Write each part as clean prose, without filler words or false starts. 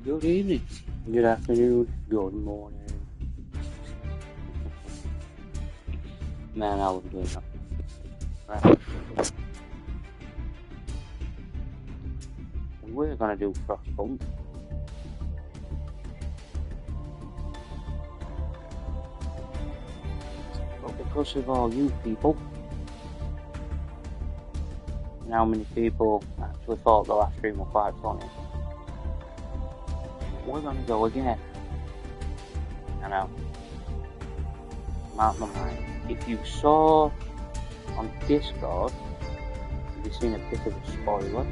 Good evening, good afternoon, good morning. Man, I was doing that. Right. And we're gonna do Frostpunk. But because of all you people, and how many people actually thought the last stream was quite funny, we're gonna go again. I know. Mark my mind. If you saw on Discord, you've seen a bit of a spoiler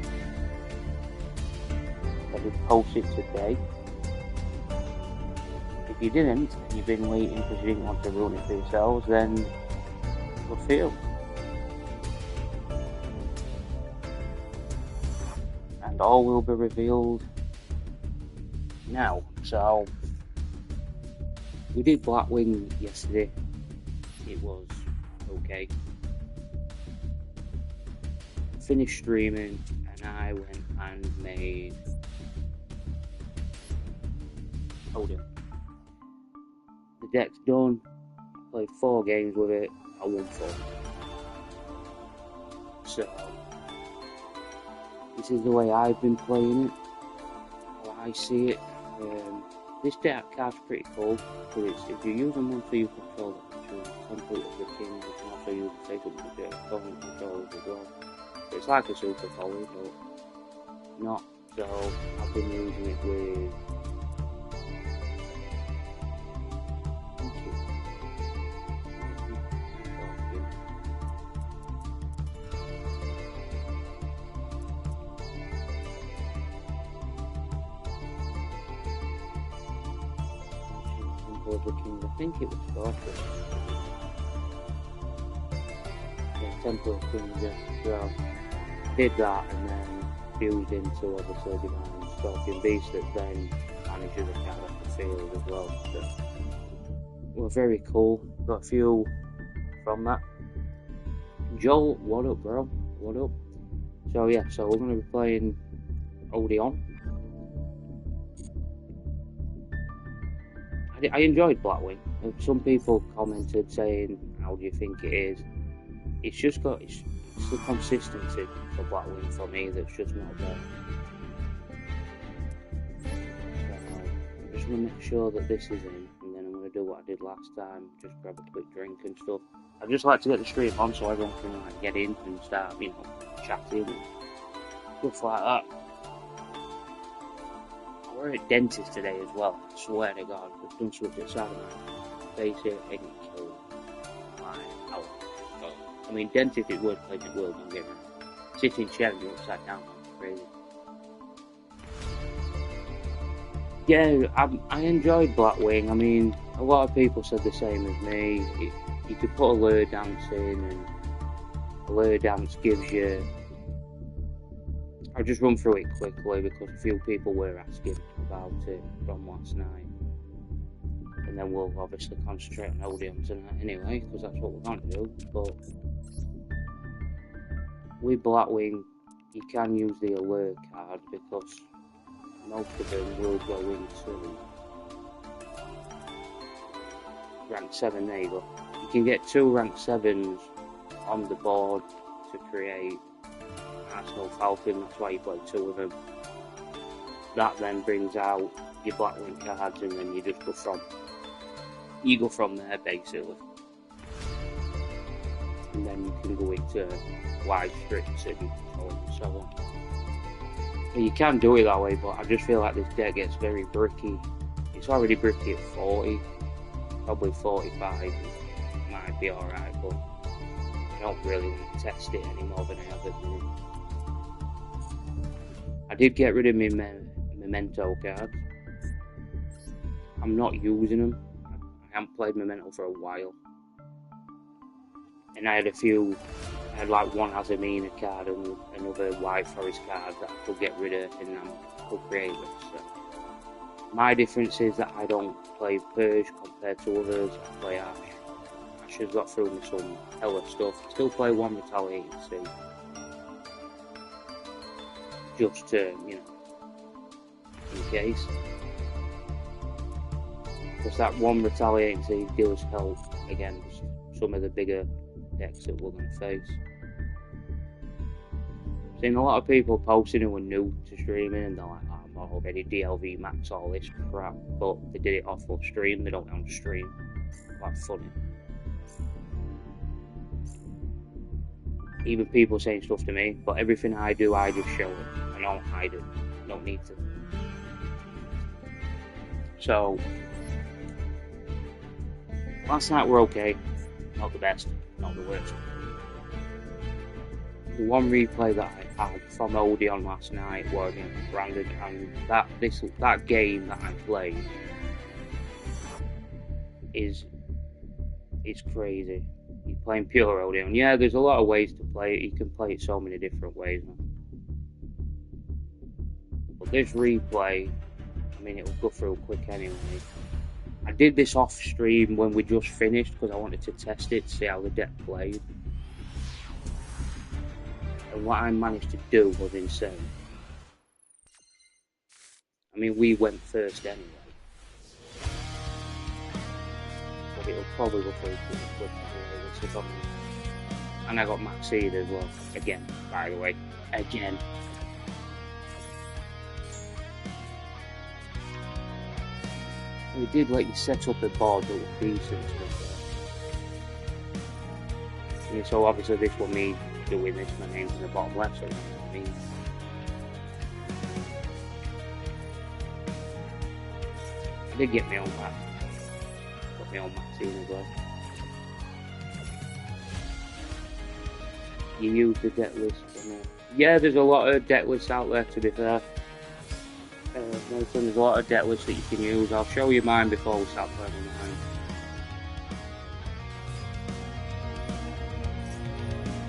that we posted today. If you didn't, and you've been waiting because you didn't want to ruin it for yourselves, then good for you. And all will be revealed now. So, we did Blackwing yesterday. It was okay. Finished streaming, and I went and made odion. The deck's done. Played 4 games with it. I won 4. So this is the way I've been playing it. How I see it. This deck card's pretty cool, but if you use them once you control it, it's completely freaking. You can also use the same with the opponent controls as well. It's like a super volley, but not. So I've been using it with. I think it was Scorpion. Yeah, Temple of Kings, so did that and then fused into obviously Divine Scorpion Beast that then manages the card off the field as well. So, well, very cool. Got a few from that. Joel, what up, bro? What up? So yeah, so we're gonna be playing Odion. I enjoyed Blackwing. Some people commented saying, "How do you think it is?" It's just got it's the consistency for Blackwing for me that's just not there. So I'm just gonna make sure that this is in, and then I'm gonna do what I did last time, just grab a quick drink and stuff. I'd just like to get the stream on so everyone can like get in and start, chatting and stuff like that. We're at dentist today as well. I swear to God, I've done something inside of my face here and it killed my hour. I mean, dentist is worth playing at World, don't get me wrong. Sitting in chair and you're upside down, that's crazy. Yeah, I enjoyed Blackwing. I mean, a lot of people said the same as me. You could put a lure dance in, and a lure dance gives you. I'll just run through it quickly because a few people were asking about it from last night. And then we'll obviously concentrate on odion tonight anyway, because that's what we're going to do. But with Blackwing, you can use the alert card because most of them will go into rank 7. There you go. You can get 2 rank 7s on the board to create Arsenal Falcon, that's why you play 2 of them. That then brings out your Blackwing cards, and then you just go from there basically. And then you can go into wide strips and so on. And you can do it that way, but I just feel like this deck gets very bricky. It's already bricky at 40, probably 45 might be alright, but I don't really want to test it any more than I have at the minute. I did get rid of my Memento cards. I'm not using them. I haven't played Memento for a while. And I had like one Azamina card and another White Forest card that I could get rid of and I could create with. So my difference is that I don't play Purge compared to others. I play Ash. Ash has got through me some hella stuff. I still play 1 Retaliating Suit. Just to, in case. Because that one retaliating team does help against some of the bigger decks that we're going to face. Seen a lot of people posting who are new to streaming and they're like, oh, I'm already DLV max all this crap, but they did it off of stream, they don't on stream. That's funny. Even people saying stuff to me, but everything I do, I just show it. I don't hide it. I don't need to. So, last night were okay. Not the best, not the worst. The one replay that I had from Odion last night was against Brandon, and that game that I played is crazy. You're playing pure Odion. Yeah, there's a lot of ways to play it. You can play it so many different ways, man. But this replay, I mean, it'll go through quick anyway. I did this off stream when we just finished because I wanted to test it to see how the deck played. And what I managed to do was insane. I mean, we went first anyway. But it'll probably go through quick. And I got Max Seed as well. Again, by the way. Again. We did let you set up a board that was decent. Yeah, so obviously this was me doing this, my name's in the bottom left, so I mean. I did get my own back. Got my own Maxine as well. You use the deck list. Yeah, there's a lot of deck lists out there, to be fair. There's a lot of deck lists that you can use. I'll show you mine before we start playing mine.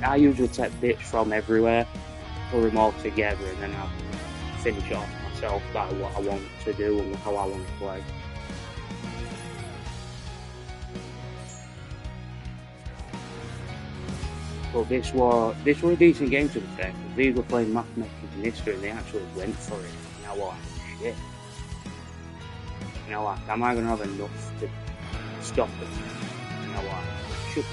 I usually take bits from everywhere, put them all together, and then I'll finish it off myself by what I want to do and how I want to play. But this were a decent game to be fair, because these were playing mathematics and history and they actually went for it. You know what? Shit. You know what? Am I going to have enough to stop it? You know what? Should be.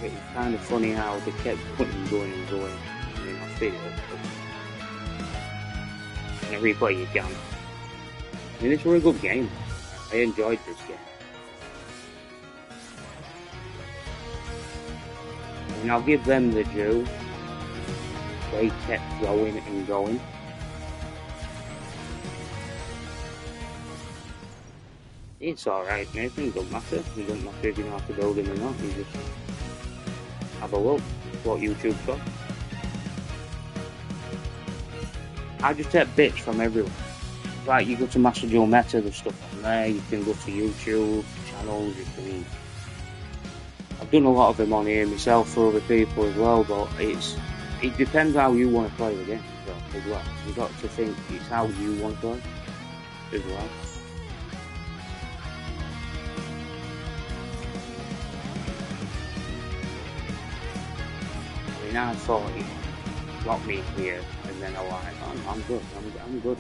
It was kind of funny how they kept putting going and going. I mean, I feel it. In a replay you can. I mean, this was a good game. I enjoyed this game. And I'll give them the due. They kept going and going. It's alright, Nathan. It doesn't matter. It doesn't matter if you know how to build them or not. You just have a look. That's what YouTube's for. I just take bits from everyone. Like, you go to Master Duel Meta, there's stuff on there. You can go to YouTube channels. You can. I've done a lot of them on here myself for other people as well, but it depends how you want to play the game as well. You've got to think it's how you want to play as well. I mean, I thought he got me here, and then I was like, oh, I'm good. I'm good.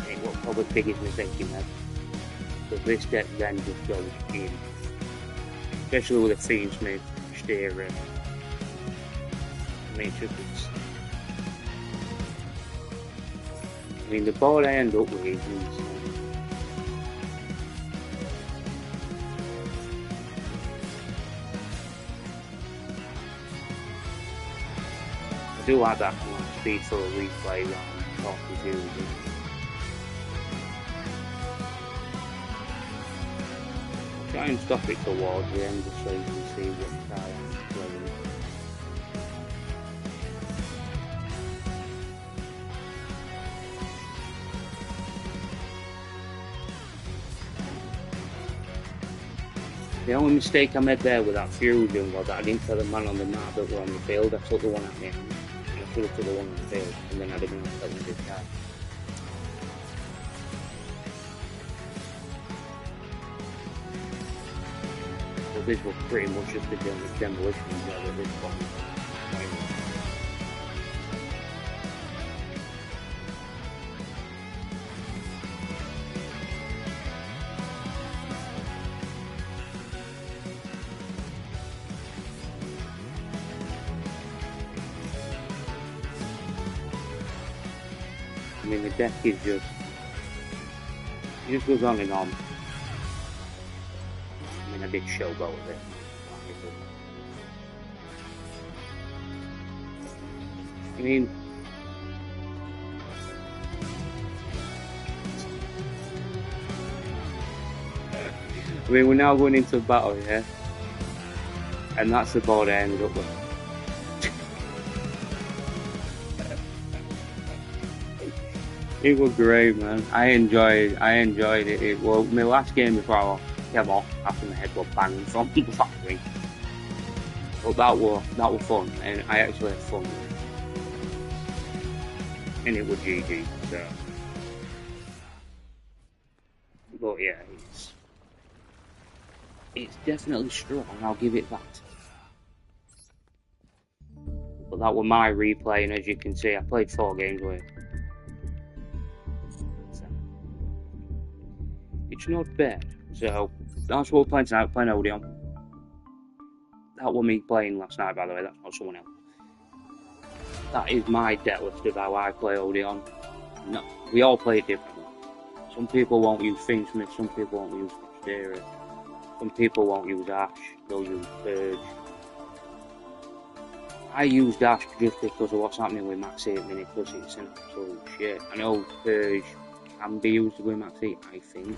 It was probably the biggest mistake you made. Because this deck then just goes in. Especially with a Fiendsmith steering. I mean, the board I end up with is I do like that speed for a replay that I'm talking to you. Try and stop it towards the end just so you can see what style I'm playing. The only mistake I made there with that fusion was that I didn't tell the man on the map that were on the field. I took the one at the end. And I should have took the one on the field, and then I didn't tell him this guy. But this was pretty much just a demolition job at this point. I mean, the deck is just, it just goes on and on. I mean, I did showboat with it. I mean, we're now going into battle, yeah? And that's the board I ended up with. It was great, man. I enjoyed it. Well, my last game before I came off after my head was banged from the factory. But that was fun, and I actually had fun with it. And it was GG, so. But yeah, it's definitely strong, I'll give it that. But that was my replay, and as you can see, I played 4 games with it. So, it's not bad. So, that's what we're playing tonight, playing Odion. That was me playing last night, by the way, that's not someone else. That is my deck list of how I play Odion. No, we all play it differently. Some people won't use Finsmith, some people won't use Fixera, some people won't use Ash, they'll use Purge. I use Dash just because of what's happening with Max 8 minute, because it's an absolute shit. I know Purge can be used with Max 8, I think.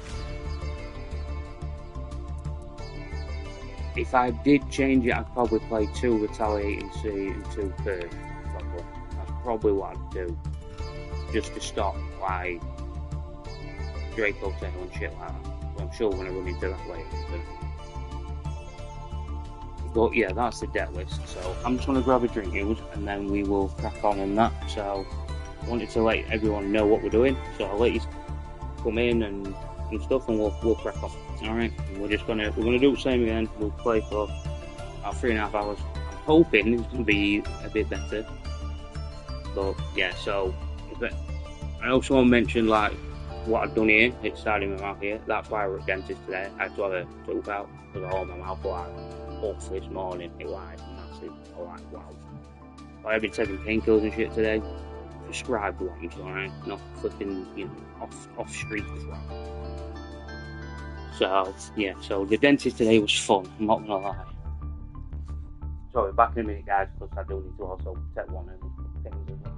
If I did change it, I'd probably play 2 Retaliating C and 2 Purge. Probably. That's probably what I'd do. Just to stop, like, Draco Tail and shit like that. So I'm sure we're going to run into that later. But yeah, that's the deck list. So I'm just going to grab a drink, and then we will crack on that. So I wanted to let everyone know what we're doing. So I'll let you come in and stuff, and we'll crack on. All right, and we're gonna do the same again. We'll play for about 3.5 hours. I'm hoping it's gonna be a bit better. But yeah, so I know someone mentioned like what I've done here. It's starting my mouth here. That's why I was at the dentist today. I had to have a tooth out because all my mouth was like off this morning. It was like massive. I was like, wow. I've been taking painkillers and shit today. Prescribed ones, alright? Not flipping, off street crap. So, yeah, so the dentist today was fun, I'm not gonna lie. Sorry, back in a minute, guys, because I do need to also take one of the things as well.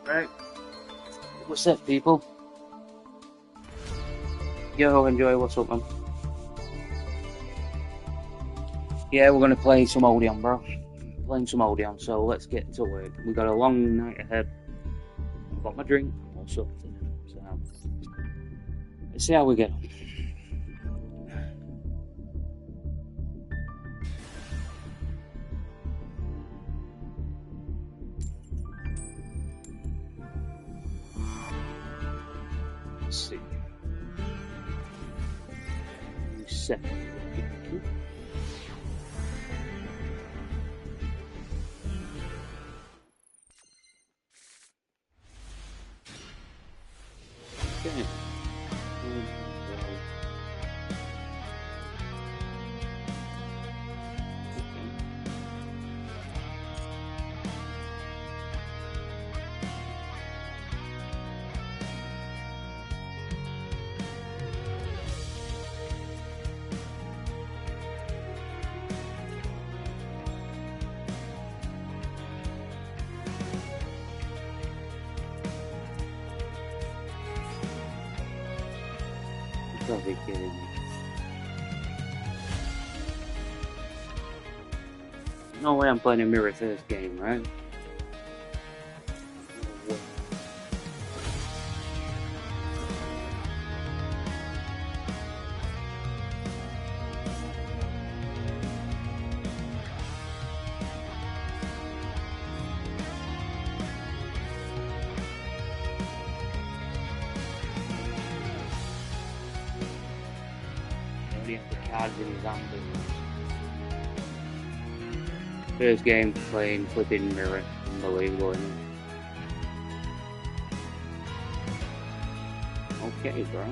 Right. What's up, people? Yo, enjoy. What's up, man? Yeah, we're gonna play some odion, bro. Playing some odion, so let's get to work. We got a long night ahead. I've got my drink, I'm all sorted. So let's see how we get on. Let's see. Second. Okay. Probably kidding me. No way I'm playing a mirror first game, right? No way. He only has the cards in his hand. First game playing flipping mirror. Unbelievable, isn't it? Okay, bro.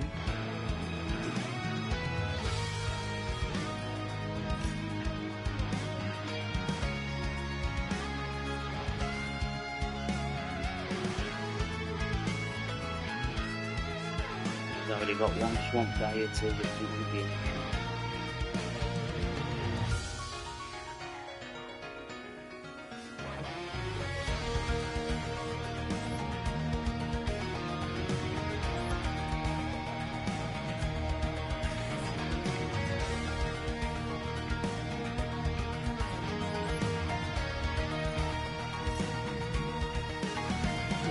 He's already got one swamp diet to the TV.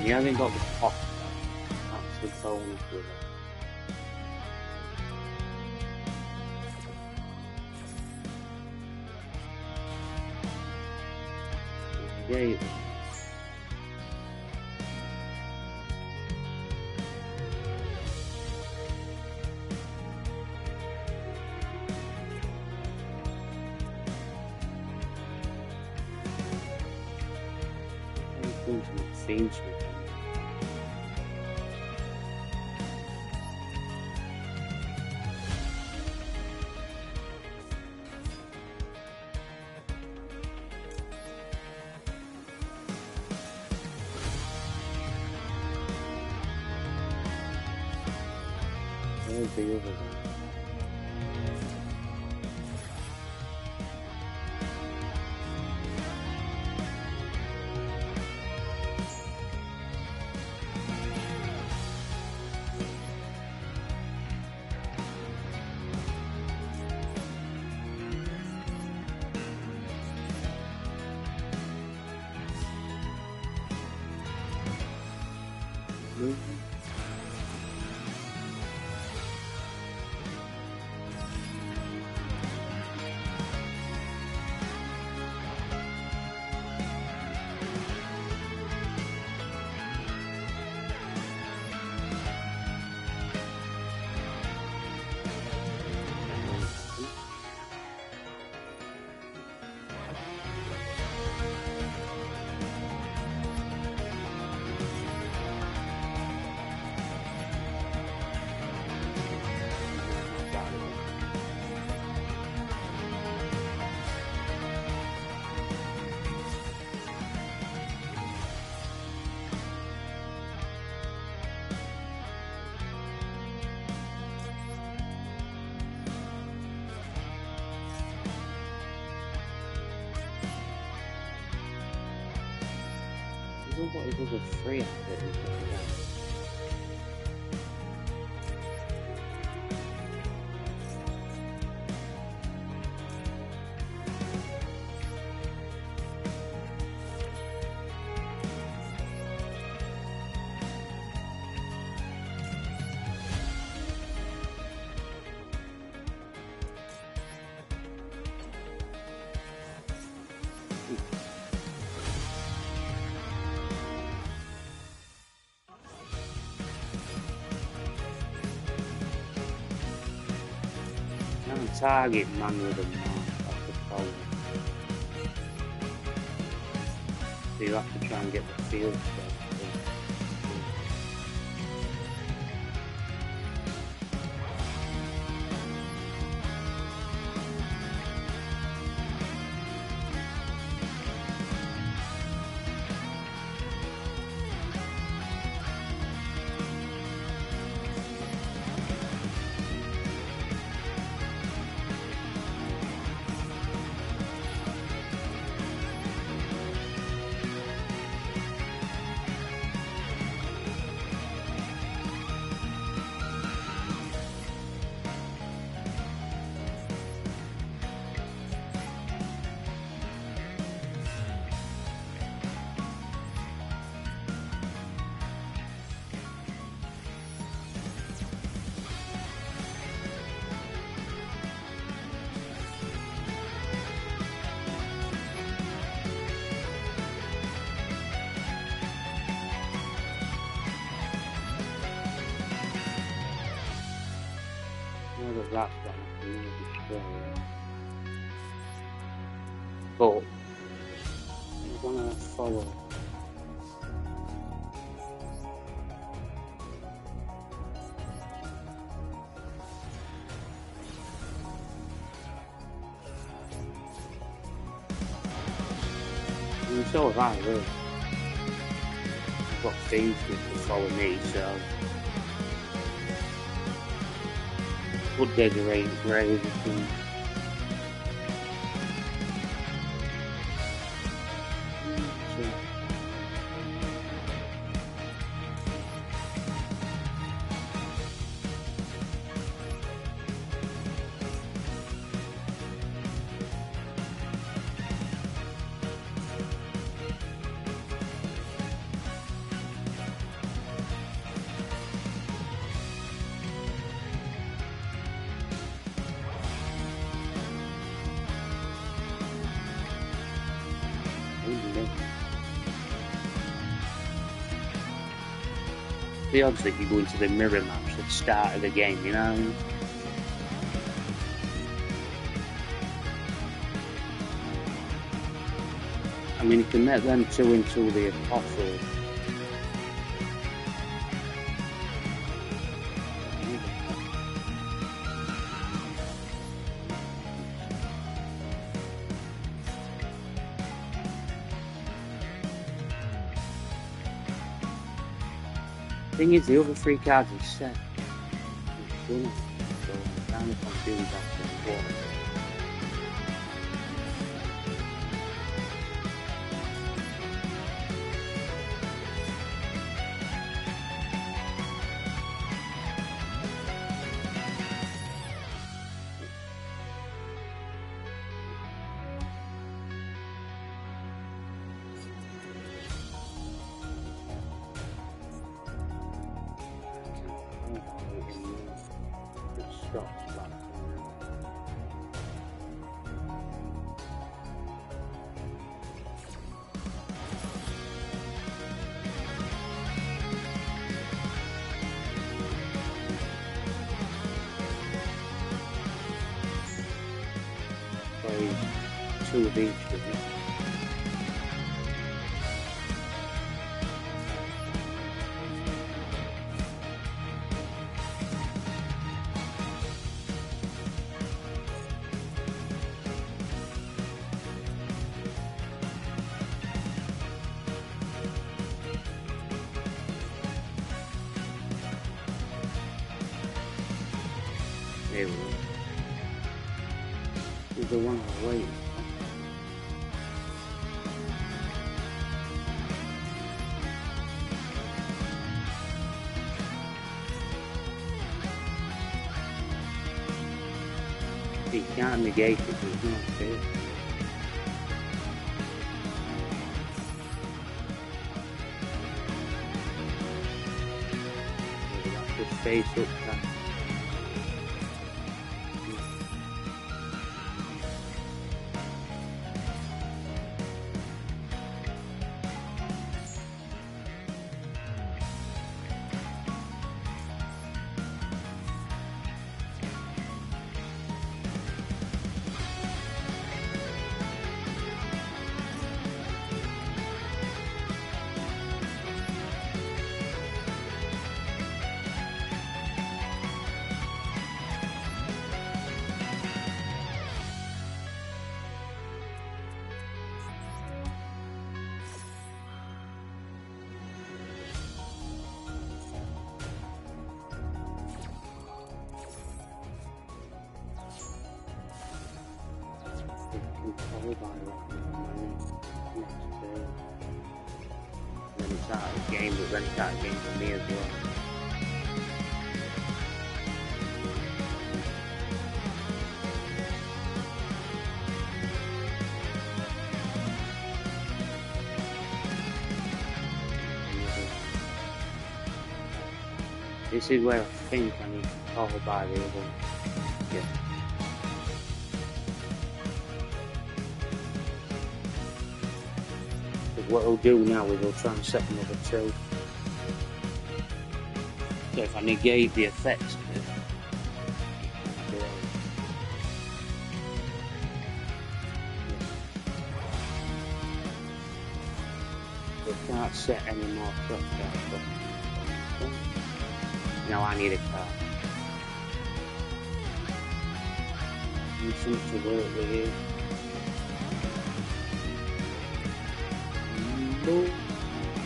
He hasn't got the pop. That's the bonus with it. Yeah. I'm doing some themes with him. Where's the other one? wonder what his other free outfit is. Target man with a mark, that's the problem. So you have to try and get the field stuff. That's one I can destroy. But I'm gonna follow. It's alright, really. I've got things to follow me, so. Would decorate graves and the odds that you go into the mirror match at the start of the game, you know? I mean, you can make them two into the apostle. Thing is, the other three cards are set. So I'm kind of confused after what. Two of each, doesn't it? There we go. There's the one away. You can't negate it, there's no fear. That's just face up time. Control by next turn. Then it's out of the game, but then it's out of the game for me as well. This is where I think I need to call by the other. Yeah. What I'll do now is I'll try and set another 2. So if I negate the effects of it, I can't set any more truck down. Now I need a car. I need something to work with here.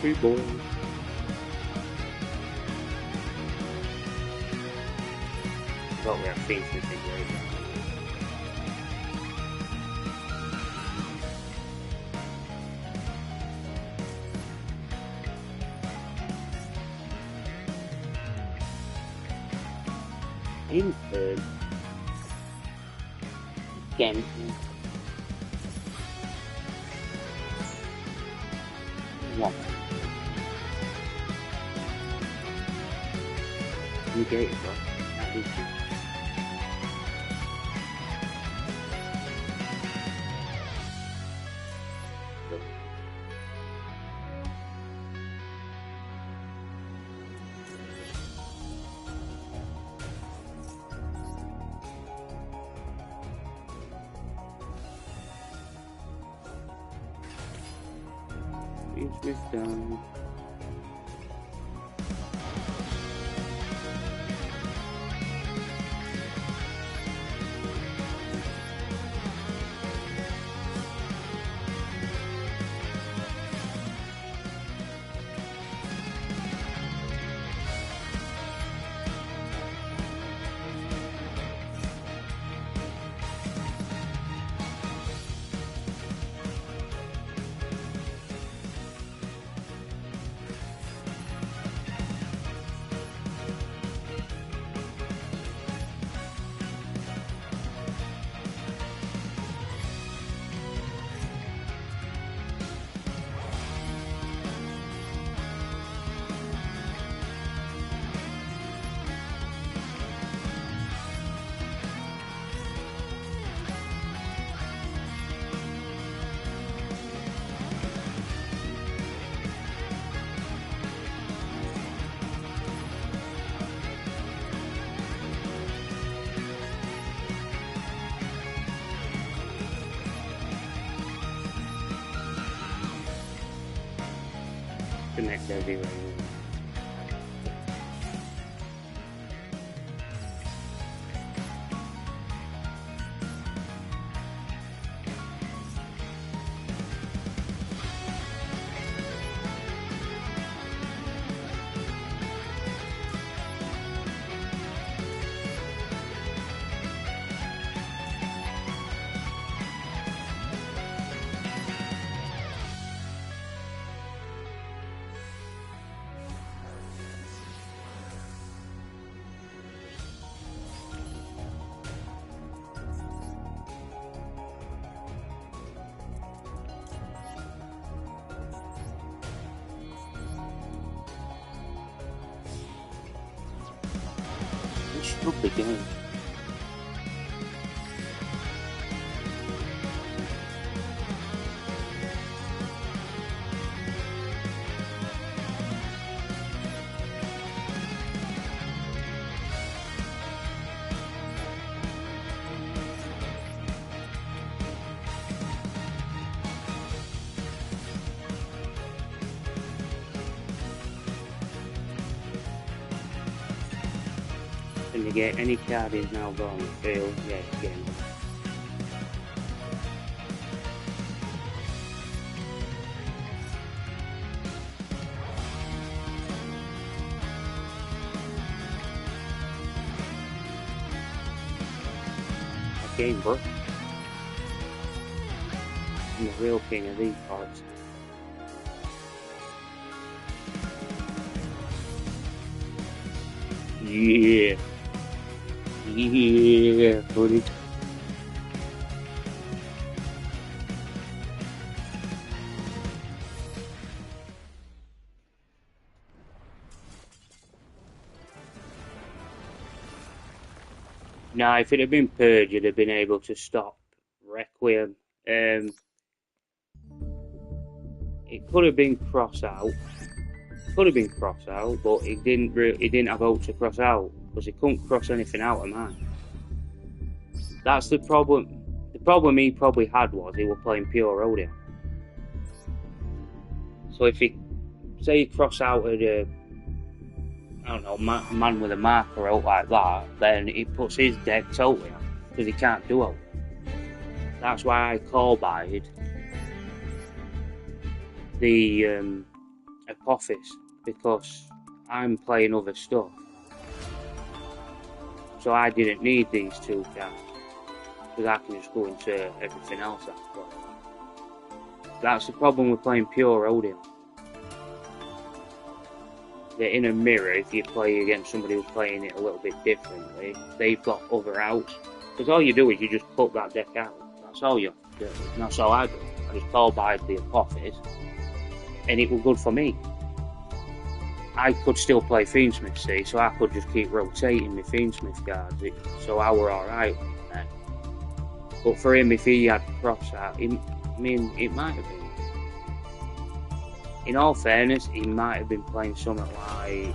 Free boy. But we have finished this thing right now. In third. Again. One. Negate it, bro. That is it. It's done. Connect everywhere. Lovely game. Can you get any card is now gone? Fail? Yeah, it's game. Game, bro. I'm the real king of these cards. Yeah. Yeah, buddy. Now, if it had been Purge, you'd have been able to stop Requiem. It could have been cross out. But it didn't have out to cross out because it couldn't cross anything out of mine. That's the problem. The problem he probably had was he was playing pure odion. So if he say he cross out at a, I don't know, man with a marker out like that, then it puts his deck totally out because he can't duel. That's why I call buyed the Apophis, because I'm playing other stuff. So I didn't need these two cards because I can just go into everything else I've got. That's the problem with playing pure odion. That in a mirror, if you play against somebody who's playing it a little bit differently, they've got other outs. Because all you do is you just put that deck out. That's all you have to do. And that's all I do. I just call by the Apophis, and it was good for me. I could still play Fiendsmith, see, so I could just keep rotating my Fiendsmith cards, so I were alright then. But for him, if he had cross out, I mean, it might have been. In all fairness, he might have been playing something like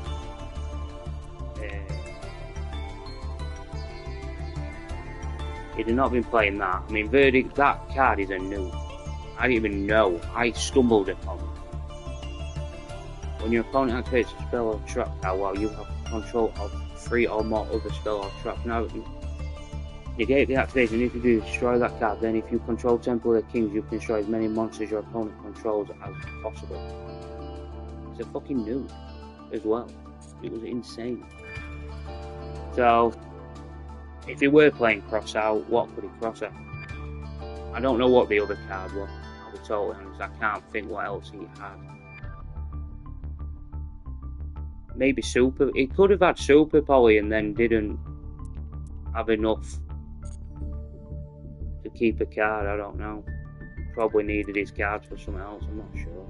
he'd have not been playing that. I mean, Verdict, that card is a new. I didn't even know. I stumbled upon it. When your opponent activates a spell or trap card while you have control of 3 or more other spell or trap. Now, negate the activation. If you do, destroy that card. Then, if you control Temple of the Kings, you can destroy as many monsters your opponent controls as possible. It's a fucking noob as well. It was insane. So, if he were playing cross out, what could he cross out? I don't know what the other card was. I'll be totally honest. I can't think what else he had. Maybe Super. He could have had Super Poly and then didn't have enough to keep a card. I don't know. Probably needed his cards for something else. I'm not sure.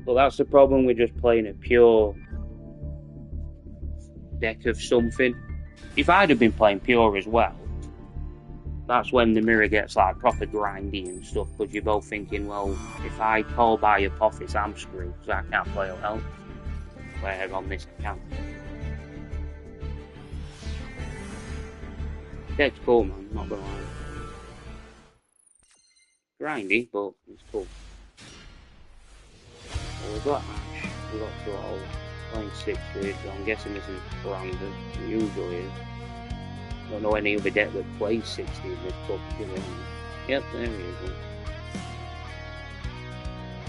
But that's the problem with just playing a pure deck of something. If I'd have been playing pure as well, that's when the mirror gets like proper grindy and stuff, because you're both thinking, well, if I call by Apophis, I'm screwed, because I can't play else. Where on this I can. Deck's cool, man, not gonna lie. Grindy, but it's cool. Well, we got Ash, we got Duel, playing 6 so I'm guessing this is Brandon, it usually is. I don't know any other deck that plays 60 in this cup. Yep, there he is.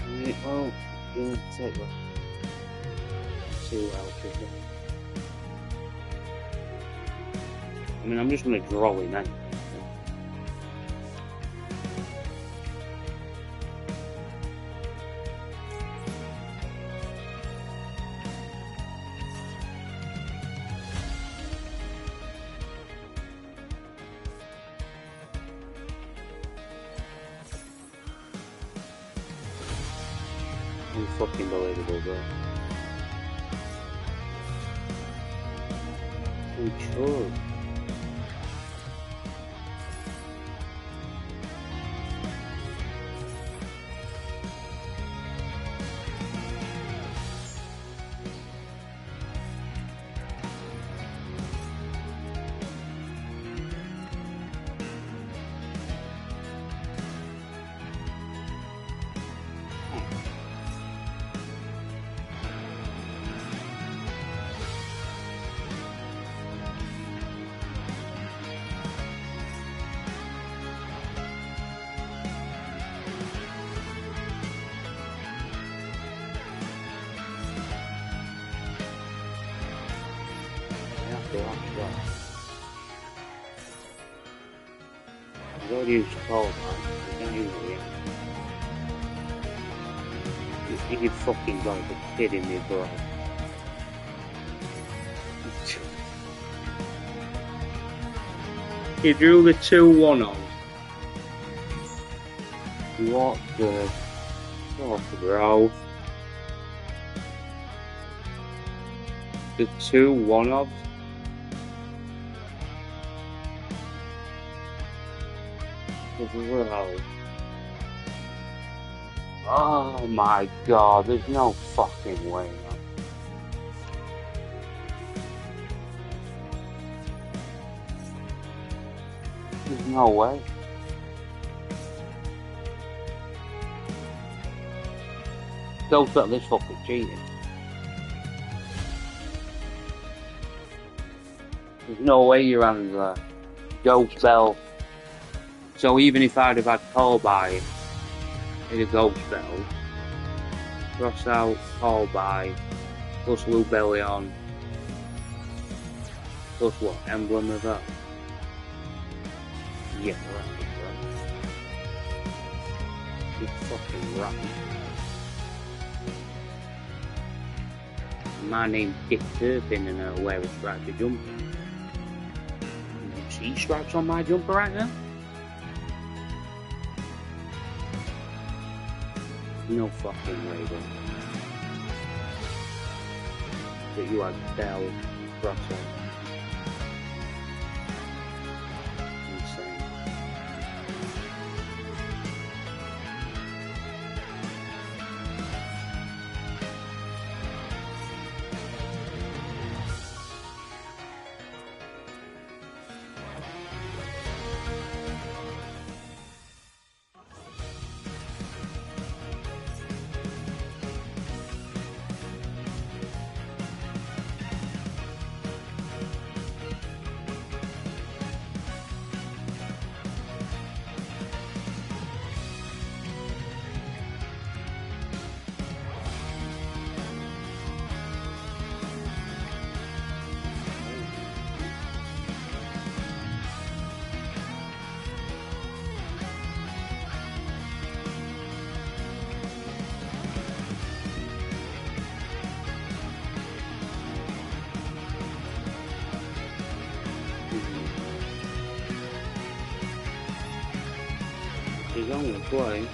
Right, well, yeah, take that. See what else is there. I mean, I'm just going to draw him anyway. Unfucking believable, bro. We should. I've already used coal, man. You can't use it yet. You fucking gotta be kidding me, bro. He drew the 2-1 on. What the fuck, bro? The 2-1 of? Bro. Oh my god, there's no fucking way, man. There's no way. Don't bet this fucking cheating. There's no way you're under there. Ghost Bell. So even if I'd have had call by in a Ghost Bell, cross out, call by, plus Lubellion, plus what, emblem of that? Yeah, right, bro. You're fucking right. My name's Dick Turpin and I wear a striped jumper. You see stripes on my jumper right now? No fucking way, bro. That you had Bell, Russell. Insane. He's on the play.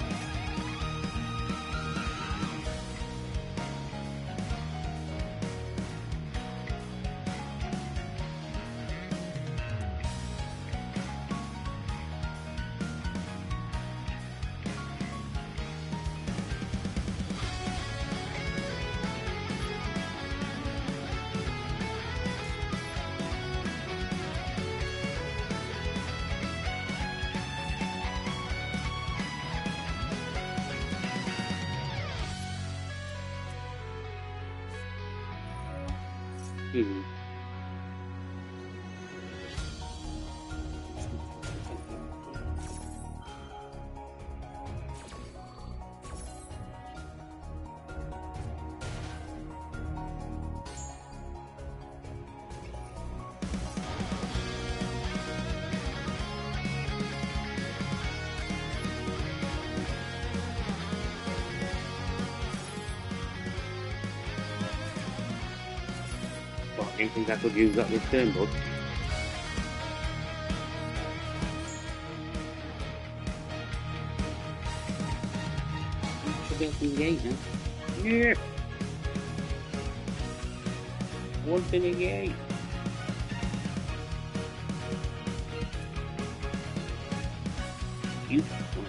Do you think I could use that this turn, bud? Should be able to engage now. Yeah! One to negate. beautiful.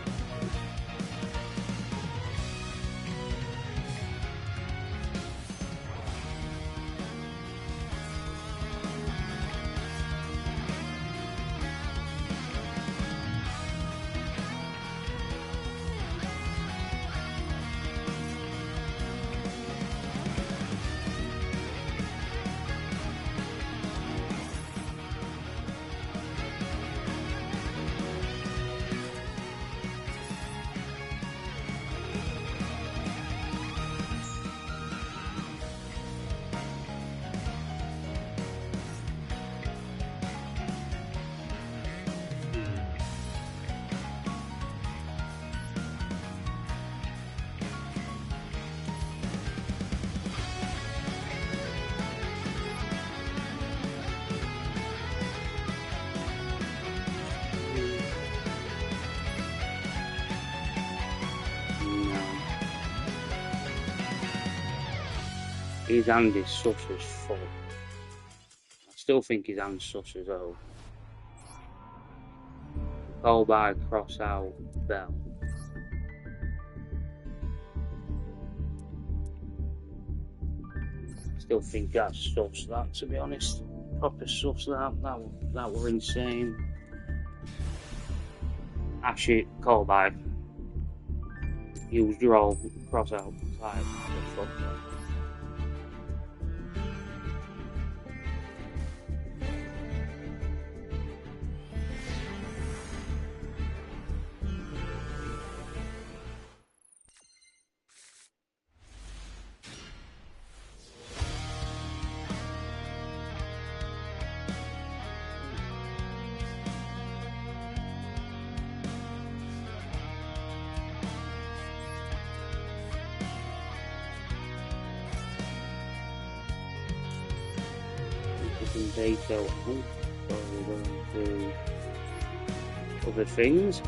His hand is sus as fuck. I still think his hand's sus as hell. Call by, cross out, bell. Still think that's sus, that, to be honest. Proper sus, that were insane. Actually, call by. Use draw, cross out, type, fuck that. Data out, so we're going to other things.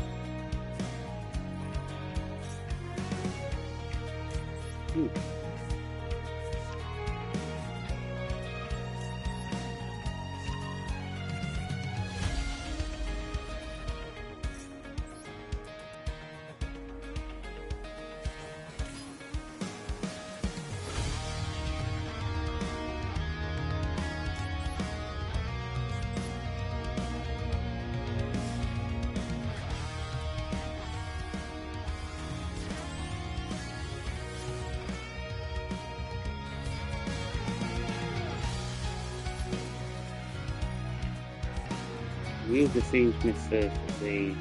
Use the Fiendsmith first to see.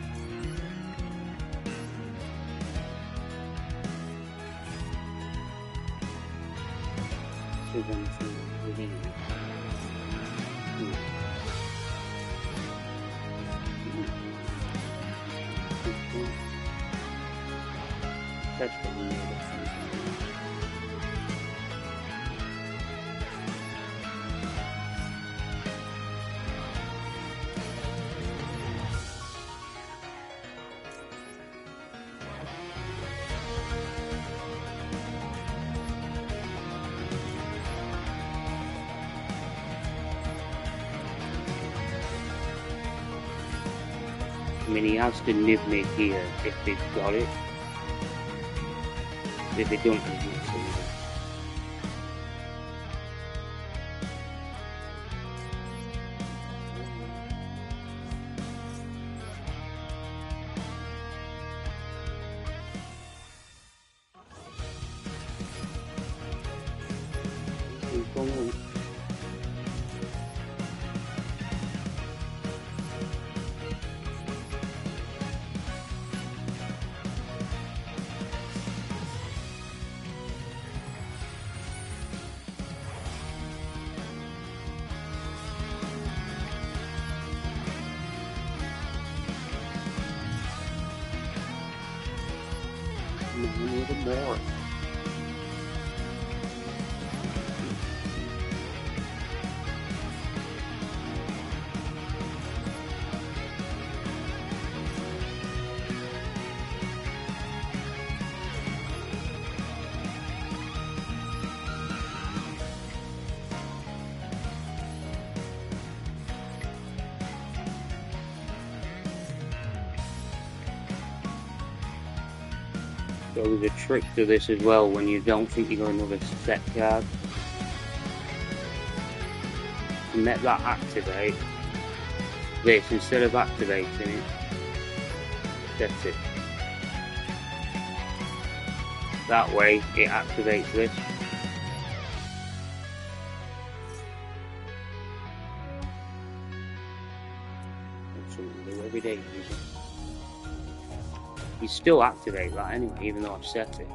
That's the I mean, he has to nib me here if they've got it. If they don't, he will see it. Even more. So there's a trick to this as well when you don't think you've got another set card. To let that activate, this, instead of activating it, set it. That way it activates this. That's something to do every day. You still activate that anyway, even though I've set it.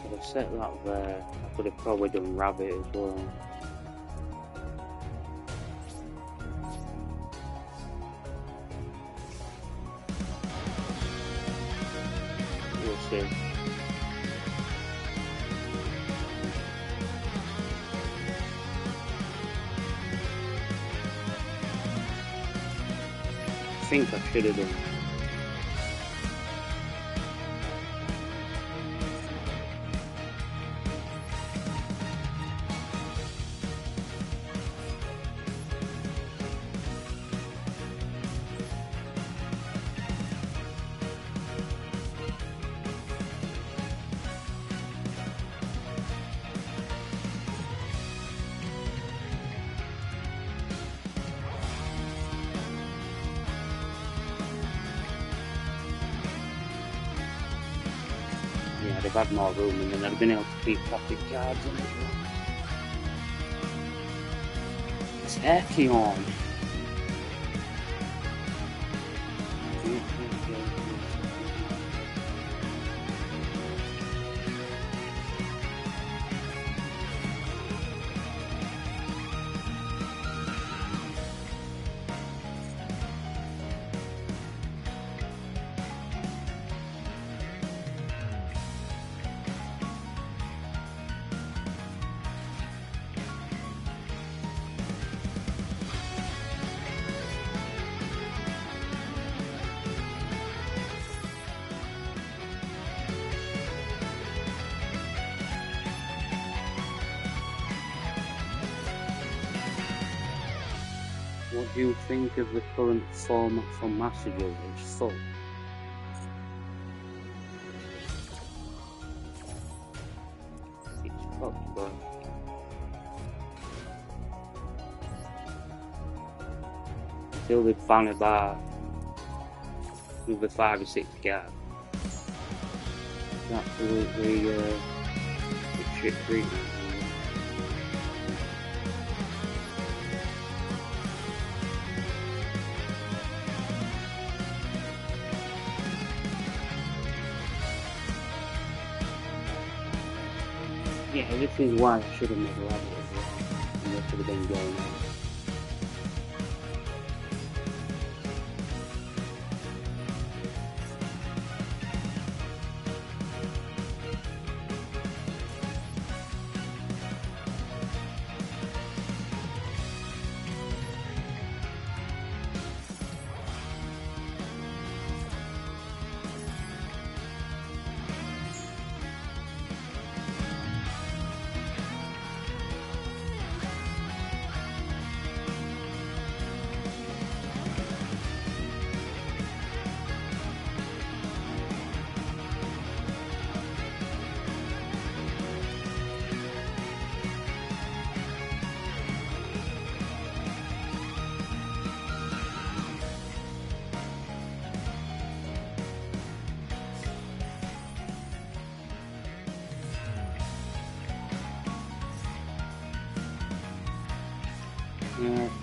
If I set that there, I could have probably done rabbit as well. We'll see. I think I should have done. Yeah, I'd have had more room and then I'd have been able to keep plastic cards in as well. It's odion. What do you think of the current format for Massager? It's full. It's fucked, bro. Until they ban a bar with the 5 or 6 cards. It's absolutely shit treatment. Yeah, this is why I should have made a rabbit as well. And this should have been going on.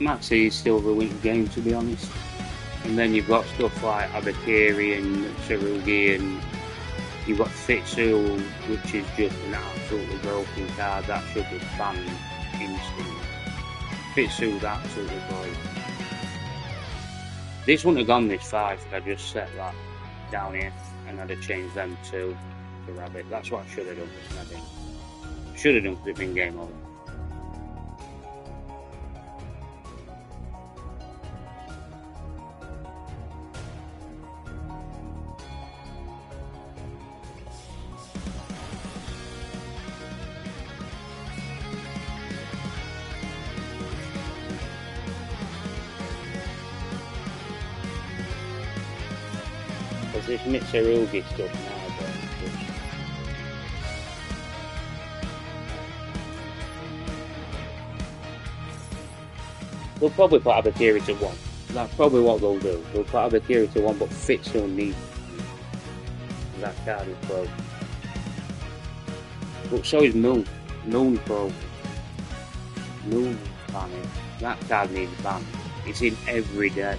Maxi is still the winning game, to be honest. And then you've got stuff like Abakiri and Sarugi, and you've got Fitsu, which is just an absolutely broken card that should be banned instantly. Fitsu's absolutely broken. This wouldn't have gone this far if I just set that down here and I'd have changed them to the rabbit. That's what I should have done. I didn't. Should have done because it'd been game over. Because this Mitsurugi stuff now, but they'll probably put Abakiri to 1. That's probably what they'll do. They'll put Abakiri to 1, but Fitsu needs that card is broke. But so is Moon. Moon Pro. Moon banning. That card needs banned. It's in every deck.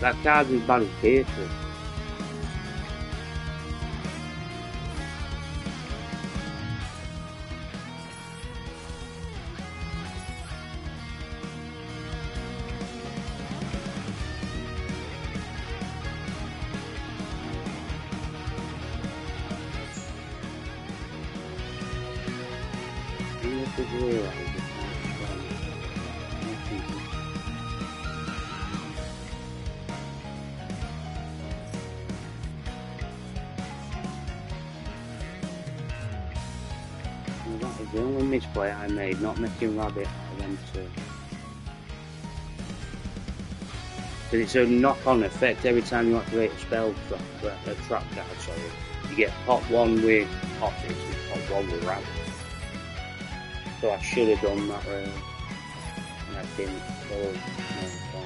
That card's as bad as Ps5pro. That is the only misplay I made, not making rabbit out of them two. Because it's a knock-on effect every time you activate a spell a trap card, sorry. You get pot 1 with optics and pot 1 with rabbit. So I should have done that really. And I didn't. So, no.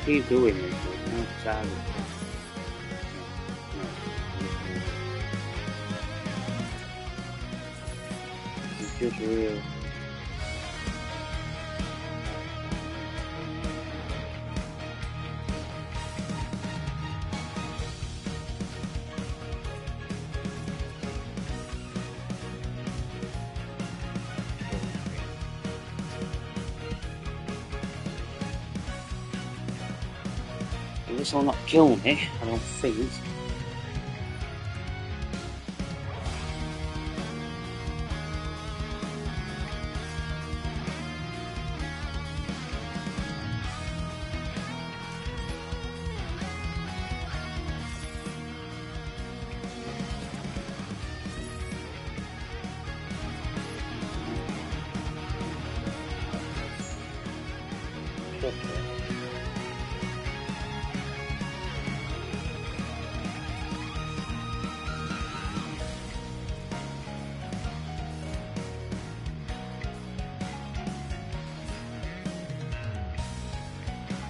Keep doing it, but no target. No. It's just real. This will not kill me, I don't think.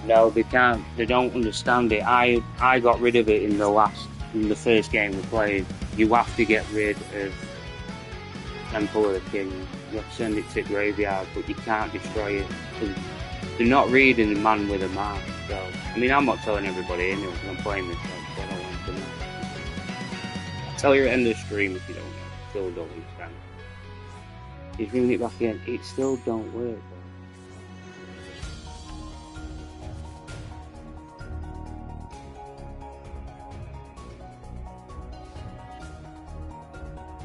No, they can't. They don't understand it. I got rid of it in the first game we played. You have to get rid of Temple of the King. You have to send it to graveyard, but you can't destroy it. They're not reading the man with a mark. So, I mean, I'm not telling everybody anyway, because I'm playing this game, so I don't want to know. I'll tell you at the end of the stream if you don't know. Still don't understand. He's bringing it back again. It still don't work, though.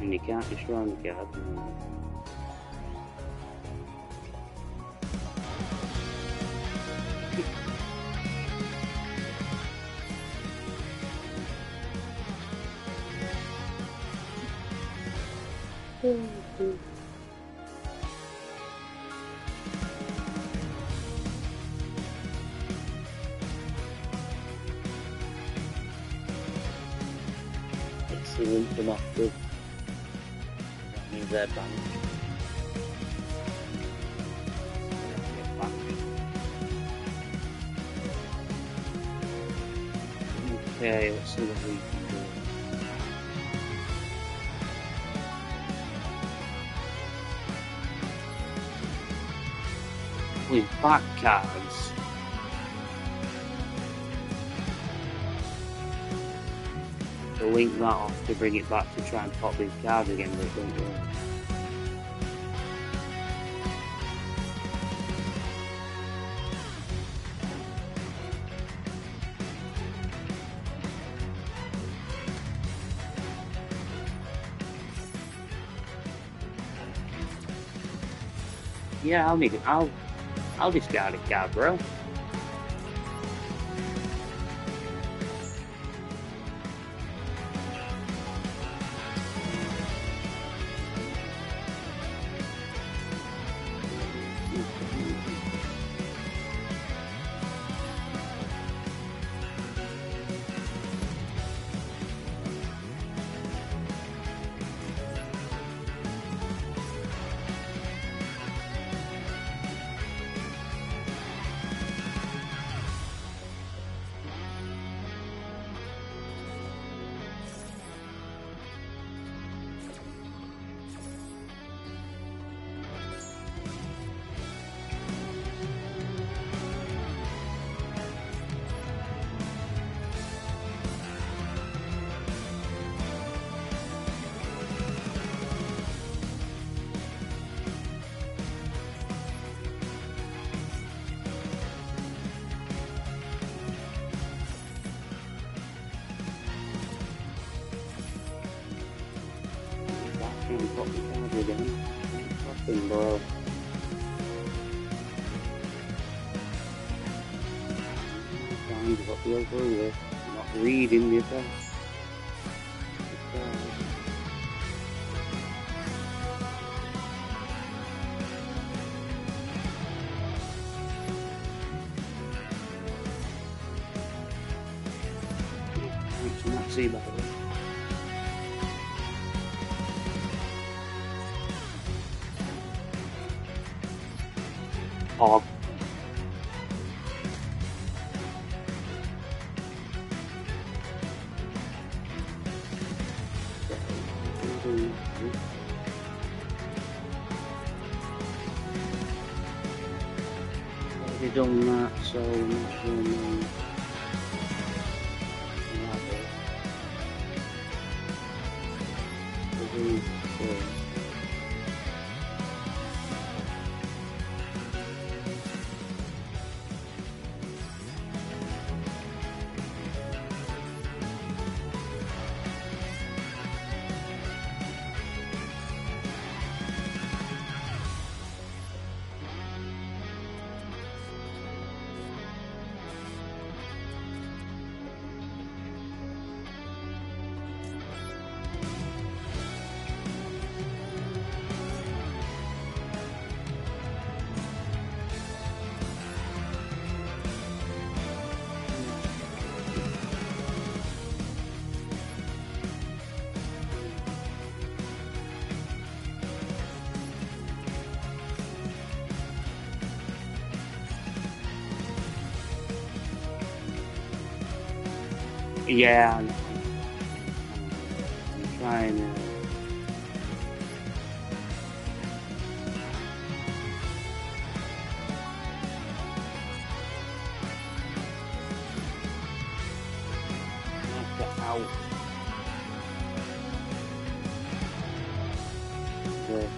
And you can't destroy the card. Excellent enough. Good. That means they're banished. Okay, let's see what we can do. With back cards. To link that off to bring it back to try and pop these cards again, but it don't work. Yeah, I'll discard a card, bro. Pop the card again. Fucking bro. Times got the over with. Not reading the effects. See by the way. Hog. Already done that, so not doing Yeah, I'm trying to. Knock it out. There,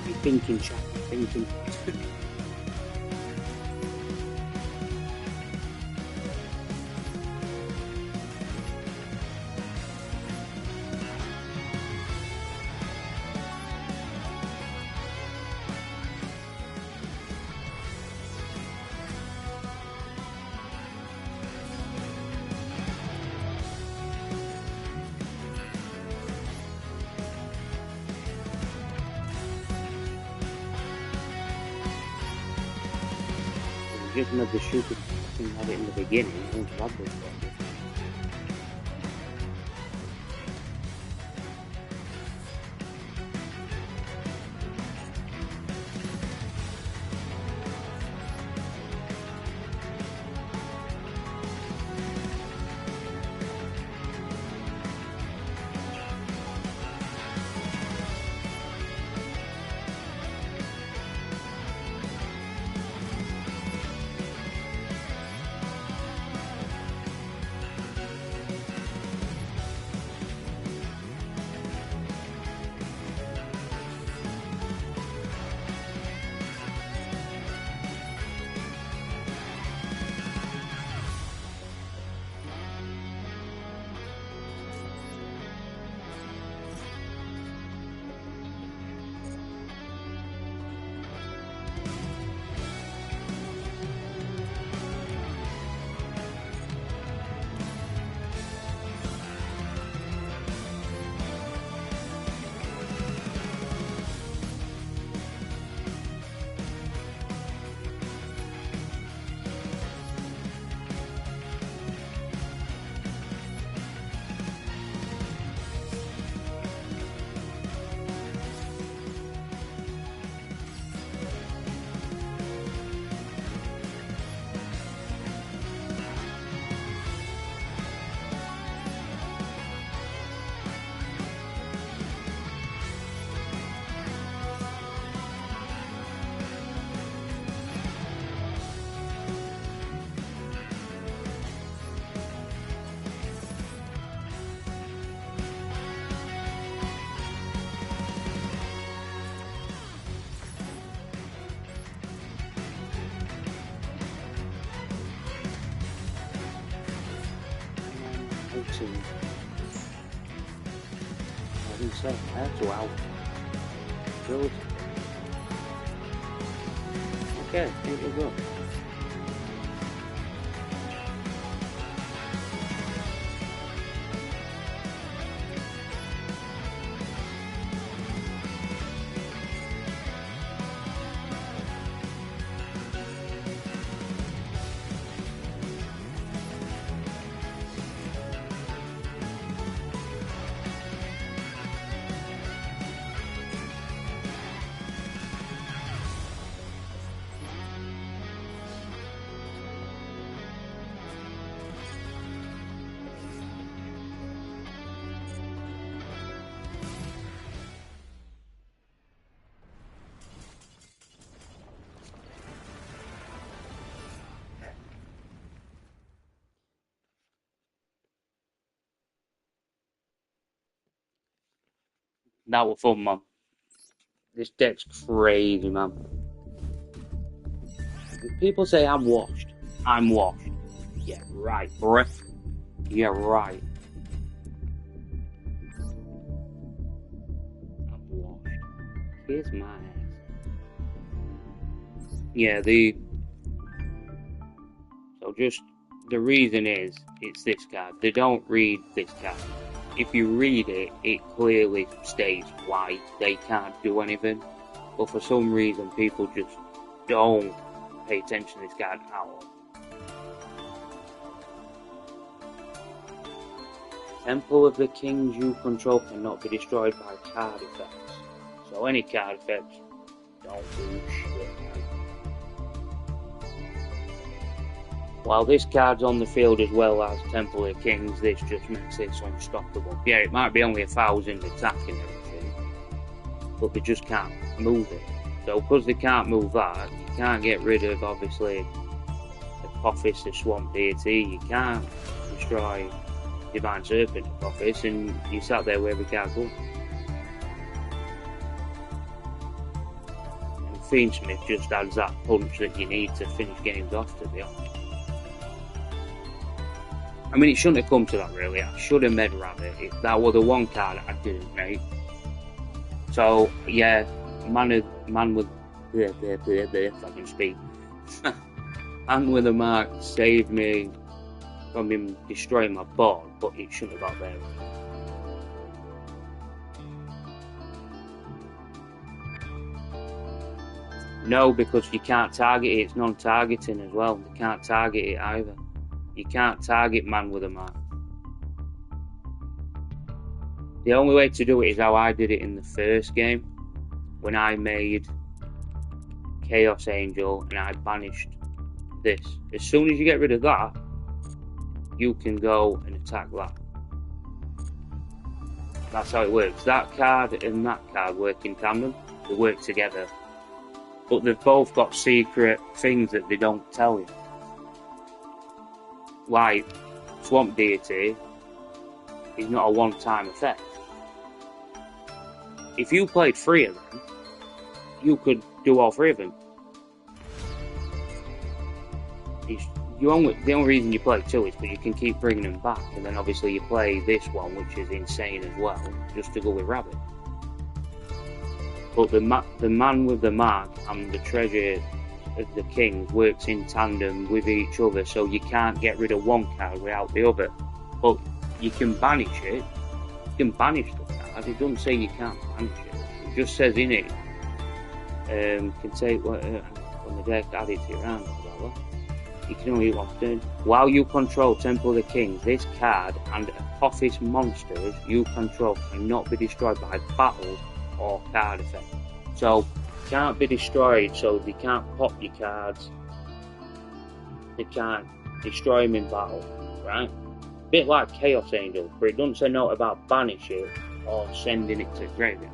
I'm thinking, chat. I'm thinking. Just another stupid thing had it in the beginning. I want to add this one. I didn't say that's wow. Good. Okay, here we go. That was fun, man. This deck's crazy, man. People say I'm washed. I'm washed. Yeah, right, bruh. Yeah, right. I'm washed. Here's my ass. Yeah, so just the reason is it's this card. They don't read this card. If you read it, it clearly states why they can't do anything. But for some reason, people just don't pay attention to this card at all. Temple of the Kings you control cannot be destroyed by card effects. So any card effects don't do shit. While this card's on the field as well as Temple of the Kings, this just makes it unstoppable. Yeah, it might be only 1,000 attack and everything, but they just can't move it. So because they can't move that, you can't get rid of, obviously, the Apophis, the Swamp Deity. You can't destroy Divine Serpent Apophis, and you sat there with every card good. And Fiendsmith just adds that punch that you need to finish games off, to be honest. I mean, it shouldn't have come to that, really. I should have made Rabbit. That was the one card I didn't make. So, yeah, man with if I can speak. Man with a mark saved me from him destroying my board, but it shouldn't have got there. No, because you can't target it. It's non-targeting as well. You can't target it either. You can't target man with a mark. The only way to do it is how I did it in the first game, when I made Chaos Angel and I banished this. As soon as you get rid of that, you can go and attack that. That's how it works. That card and that card work in tandem. They work together. But they've both got secret things that they don't tell you. Like, Swamp Deity is not a one-time effect. If you played 3 of them, you could do all 3 of them. The only reason you play 2 is because you can keep bringing them back, and then obviously you play this one, which is insane as well, just to go with Rabbit. But the man with the mark and the treasure of the Kings works in tandem with each other, so you can't get rid of one card without the other. But you can banish it. You can banish the card. It doesn't say you can't banish it. It just says in it, can take when the deck added to your hand. You can only use one turn. While you control Temple of the Kings, this card and Apophis monsters you control cannot be destroyed by battle or card effect. So can't be destroyed, so they can't pop your cards. They can't destroy them in battle, right? A bit like Chaos Angel, but it doesn't say nothing about banish it or sending it to graveyard.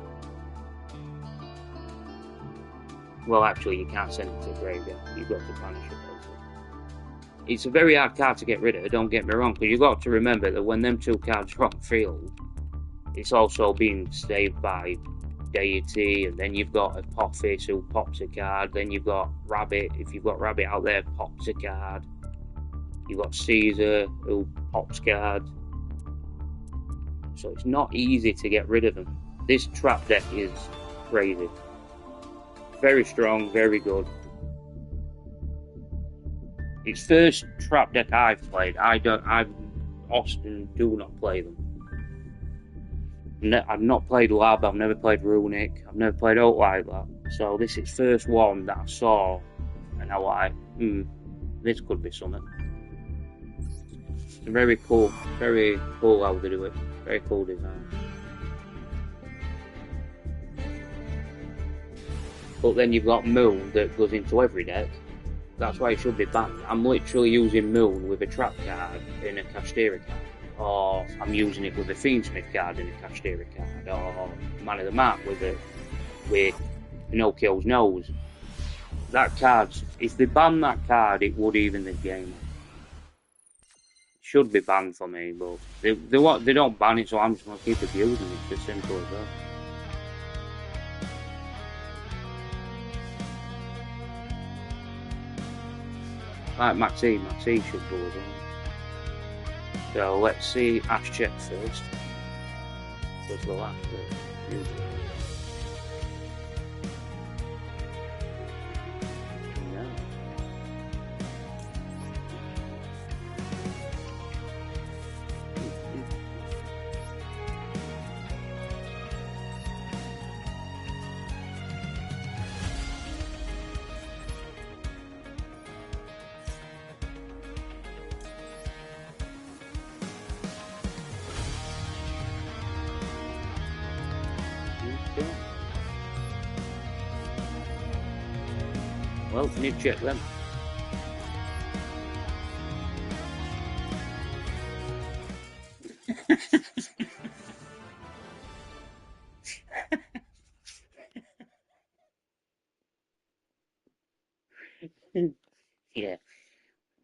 Well, actually, you can't send it to graveyard. You've got to banish it. It's a very hard card to get rid of, don't get me wrong, because you've got to remember that when them 2 cards are on field, it's also being saved by Deity, and then you've got Apophis who pops a card, then you've got Rabbit, if you've got Rabbit out there, pops a card, you've got Caesar who pops cards, so it's not easy to get rid of them. This trap deck is crazy. Very strong, very good. It's first trap deck I've played. I often do not play them. I've not played Lab, I've never played Runic, I've never played out like that. So this is first one that I saw, and I was like, this could be something. It's very cool how they do it. Very cool design. But then you've got Moon that goes into every deck. That's why it should be banned. I'm literally using Moon with a trap card in a Castera card. Or I'm using it with a Fiendsmith card in a Castera card. Or Man of the Mark with Pinocchio's nose. That card, if they ban that card, it would even the game. It should be banned for me, but they don't ban it, so I'm just going to keep abusing it. It's as simple as that. Like Maxi should go as well. So let's see Ash check first. Because the last bit usually. No. Okay. Well, you need to check them. Yeah.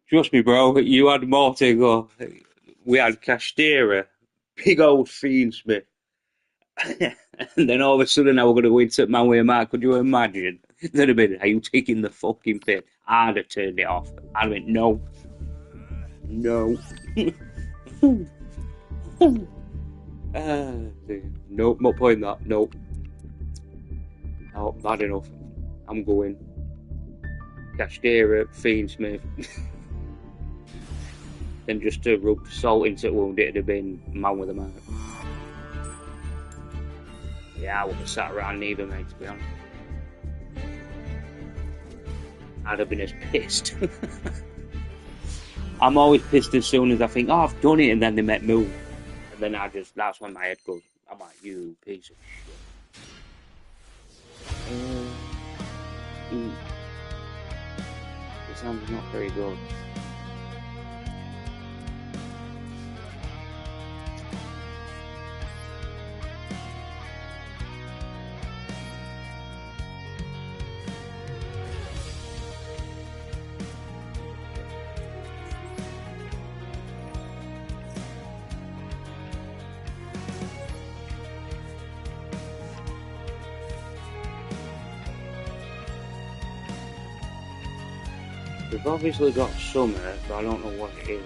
Trust me, bro, you had more to go. We had Castera, big old Fiendsmith. And then all of a sudden now we're going to go into my way, Mark. Could you imagine? That'd have been, are you taking the fucking piss? I'd have turned it off. I'd have went, no. No. Nope, not playing that. Nope. Oh, bad enough. I'm going. Castera, Fiendsmith. Then just to rub salt into the wound, it'd have been man with a mark. Yeah, I would have sat around neither, mate, to be honest. I'd have been as pissed. I'm always pissed as soon as I think, oh, I've done it, and then they make move. And then that's when my head goes, I'm like, you piece of shit. It sounds not very good. We've obviously got summer, but I don't know what it is.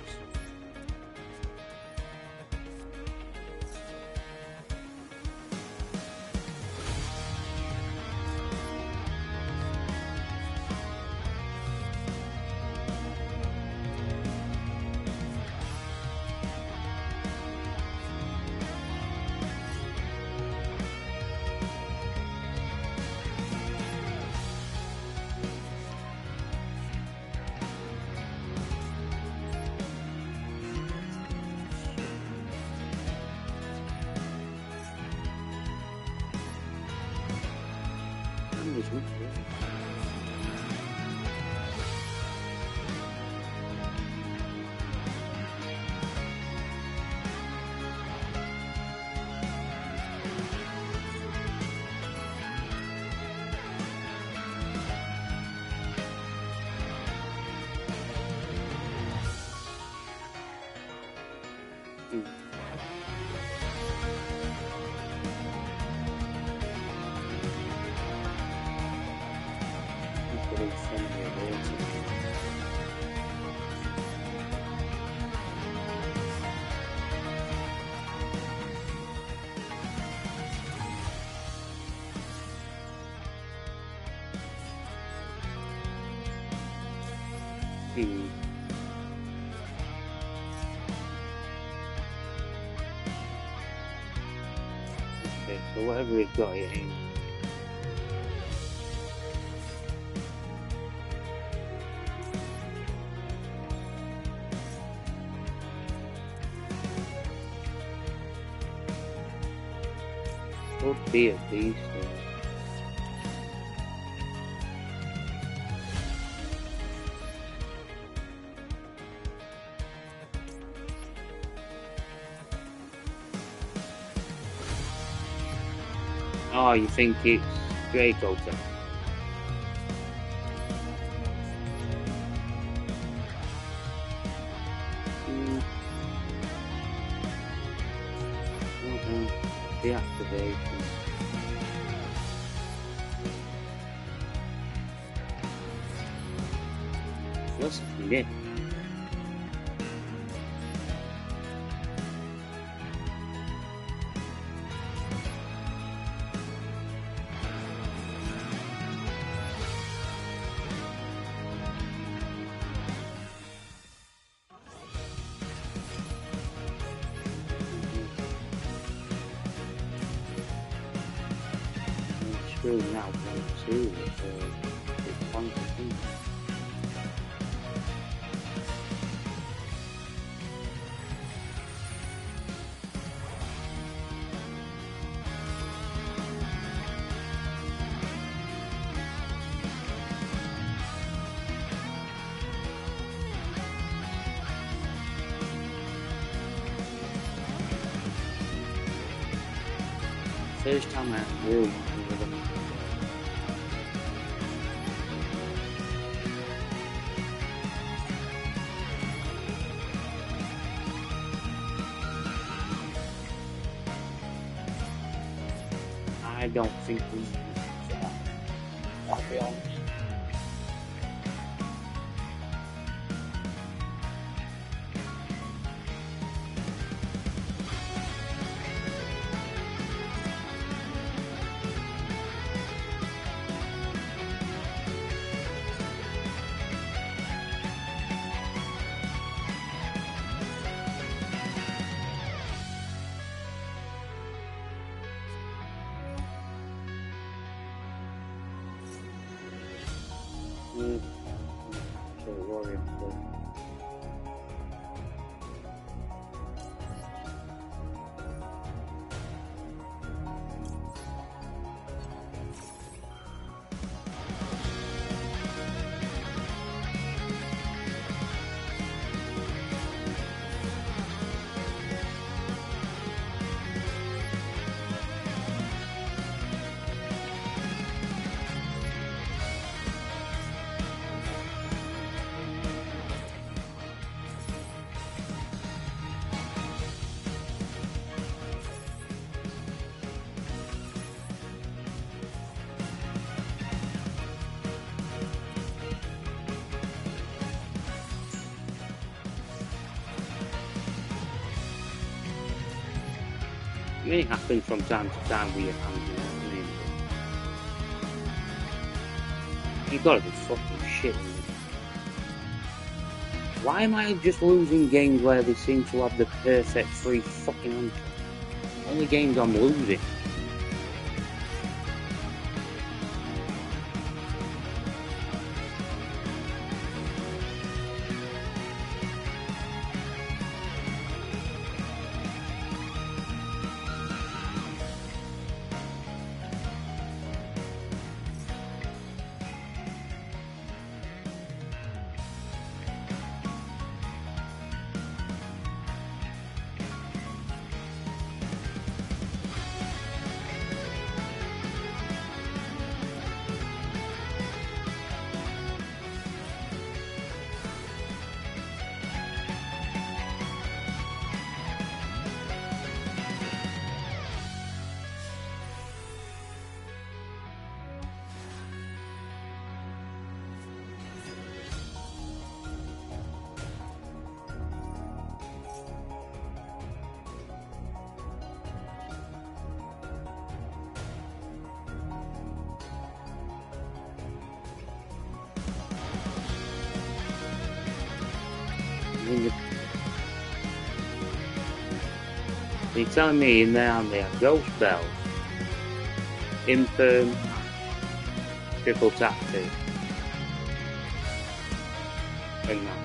Okay, so whatever we've got here. Could be a beast. Oh, you think it's Draco time? Deactivation. That's it. Screwed now, too. It's fun to think. First time I really with them. I don't think we need that. I'll be honest. So worrying, but I mean, it happens from time to time with your hands, you know what I mean? But you gotta be fucking shitting me. Why am I just losing games where they seem to have the perfect free fucking answer? Only games I'm losing. You're telling me in there and there Ghost Bells, Infirm, Triple Tactic, and that.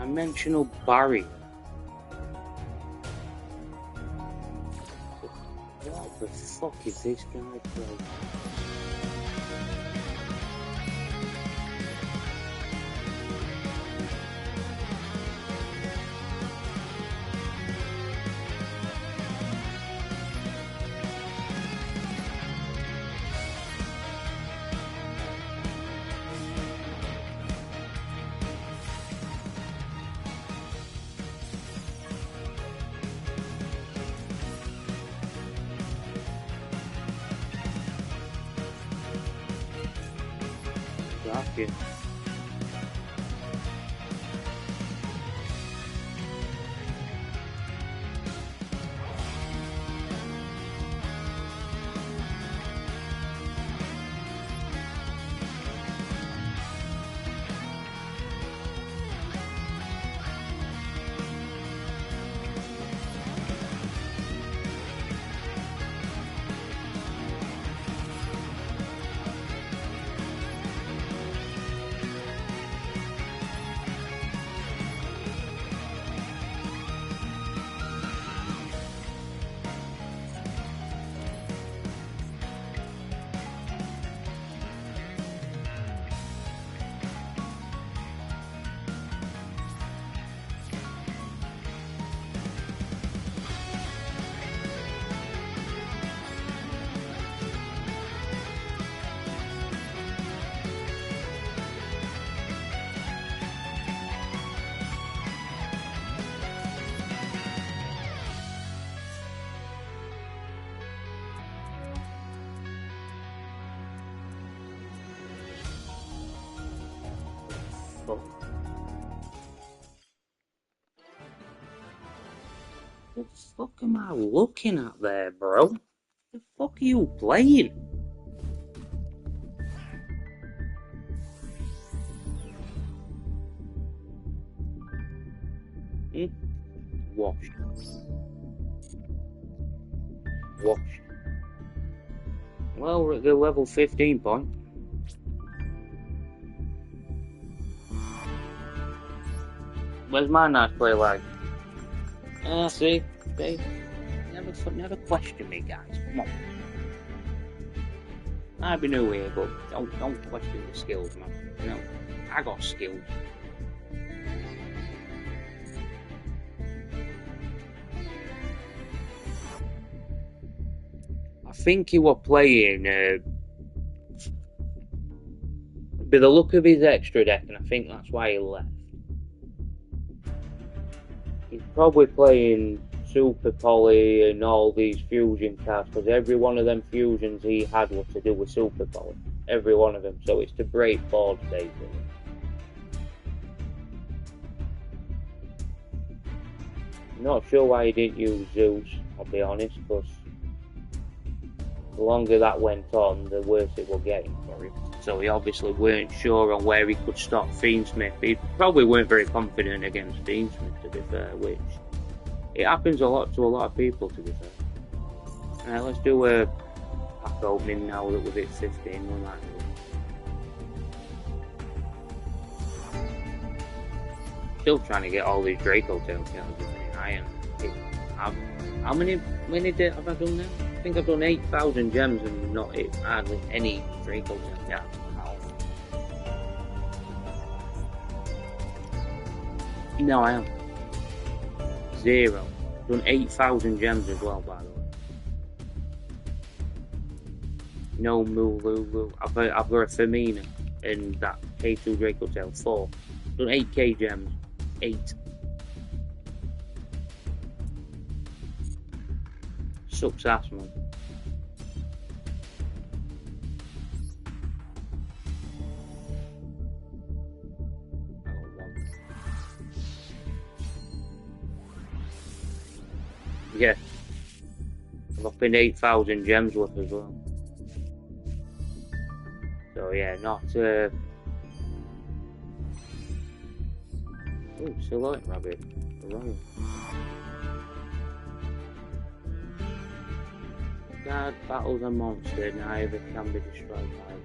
Dimensional barrier. What the fuck is this guy playing? Gotcha. What the fuck am I looking at there, bro? The fuck are you playing? Wash. Wash. Well, we're at the level 15 point. Where's my nice play like? See, never question me, guys. Come on. I've been new here, but don't question the skills, man. You know, I got skills. I think he was playing. By the look of his extra deck, and I think that's why he left. He's probably playing Super Poly and all these fusion cards, because every one of them fusions he had was to do with Super Poly. Every one of them. So it's to break boards, basically. Not sure why he didn't use Zeus, I'll be honest, because the longer that went on, the worse it was getting for him. So he obviously weren't sure on where he could stop Fiendsmith. He probably weren't very confident against Fiendsmith, to be fair, which it happens a lot to a lot of people, to be fair. Let's do a pack opening now that we've hit 15. We might do. Still trying to get all these Draco Tail cards in iron. How many have I done now? I think I've done 8,000 gems and not hit hardly any Draco Tail cards. No, I haven't. 0. Done 8,000 gems as well, by the way. No Moolulu. I've got a Femina and that K2 Draco Tail 4. Done 8k gems. 8. Sucks ass, man. Yeah. I've up in 8,000 gems worth as well. So yeah, not oh, still like rabbit. Right. God battles a monster, neither can be destroyed by it.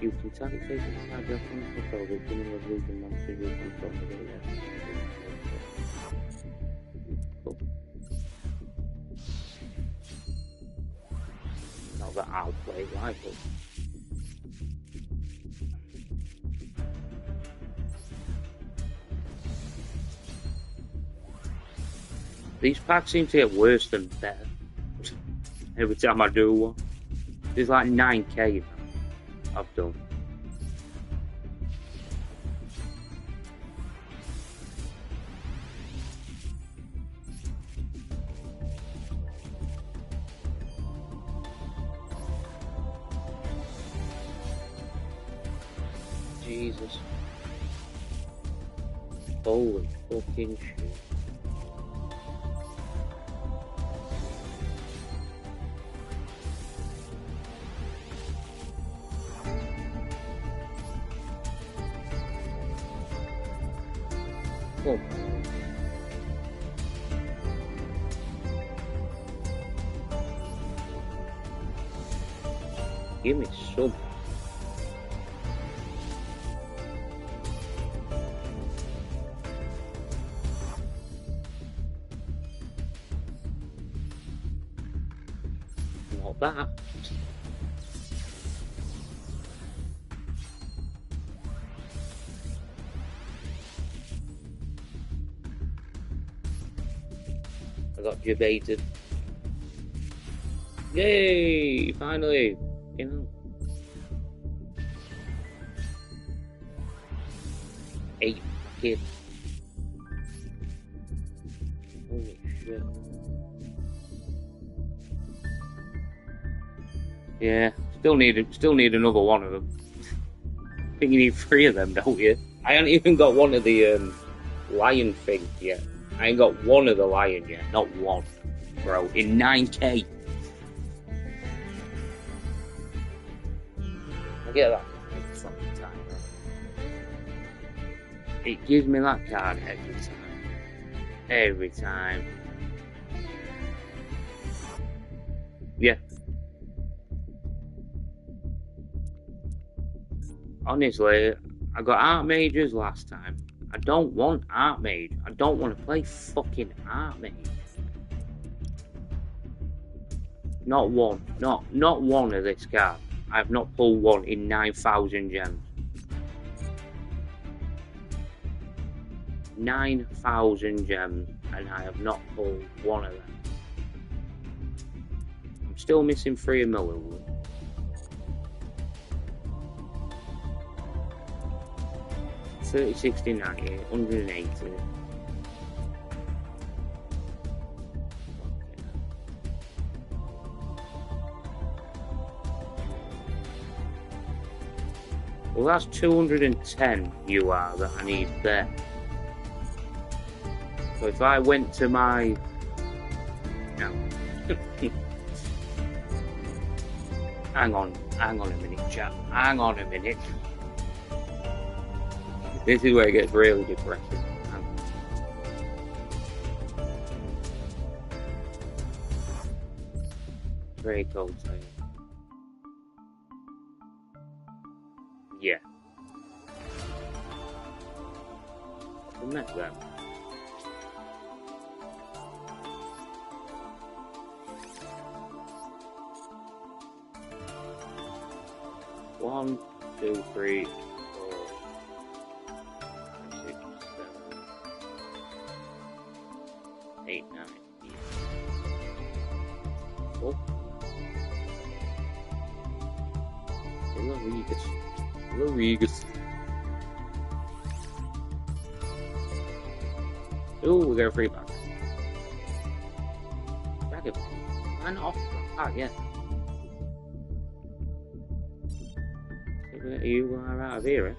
You can target faces card your opponent's control with winning or losing monsters you control with it. Cool. Not that I'll play rifle. These packs seem to get worse than better every time I do one. There's like 9k I've done. Jesus. Holy fucking shit. Oh. Give me some. Not that. I got debated. Yay! Finally! You know. 8 kids. Holy shit. Yeah, still need another one of them. I think you need 3 of them, don't you? I haven't even got one of the lion things yet. I ain't got one of the lion yet, not one, bro. In 9k. I get that every fucking time, bro. It gives me that card every time. Every time. Yeah. Honestly, I got Archmages last time. I don't want Archmage. I don't want to play fucking Archmage. Not one. Not one of this card. I have not pulled one in 9,000 gems. 9,000 gems, and I have not pulled one of them. I'm still missing 3 of Malou. 30, 60, 90, 180. Well, that's 210 UR that I need there. So if I went to my... No. Hang on a minute, chat. Hang on a minute. This is where it gets really depressing. Very cold time. Yeah. I met them. One, two, three, 8, 9, 10. Oh. Hello, Regis. Oh, we got a free box. Dragon. I'm off the pot, yeah. You are out of here, eh?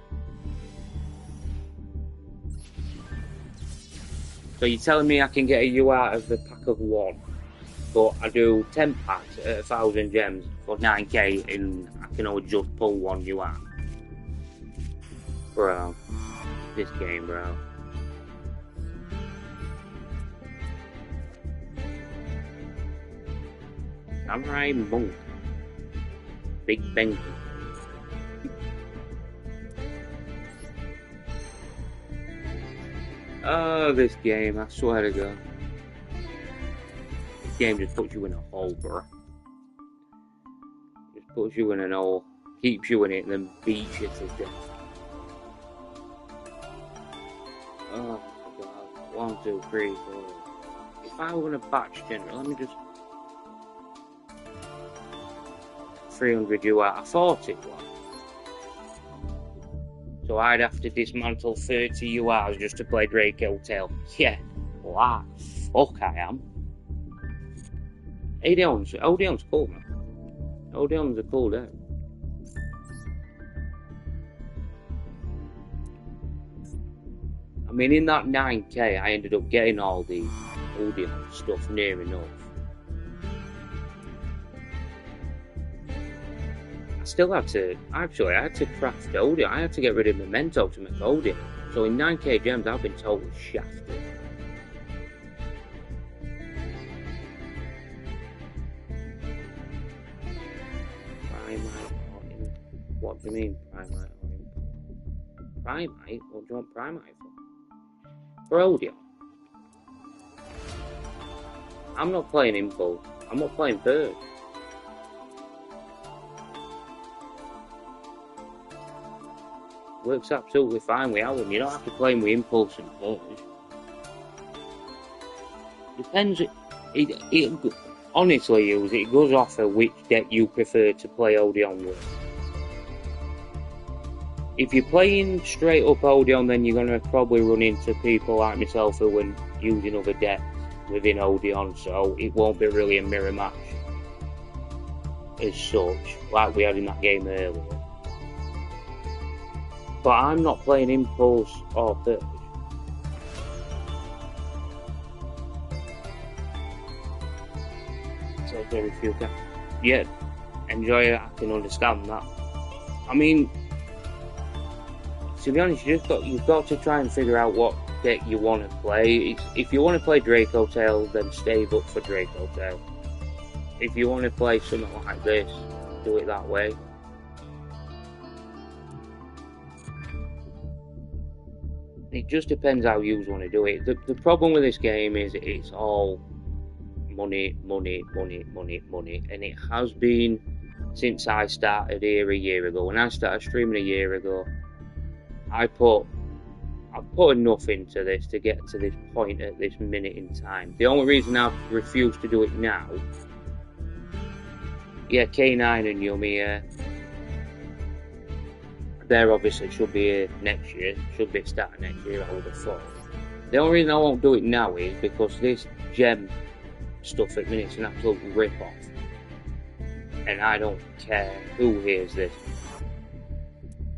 So you're telling me I can get a U out of the pack of 1, but I do 10 packs at 1,000 gems for 9k and I can only just pull 1 U out? Bro, this game, bro. Samurai Monk. Big Benki. Oh, this game, I swear to God. This game just puts you in a hole, bro. Just puts you in an hole, keeps you in it, and then beats you to death. Oh my God. 1, 2, 3, 4. If I were gonna batch generate, let me just 300 UI. I thought it was. So I'd have to dismantle 30 URs just to play Drake Hotel. Yeah, what fuck I am. Odion's cool, man. Odion's a cool day. I mean, in that 9k, I ended up getting all the Odion stuff near enough. I still had to, actually, I had to craft Odion. I had to get rid of Memento to make Odion. So in 9k gems, I've been totally shafted. What do you mean, Primite? Primite? What do you want Primite for? For Odion? I'm not playing Impulse. I'm not playing Purge. Works absolutely fine with Alan. You don't have to play him with Impulse and Purge. Depends. Honestly, it goes off of which deck you prefer to play Odion with. If you're playing straight up Odion, then you're going to probably run into people like myself who are using other decks within Odion, so it won't be really a mirror match as such, like we had in that game earlier. But I'm not playing Impulse or Purge. So very few can. Yeah, enjoy it, I can understand that. I mean, to be honest, you've got to try and figure out what deck you want to play. If you want to play Draco Tail, then stave up for Draco Tail. If you want to play something like this, do it that way. It just depends how you want to do it. The problem with this game is it's all money, money, money, money, money, and it has been since I started here a year ago. When I started streaming a year ago, I've put enough into this to get to this point at this minute in time. The only reason I've refused to do it now, yeah, K9 and Yumi, they're obviously should be here next year, should be starting next year, I would have thought. The only reason I won't do it now is because this gem stuff at minute's an absolute rip-off. And I don't care who hears this.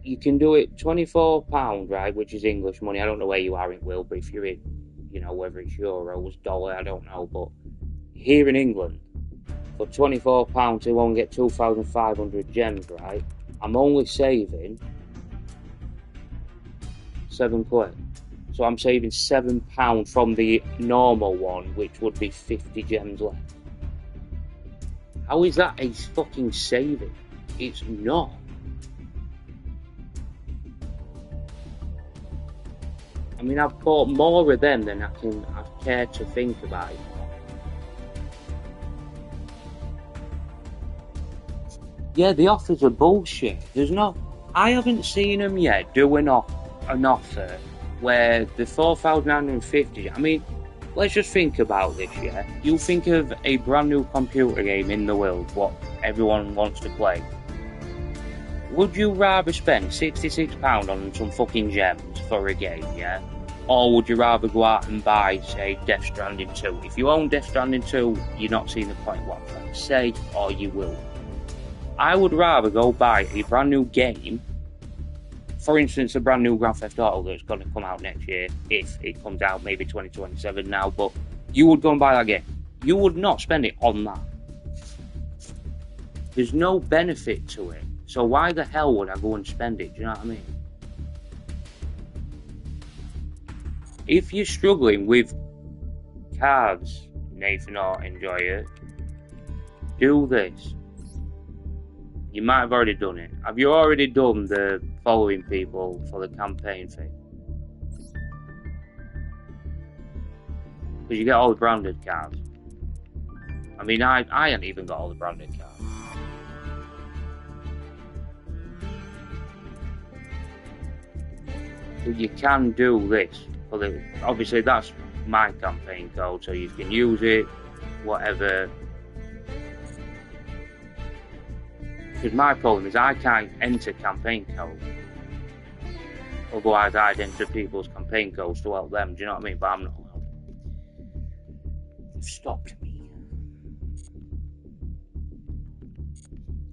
You can do it £24, right, which is English money. I don't know where you are in Wilbur, if you're in, you know, whether it's euros, dollar, I don't know, but here in England, for £24 to only get 2,500 gems, right, I'm only saving £7. So I'm saving £7 from the normal one, which would be 50 gems left. How is that a fucking saving? It's not. I mean, I've bought more of them than I care to think about it. Yeah, the offers are bullshit. I haven't seen them yet do an offer where the 4,950, I mean, let's just think about this, yeah? You think of a brand new computer game in the world, what everyone wants to play. Would you rather spend £66 on some fucking gems for a game, yeah? Or would you rather go out and buy, say, Death Stranding 2? If you own Death Stranding 2, you're not seeing the point what I'm trying to say, or you will. I would rather go buy a brand new game, for instance, a brand new Grand Theft Auto that's going to come out next year, if it comes out, maybe 2027 now, but you would go and buy that game. You would not spend it on that. There's no benefit to it, so why the hell would I go and spend it, do you know what I mean? If you're struggling with cards, Nathan or Enjoyer, do this. You might have already done it. Have you already done the following people for the campaign thing? Because you get all the branded cards. I mean, I ain't even got all the branded cards. But you can do this. Obviously, that's my campaign code, so you can use it, whatever. Because my problem is I can't enter campaign code. Otherwise, I'd enter people's campaign codes to help them. Do you know what I mean? But I'm not allowed. They've stopped me.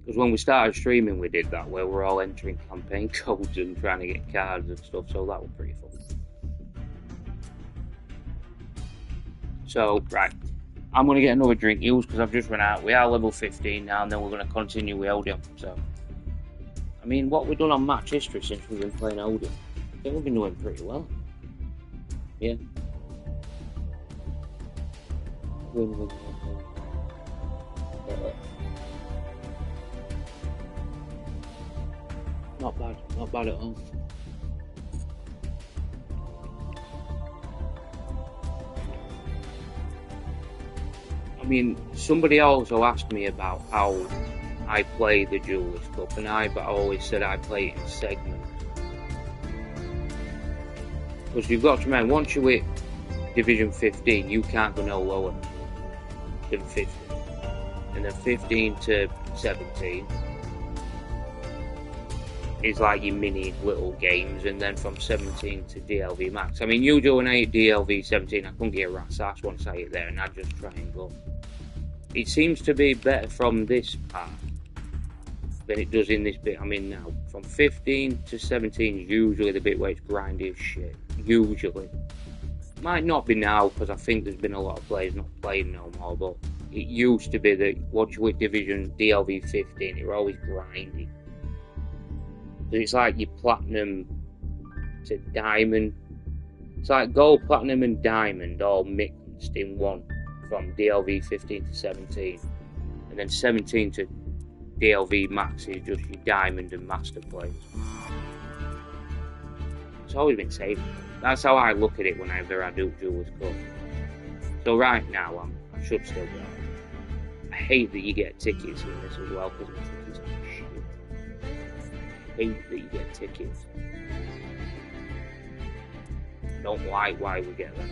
Because when we started streaming, we did that, where we're all entering campaign codes and trying to get cards and stuff, so that was pretty fun. So, right, I'm going to get another drink used because I've just run out. We are level 15 now, and then we're going to continue with Odion. So, I mean, what we've done on match history since we've been playing Odion, I think we've been doing pretty well. Yeah. Win. Not bad at all. I mean, somebody also asked me about how I play the Duelist Cup, and I always said I play it in segments. Because you've got to remember, once you hit Division 15, you can't go no lower than 15. And then 15 to 17 is like your mini little games, and then from 17 to DLV max. I mean, you do an 8 DLV 17, I couldn't get a rat's ass once I hit there, and I'd just try and go. It seems to be better from this part than it does in this bit I'm in now. From 15 to 17 is usually the bit where it's grindy as shit. Usually. Might not be now, because I think there's been a lot of players not playing no more, but it used to be that once you hit Division DLV 15, it were always grindy. So it's like your platinum to diamond. It's like gold, platinum and diamond all mixed in one from DLV 15 to 17. And then 17 to DLV max is just your diamond and master players. It's always been safe. That's how I look at it whenever I do Duelist Cup. So right now, I should still be alright. I hate that you get tickets in this as well, because the tickets are shit. I hate that you get tickets. I don't like why we get them.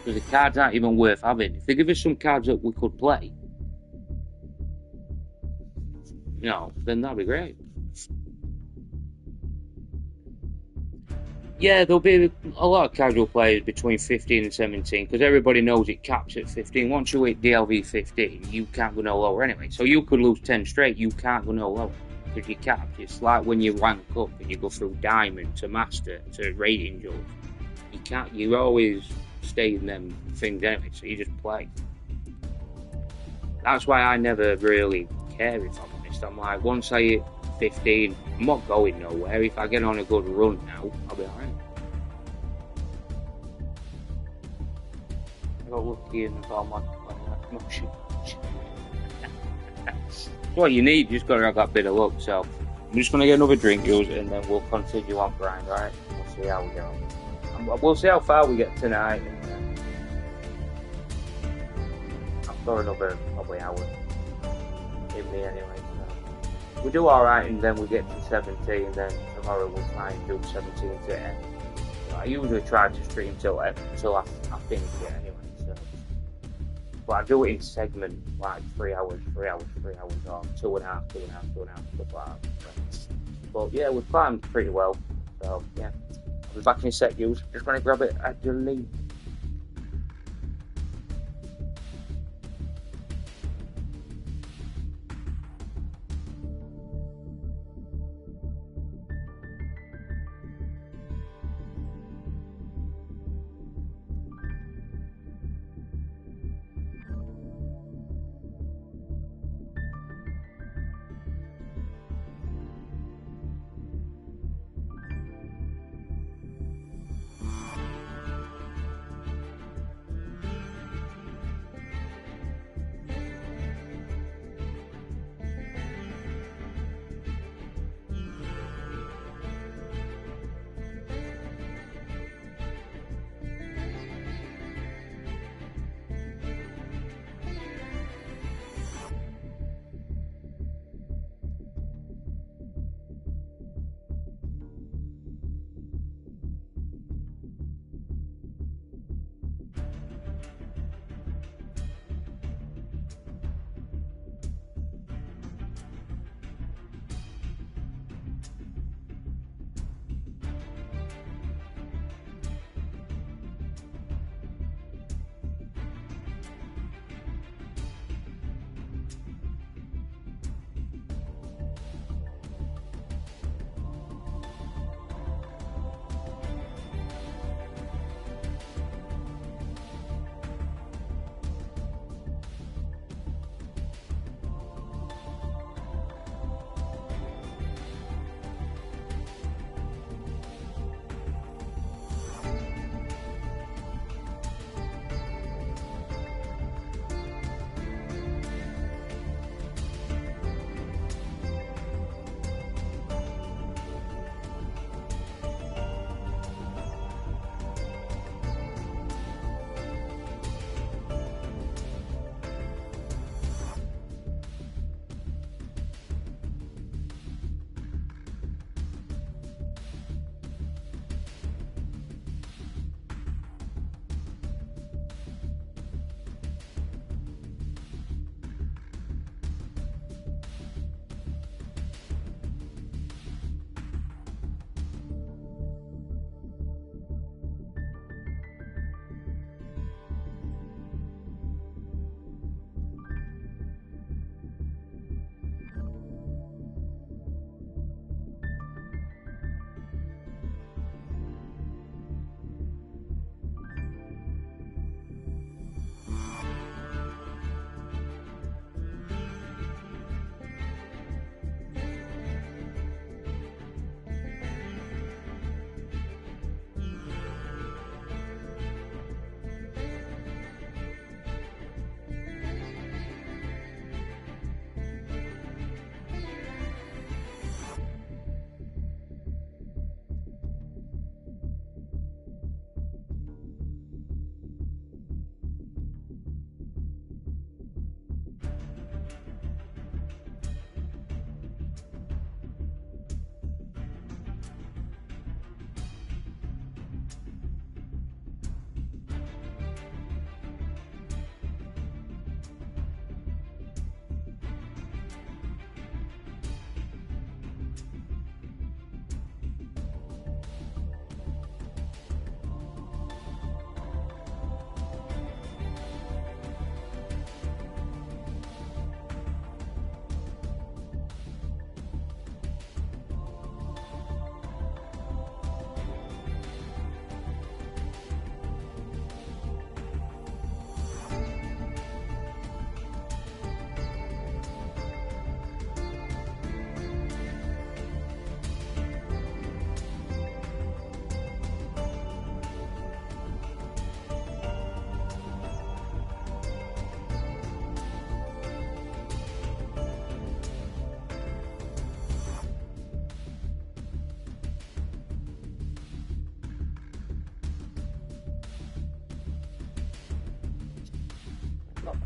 Because the cards aren't even worth having. If they give us some cards that we could play, you know, then that'd be great. Yeah, there'll be a lot of casual players between 15 and 17, because everybody knows it caps at 15. Once you hit DLV 15, you can't go no lower anyway. So you could lose 10 straight, you can't go no lower, because you're capped. It's like when you rank up and you go through Diamond to Master to Rating Judge. You can't, you always stay in them things anyway, so you just play. That's why I never really care, if I'm honest. I'm like, once I hit 15, I'm not going nowhere. If I get on a good run now, I'll be alright. I got lucky and got my motion. That's what you need, you just gotta have that bit of luck. So I'm just gonna get another drink, use it, and then we'll continue on grind, alright? We'll see how we go. We'll see how far we get tonight, and I've got another probably hour in me anyway. We do alright, and then we get to 17, and then tomorrow we'll try and do 17 to end. I usually try to stream till I finish it anyway. So. But I do it in segment, like 3 hours, or 2.5, 2.5, stuff like that. But yeah, we've climbed pretty well. So yeah, I'll be back in a sec, use. Just gonna grab it at the link.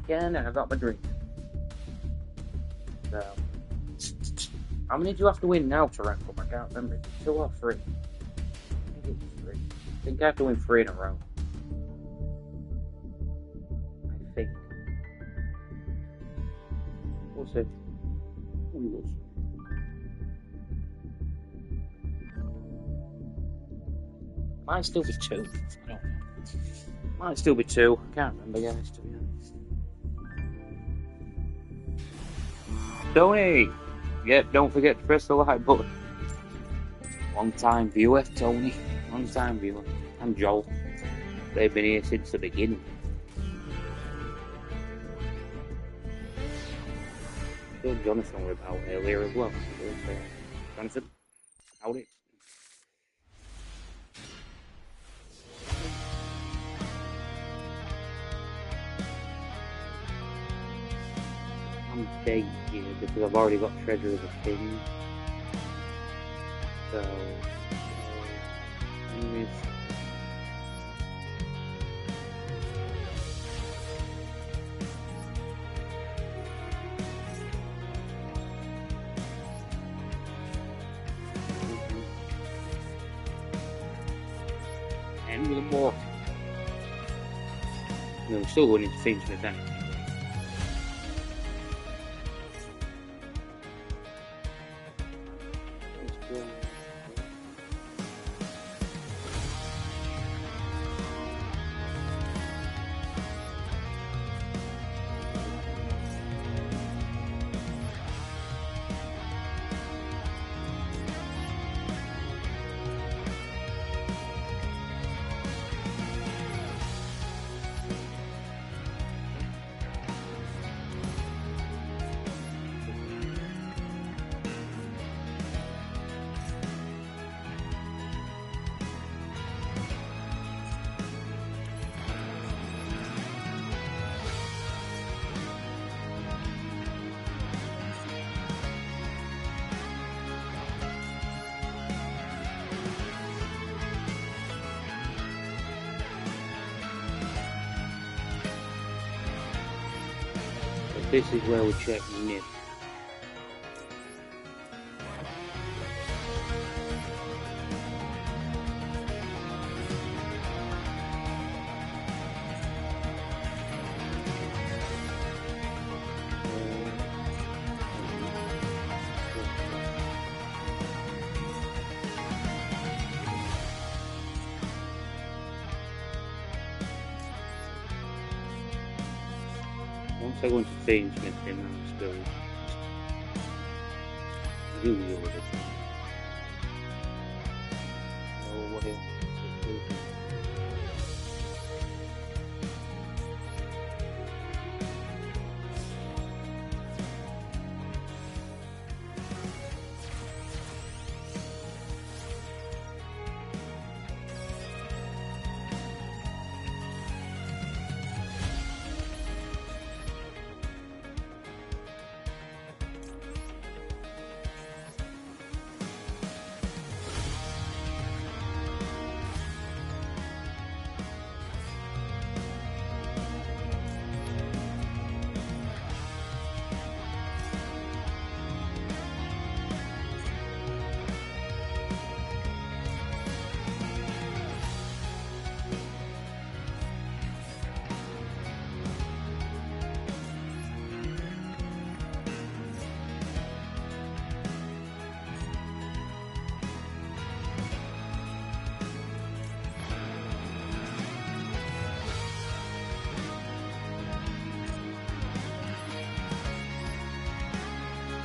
again, and I got my drink. So, how many do you have to win now to rank up? I can't remember. Is it 2 or 3? I think it's 3. I think I have to win 3 in a row. I think. We'll see. We will see. Might still be 2. I don't know. Might still be 2. I can't remember, guys, to be honest. Tony! Yep, don't forget to press the like button. Long time viewer, Tony. Long time viewer. And Joel. They've been here since the beginning. Jonathan were about earlier as well. Jonathan, howdy. I'm big here because I've already got Treasure of the King. So, anyways. And with a more. No, still going into things with that. This is where we check nib. Once I go into Theme Smith, then I'm still really over the thing. Oh, what else?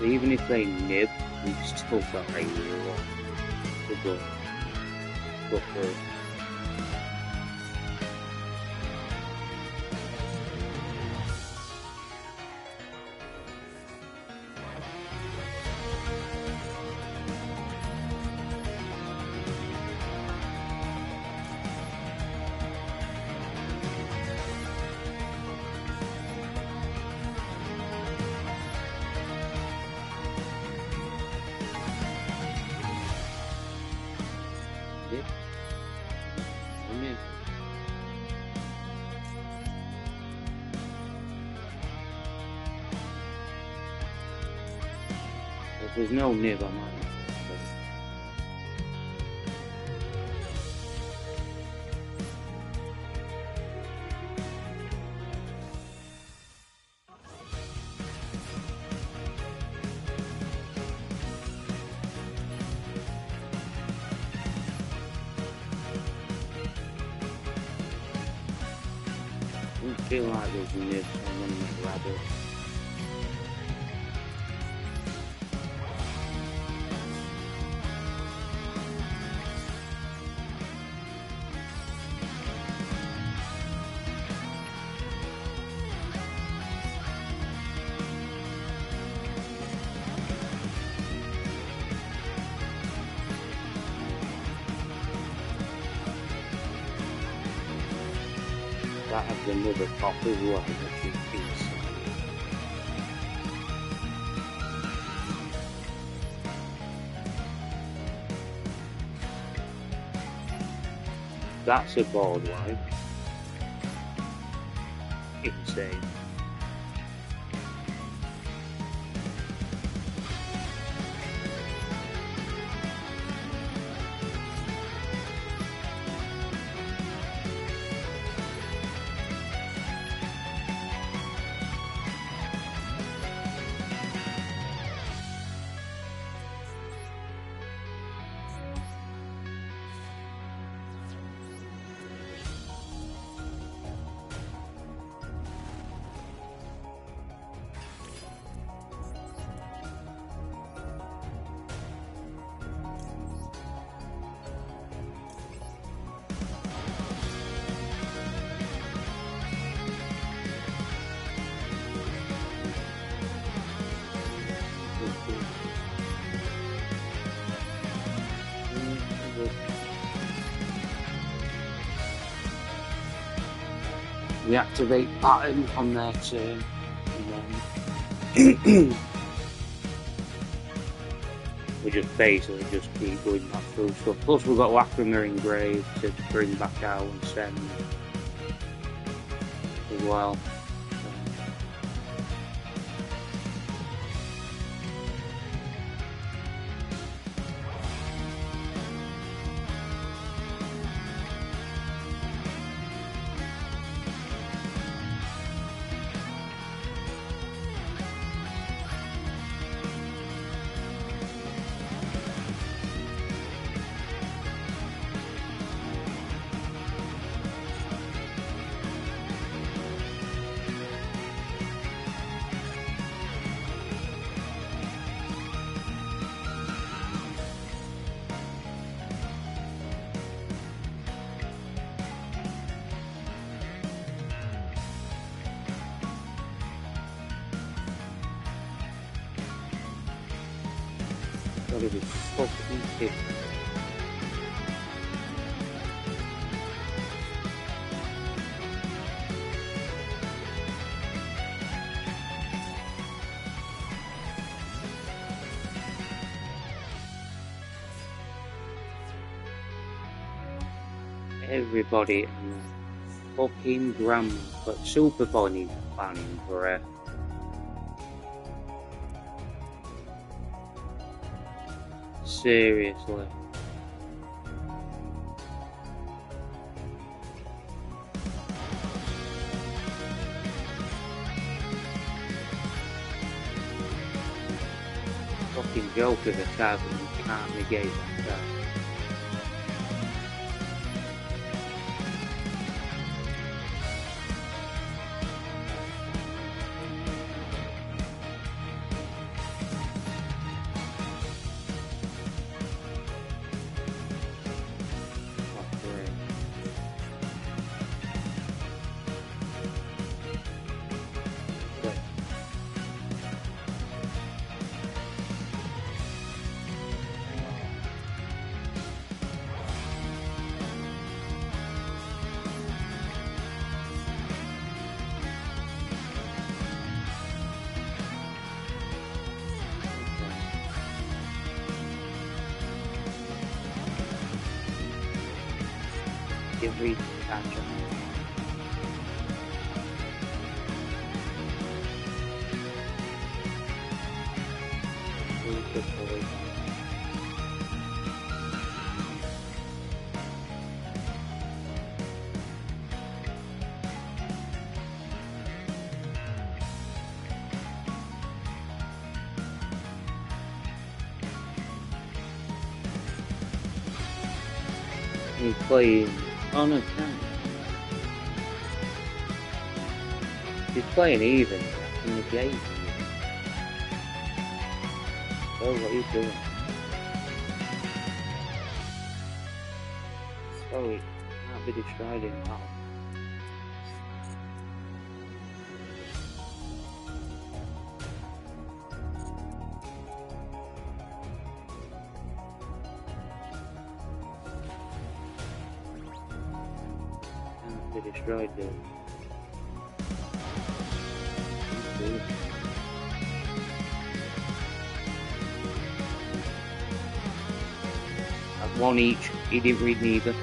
Even if they nib, we still got a lot to go through. If there's no nib, I might not. I feel like there's nibs, so I'm gonna make rabbit. That has another pop as well, which is insane. That's a board wipe. Insane. We activate pattern on their turn, and then we just basically just keep going back through stuff. Plus we've got Lacrima engraved to bring back out and send as well. Gotta be fucking kidding. Everybody and fucking grandma, but Super Bonnie's planning for it. Seriously. Fucking Joker's a card and you can't negate that card. Every catch up. He's playing. Oh no, can't. He's playing even in the game. So what are you doing? So it can't be destroyed in battle. Can't be destroyed though. That's one each. He didn't read neither.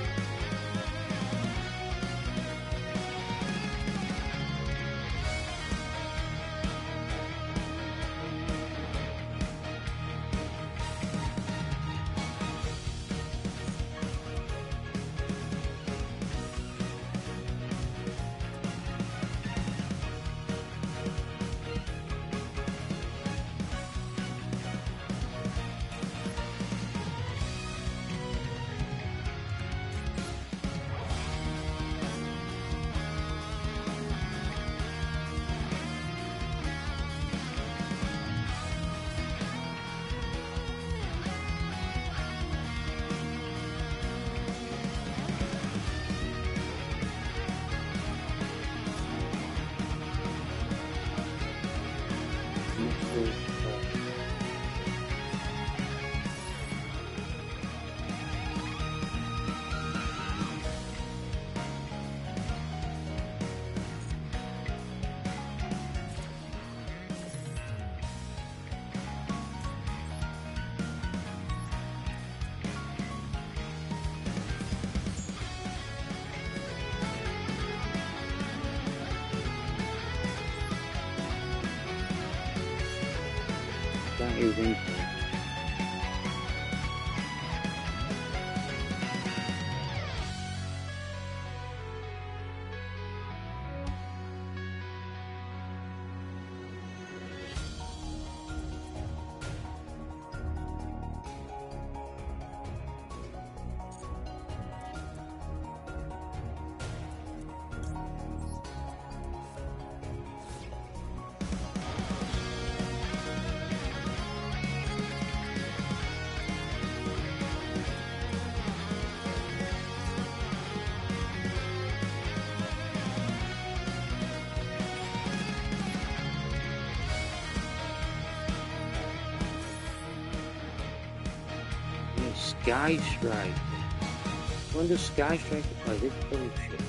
Can't use anything. Sky Strike. When does Sky Strike play this bullshit?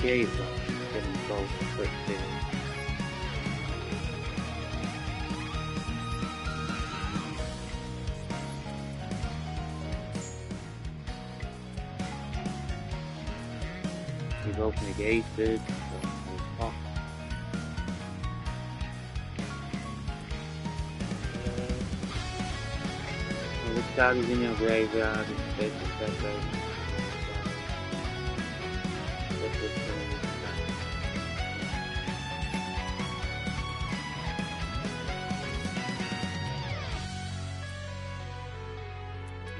appreciate that. Get them both quick thing. He both negated. This card is in your graveyard. It's basically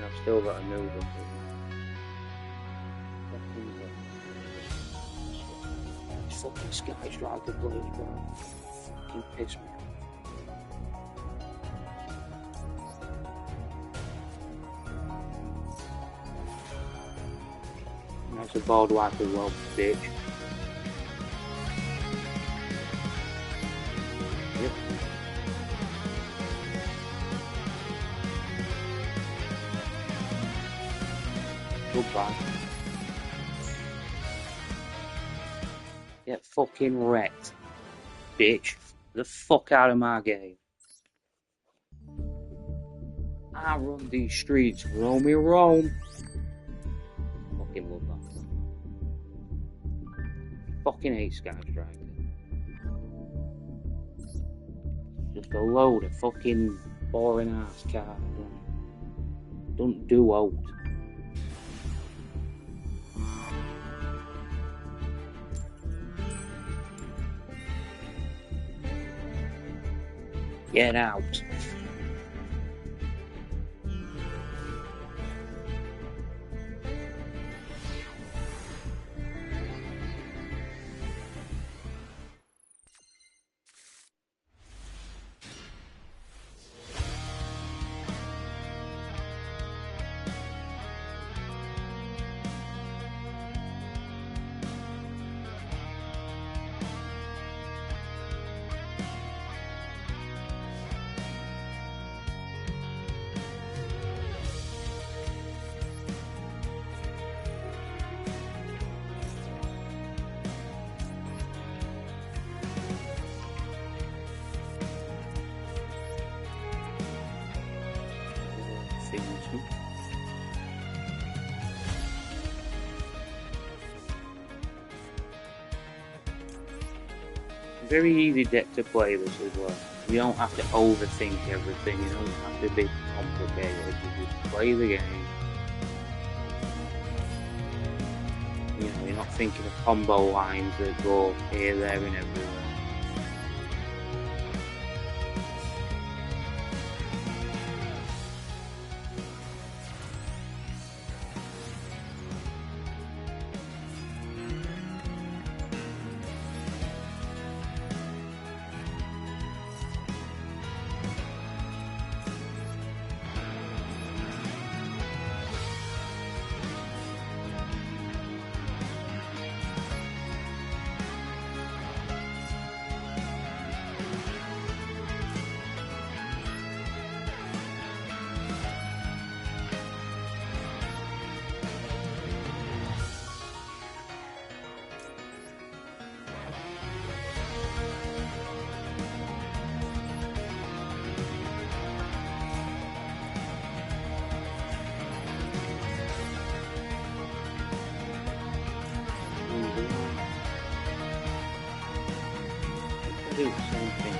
I've still got a move up. Fucking Sky Striker players, bro. Fucking piss me off. That's a board wipe as well, bitch. Yep. Goodbye. Get fucking wrecked, bitch. The fuck out of my game. I run these streets, roam me roam. Fucking love that. Fucking hate Sky Striker. Just a load of fucking boring ass cards. Don't do out. Get out. Very easy deck to play this as well. You don't have to overthink everything, you don't have to be complicated, you just play the game. You know, you're not thinking of combo lines that go here, there and everywhere. Do the same thing.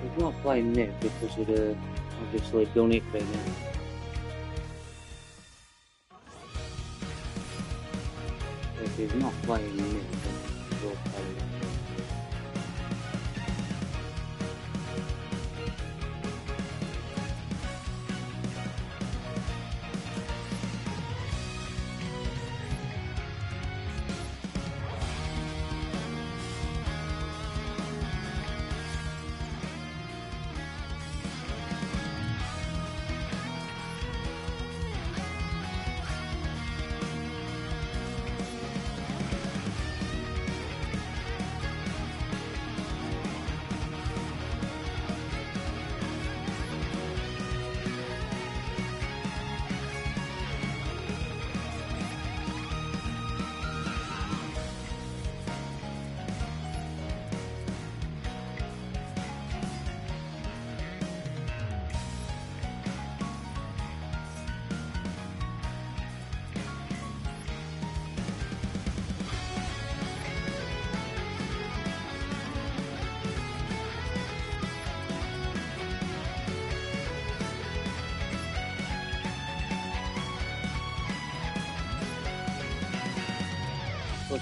He's not playing Nip because of the obviously done it by now. If he's not playing Nip, then he'll play it.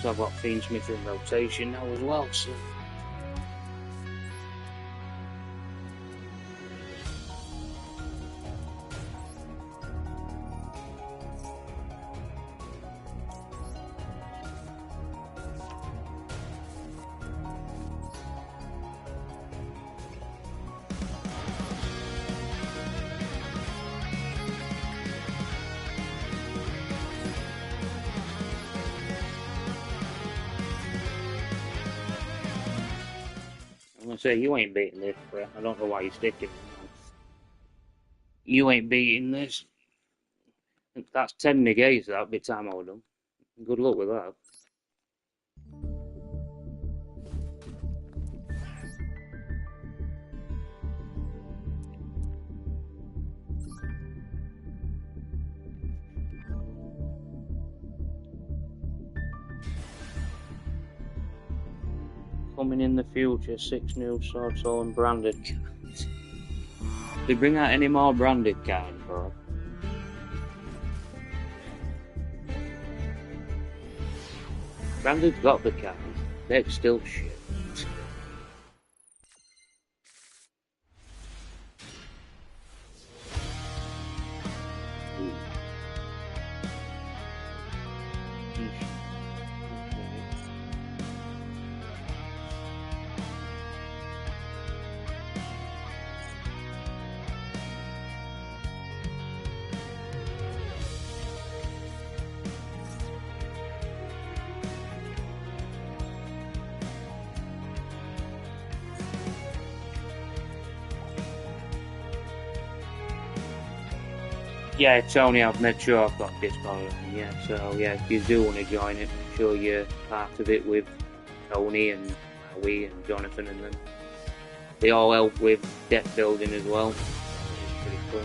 Plus I've got Fiend Smith in rotation now as well, so... I'm gonna say, you ain't beating this, Brett. I don't know why you're sticking. You ain't beating this. That's 10 negates, that'd be time I would done. Good luck with that. Coming in the future, 6 new Sword Soul and branded cards. They bring out any more branded cards, bro? Branded's got the cards. They're still shit. Yeah, Tony, I've made sure I've got Discord on, yeah, so yeah, if you do want to join it, make sure you're part of it with Tony and Howie and Jonathan and them. They all help with deck building as well. It's pretty cool.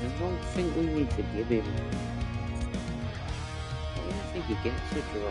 I don't think we need to give him... I don't think he gets a draw.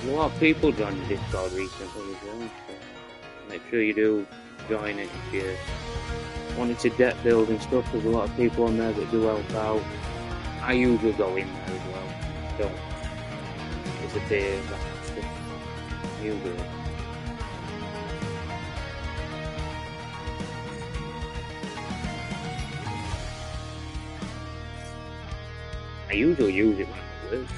A lot of people joined the Discord recently as well, so make sure you do join it if you wanted to deck build and stuff. There's a lot of people on there that do help out. I usually go in there as well. Don't disappear, that kind of stuff. Usually. I usually use it when I'm at work.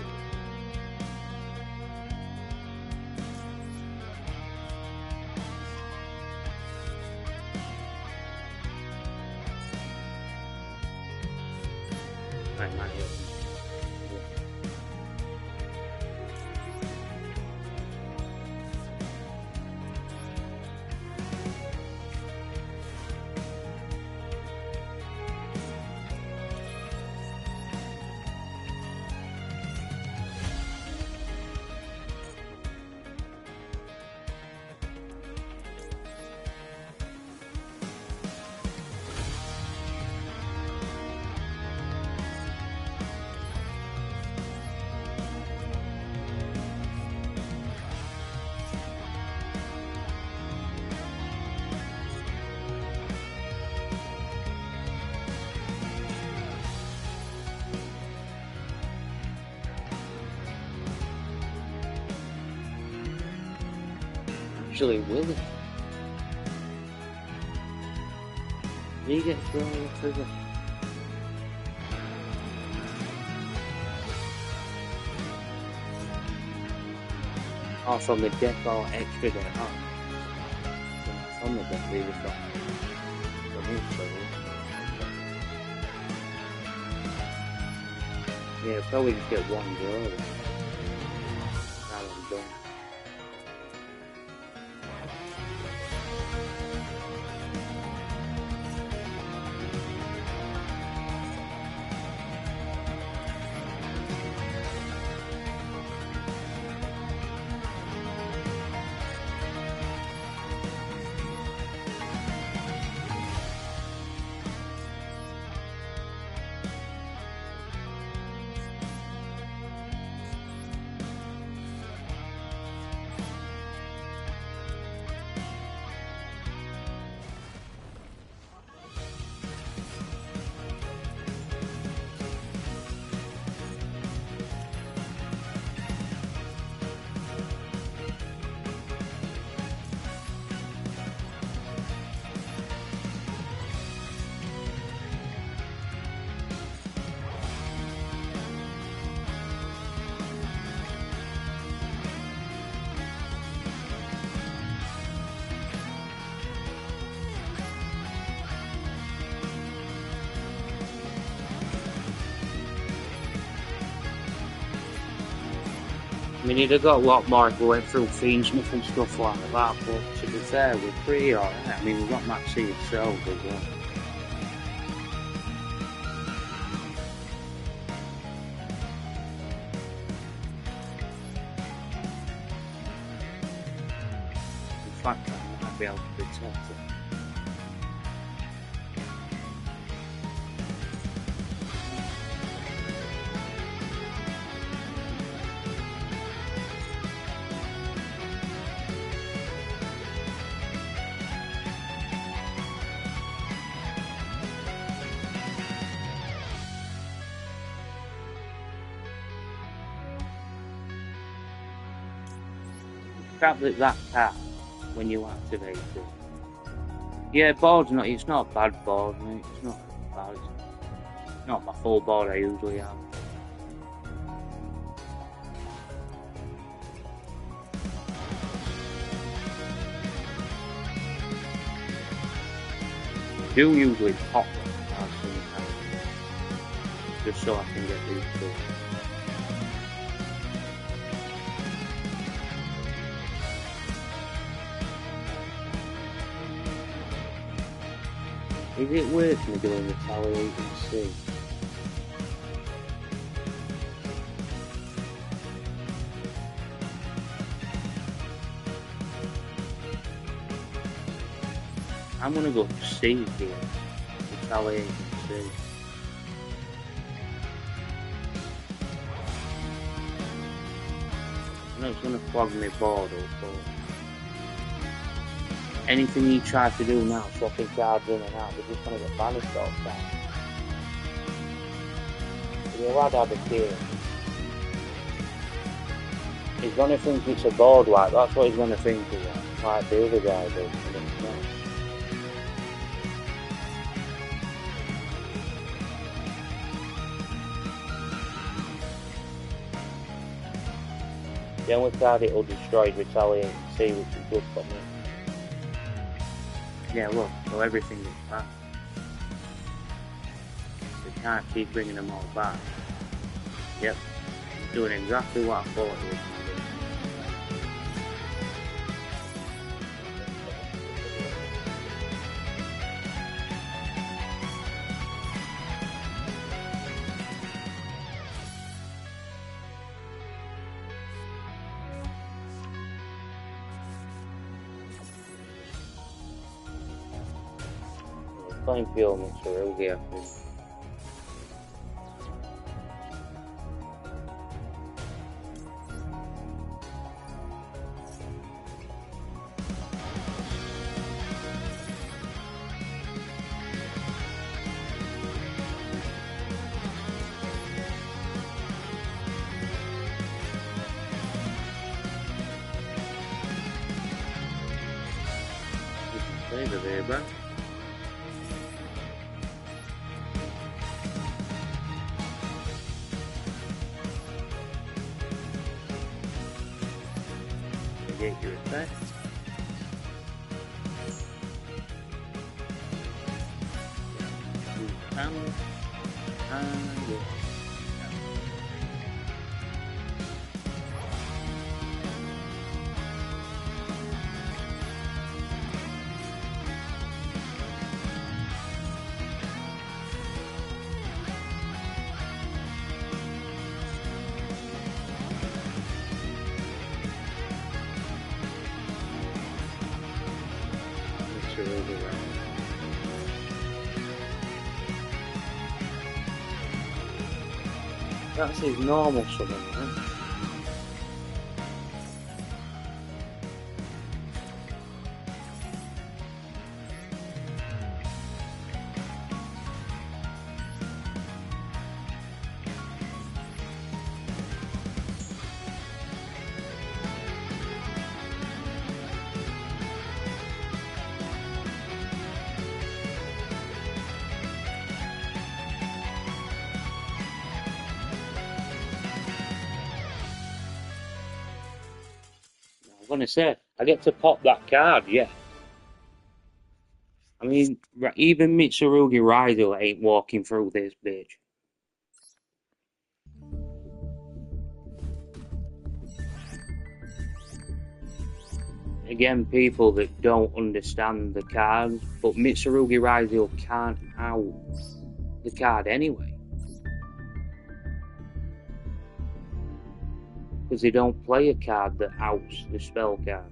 Actually, will it? Did he get thrown through the... Oh, from the deck or extra deck. Oh. From the deck, they were from his yeah, probably just get one draw then. Now I'm done. I mean, he'd have got a lot more if we went through Fiendsmith and stuff like that, but to be fair, we're pretty alright. I mean, we've got Max C itself as well. In fact, I might be able to protect it. Tablet that cat when you activate it. Yeah, board's not. It's not a bad board, mate. It's not bad. It's not my full board I usually have. I do usually pop them sometimes, just so I can get used to it. Is it worth me doing retaliating C? I'm gonna go C here. Retaliating C. I know it's gonna clog my board up, but anything you try to do now, swapping cards in and out, they're just gonna get banished all the time. So the lad had a kid. He's gonna think it's a board wipe, that's what he's gonna think of it, like the other guy did. The only card it will destroy is Retaliate C, which is good for me. Yeah, look, so everything is back. So you can't keep bringing them all back. Yep, he's doing exactly what I thought he was going to do. Playing field makes a real game. You can play the Weber. Get your effect. And yeah. That's his normal summon, right? I'm gonna say, I get to pop that card, yeah. I mean, even Mitsurugi Raido ain't walking through this bitch. again, people that don't understand the cards, but Mitsurugi Raizio can't out the card anyway. Because they don't play a card that outs the spell card.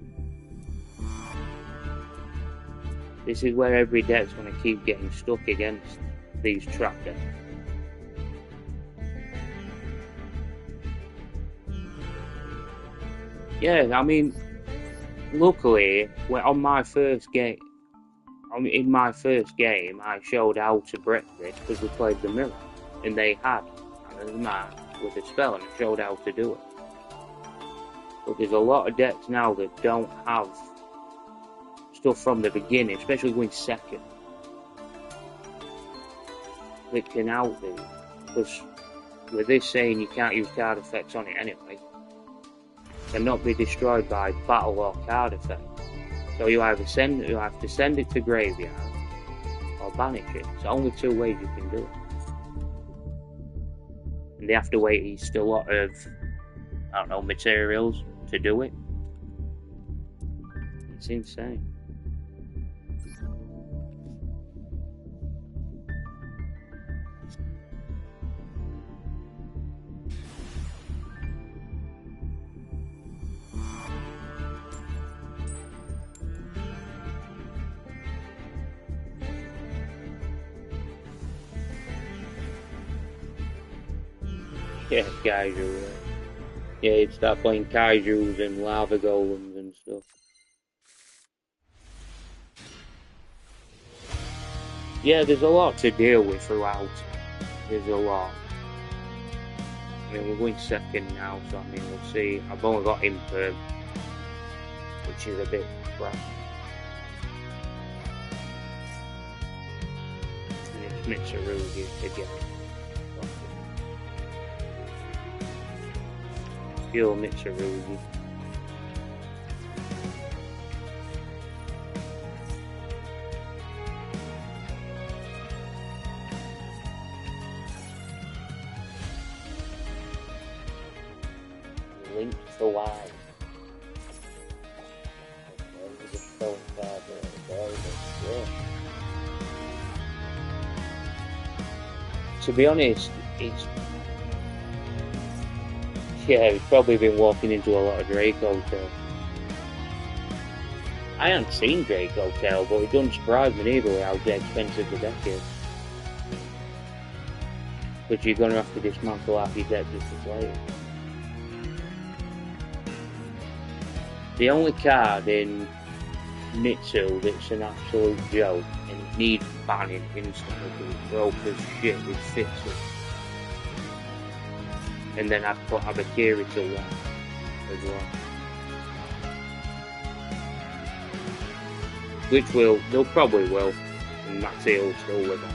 This is where every deck's going to keep getting stuck against these trap decks. Yeah, I mean, luckily, on my first game, in my first game, I showed how to break this because we played the mirror, and they had a map with a spell, and I showed how to do it. But there's a lot of decks now that don't have stuff from the beginning, especially going second, that can out these. Because with this saying you can't use card effects on it anyway, cannot be destroyed by battle or card effects. So you have to send it to graveyard or banish it. It's only two ways you can do it. And they have to wait a lot of, I don't know, materials to do it. It's insane. Yeah, Kaiju. Yeah, you'd start playing Kaijus and Lava Golems and stuff. Yeah, there's a lot to deal with throughout. There's a lot. I mean, we're going second now, so I mean, we'll see. I've only got Imperm, which is a bit crap. And it's Mitsurugi again. Pure Mitsurugi. Link to live. To be honest, he's probably been walking into a lot of Draco Tail. I hadn't seen Draco Tail, but it doesn't surprise me either how expensive the deck is. But you're going to have to dismantle half your deck just to play it. The only card in Mitsu that's an absolute joke and it needs banning instantly because it's broke as shit is Fitzy. And then I'd put Abakiri to one as well. Which they'll probably will, and Maxi will still live on.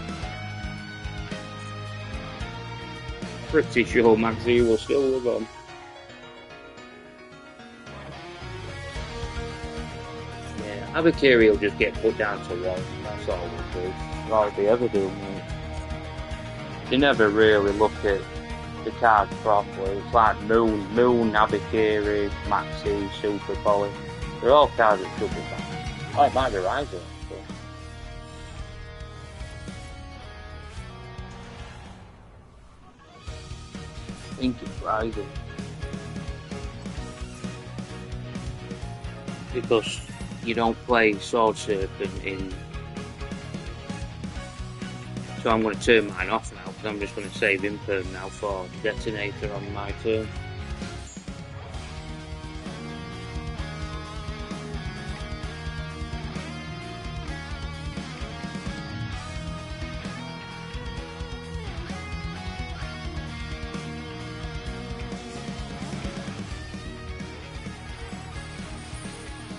Pretty sure Maxi will still live on. Yeah, Abakiri will just get put down to one, that's all we'll do. That's all they ever do, mate. They never really look at the cards properly. It's like Moon, Abakiri, Maxi, Super Poly. They're all cards that should be banned. Oh, it might be Rising, actually. I think it's Rising. Because you don't play Sword Serpent in... So I'm going to turn mine off now, because I'm just going to save Imperm now for Detonator on my turn.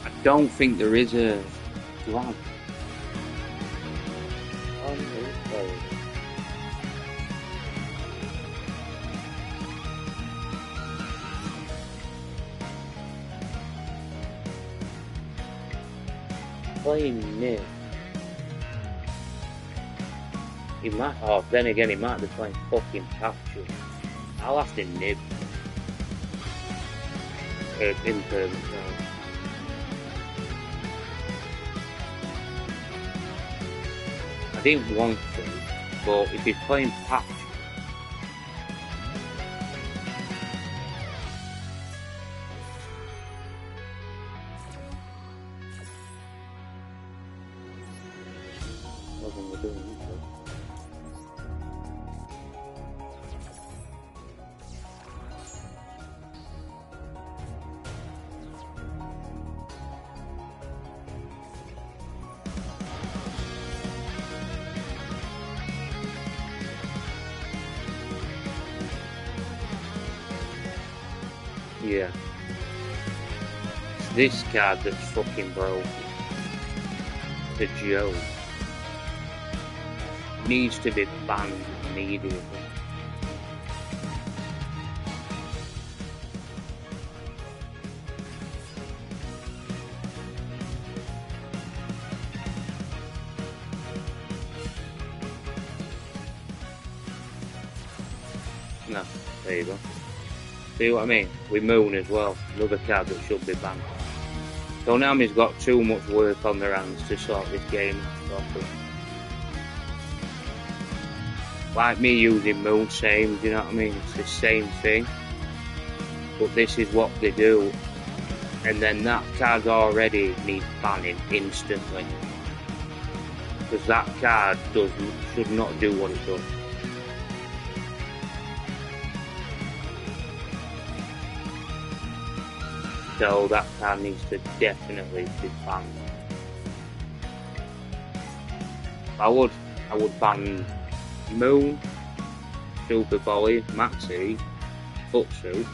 I don't think there is a drag. Playing Nib. He might, oh, then again, he might be playing fucking Capture. I'll have to Nib. Imperm, no. I didn't want to, but if he's playing patch, nothing we're doing, is it? Yeah. It's this card that's fucking broken. The Joe. Needs to be banned immediately. No, there you go. See what I mean? With Moon as well, another card that should be banned. Konami's got too much work on their hands to sort this game out properly. Like me using Moon, same, do you know what I mean? It's the same thing. But this is what they do. And then that card already needs banning instantly. Because that card should not do what it does. So that card needs to definitely be banned. I would ban Moon, Super Volley, Maxi, Butsu,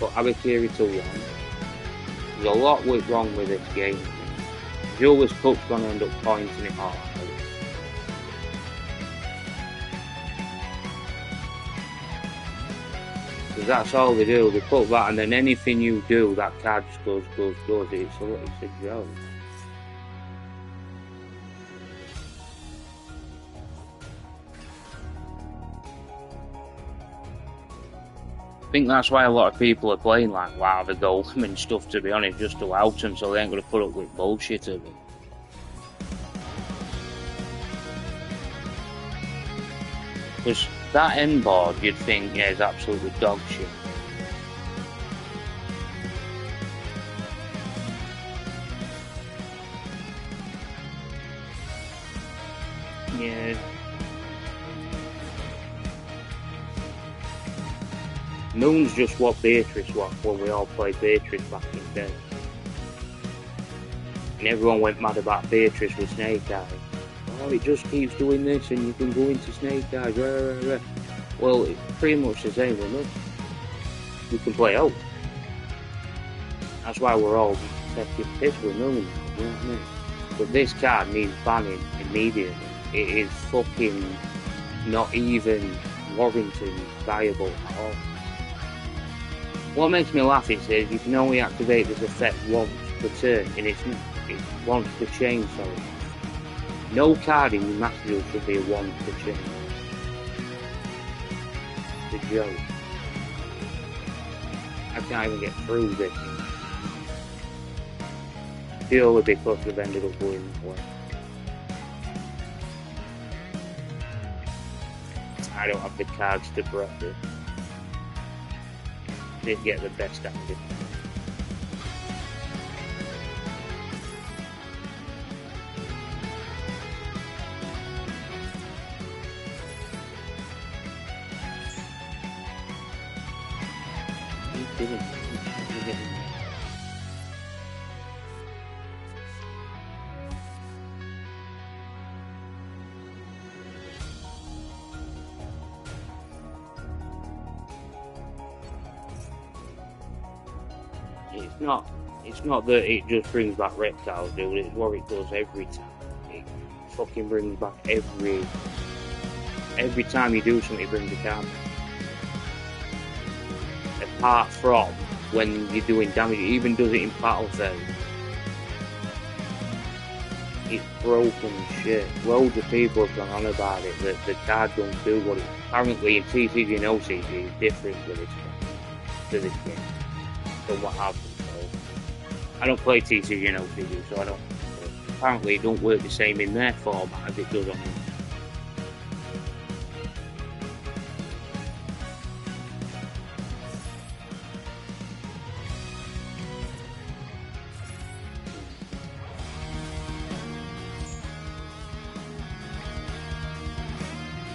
but Abakiri to one. There's a lot wrong with this game. Duelist Cup's gonna end up pointing it off. Because that's all they do, they put that and then anything you do, that card just goes. It's a joke. I think that's why a lot of people are playing like Lava Golem and stuff, to be honest, just to out them so they ain't going to put up with bullshit of it. Because that end board, you'd think, yeah, is absolutely dog shit. Yeah. Moon's just what Beatrice was when we all played Beatrice back in the day. And everyone went mad about Beatrice with Snake Eyes. Oh, it just keeps doing this and you can go into Snake Eyes. Well, it's pretty much the same with Moon. You can play out. That's why we're all taking piss with Moon, you know what I mean? But this card needs banning immediately. It is fucking not even warranted viable at all. What makes me laugh is you can only activate this effect once per turn, and it's once per chain, sorry. No card in your master duel should be a once per chain. It's a joke. I can't even get through this. Purely because they've ended up going that way. I don't have the cards to break it. Didn't get the best out of it. You didn't. It's not that it just brings back reptiles, dude. It's what it does every time. It fucking brings back every time you do something, it brings it down. Apart from when you're doing damage, it even does it in battle phase. It's broken shit. Loads of people have gone on about it, that the card don't do what it... Apparently in TCG and OCG is different with this game. So what happens? I don't play TCG and OCG, so I don't know. apparently it don't work the same in their format as it does on them.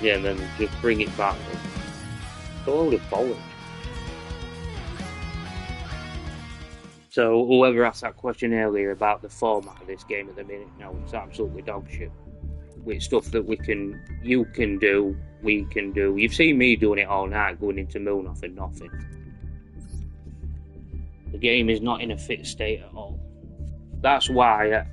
Yeah, and then just bring it back. It's a load of bollocks. So whoever asked that question earlier about the format of this game at the minute, no, it's absolutely dog shit. With stuff that you can do, we can do. You've seen me doing it all night, going into moon off and nothing. The game is not in a fit state at all. That's why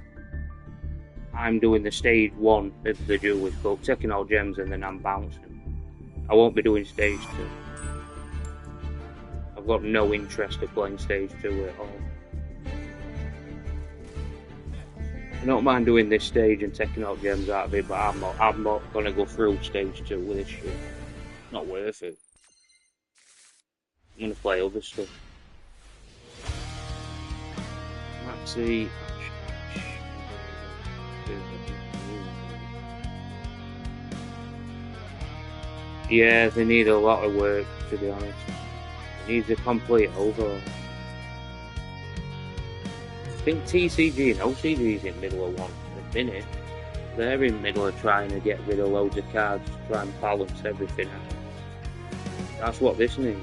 I'm doing the stage 1 of the duelist book, taking all gems and then I'm bouncing. I won't be doing stage 2. I've got no interest in playing stage 2 at all. I don't mind doing this stage and taking out gems out of it, but I'm not gonna go through stage 2 with this shit. Not worth it. I'm gonna play other stuff. Let's see. Yeah, they need a lot of work, to be honest. It needs a complete overhaul. I think TCG and OCG is in the middle of one at the minute. They're in the middle of trying to get rid of loads of cards to try and balance everything out. That's what this needs.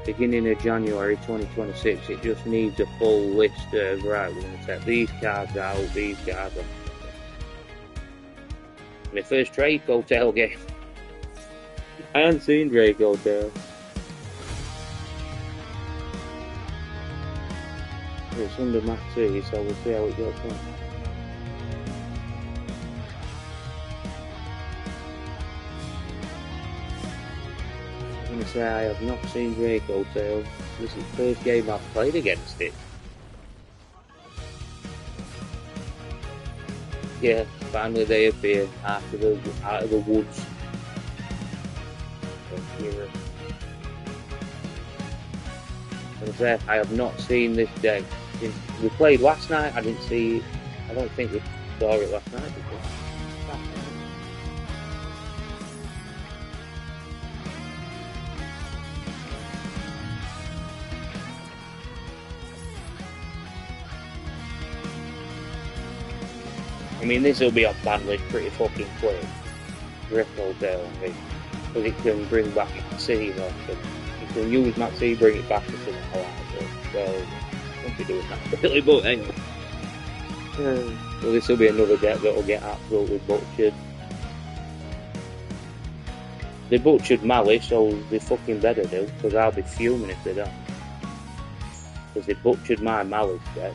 Beginning of January 2026, it just needs a full list of, right, we're going to take these cards out, these cards out. My first Draco Tail game. I haven't seen Draco Tail. It's under Max C, so we'll see how it goes on. I'm going to say I have not seen Draco Tail. This is the first game I've played against it. Yeah, finally they appear out of the woods. I have not seen this day. We played last night, I didn't see it. I don't think we saw it last night before. I mean, this will be on ban list pretty fucking quick. Draco Tail, I think. Because it can bring back Maxi, though. You can use Maxi, bring it back to something like that. So, I won't be doing that really, but anyway. So this will be another deck that will get absolutely butchered. They butchered Malice, so they fucking better do, because I'll be fuming if they don't. Because they butchered my Malice deck.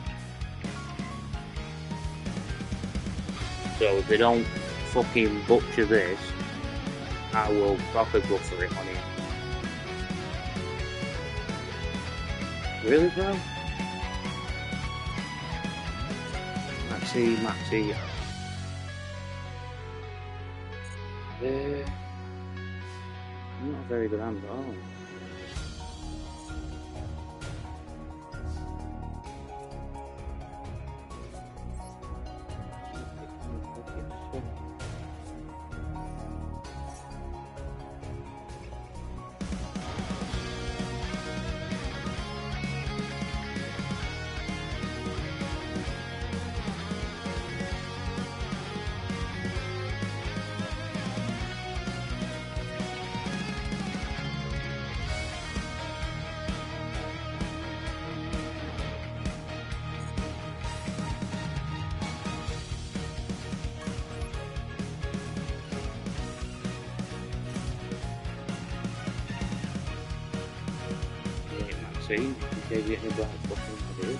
So if they don't fucking butcher this, I will proper go for it on it. Really, bro? Maxi. I'm not a very good hand at all. See, you gave me any black fucking idea.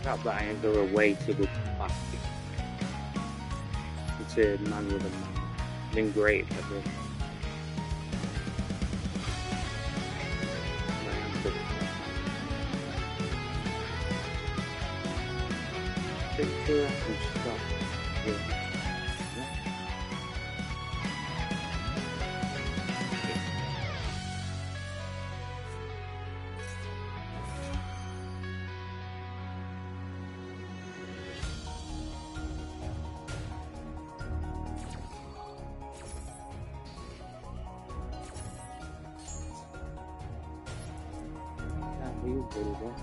crap that I ain't got a way to go back. It's a man with a man. Been great for this. Pretty sure I can stop here. Can't be very well.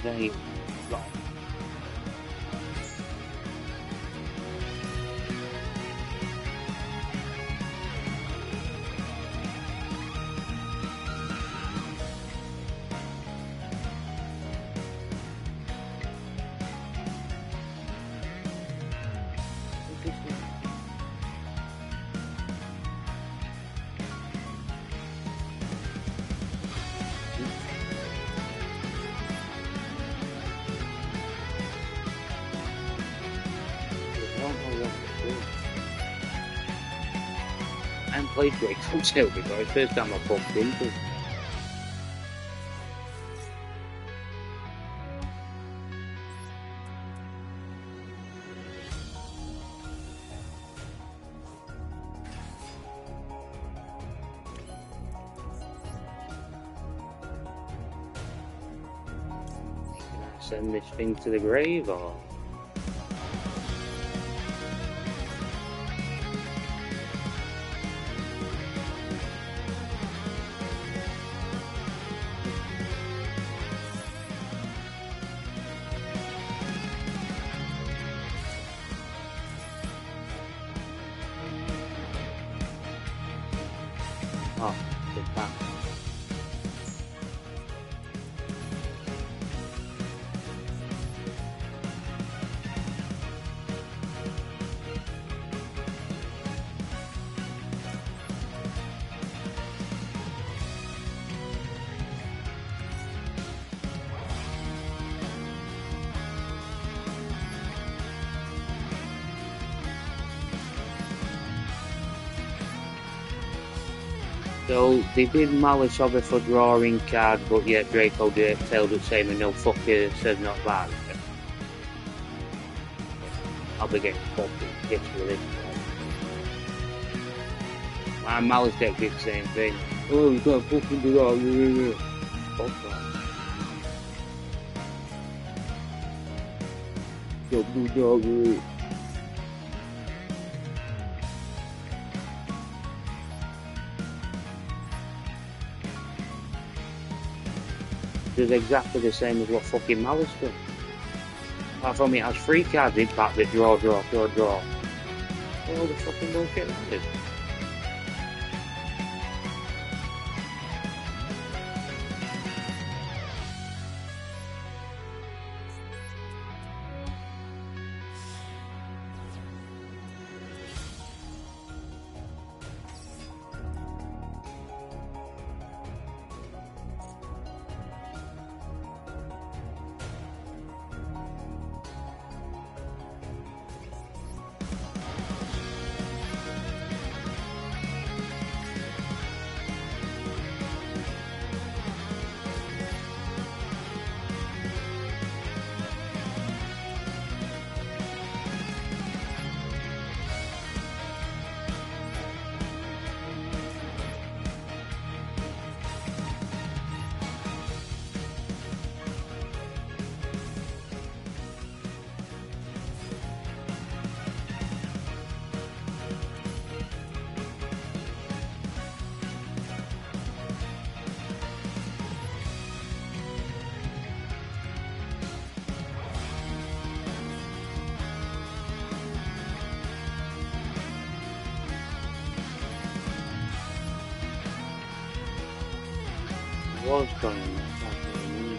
They got I haven't played Drake Hotel before. It's the first time I've bumped into it. Can I send this thing to the grave or? Oh, good back. So they did Malice of it for drawing card, but yet Draco tailed it saying no fucker says not bad. I'll be getting fucking pissed with this one. My Malice deck did the same thing. Oh, you can't fucking do that. Fuck that. Don't do that. It's exactly the same as what fucking Malice does. Apart from it has 3 cards in pack that draw. All the fucking bullshit that is. was going to attack me.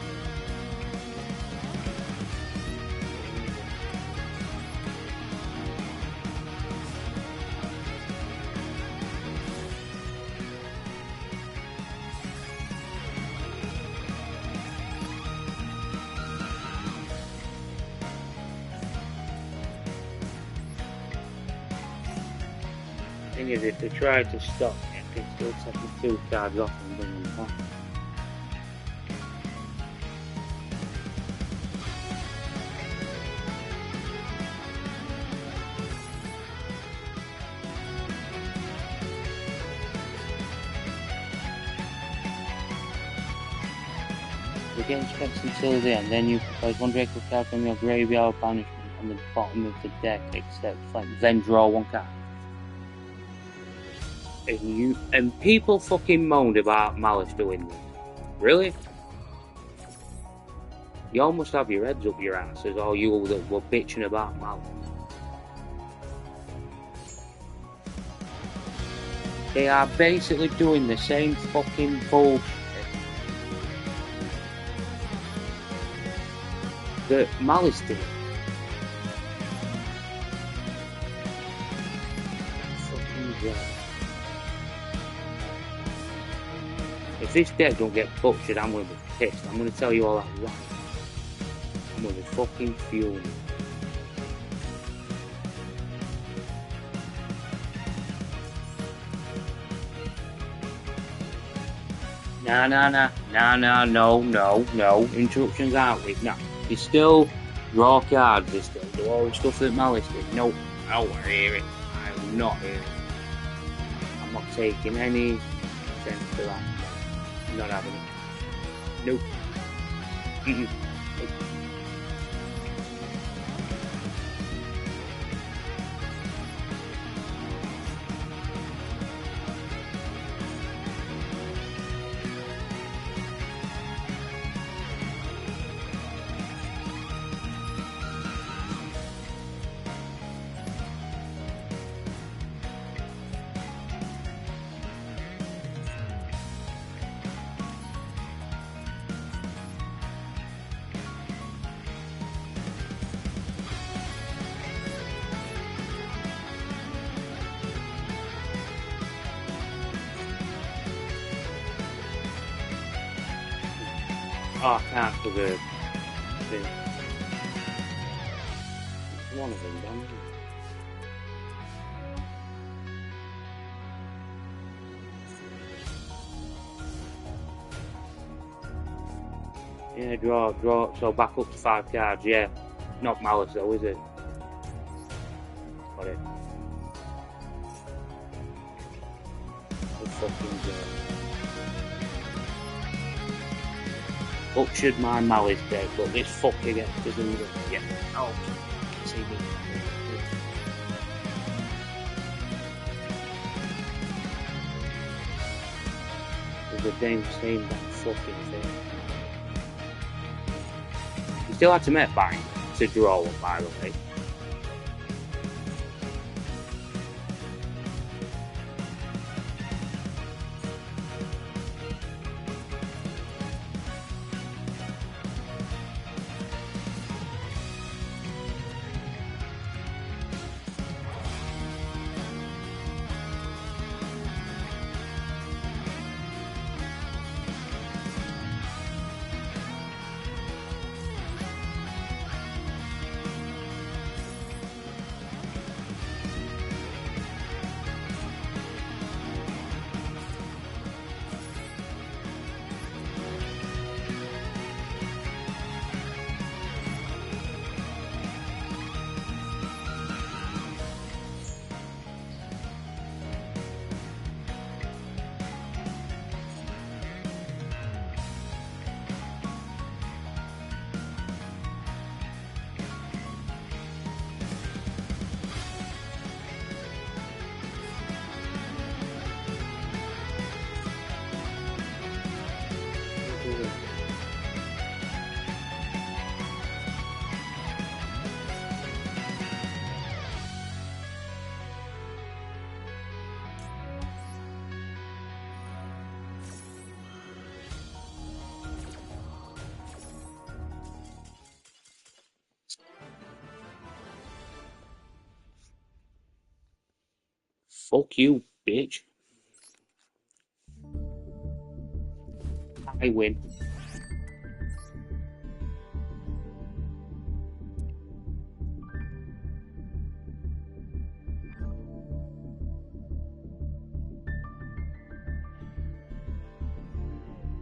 Thing is, if they try to stop me, I can still take the 2 cards off and bring them back. The game starts until the end, then you can place 1 Draco card from your graveyard banishment on the bottom of the deck, except flank, then draw 1 card. And people fucking moaned about Malice doing this. Really? You almost have your heads up your asses, all you that were bitching about Malice. They are basically doing the same fucking bullshit that Malice did. Fucking God. If this deck don't get butchered, I'm gonna be pissed. I'm gonna tell you all that right. I'm gonna be fucking fuming. No. Interruptions aren't we? No. You still draw cards, you still do all the stuff that Malice did. No, I don't want to hear it. I'm not hearing it. I'm not taking any sense to that. I'm not having it. Nope. Nope. Oh, I can't for the thing. One of them, damn it. Yeah, draw. So back up to 5 cards, yeah. Not Malice though, is it? Got it. The fucking butchered my Malice deck, but this fucker gets to do it. Yeah. Oh, see me. The damn same that fucking thing. You still had to make bind to draw one, by the way. Fuck you, bitch. I win.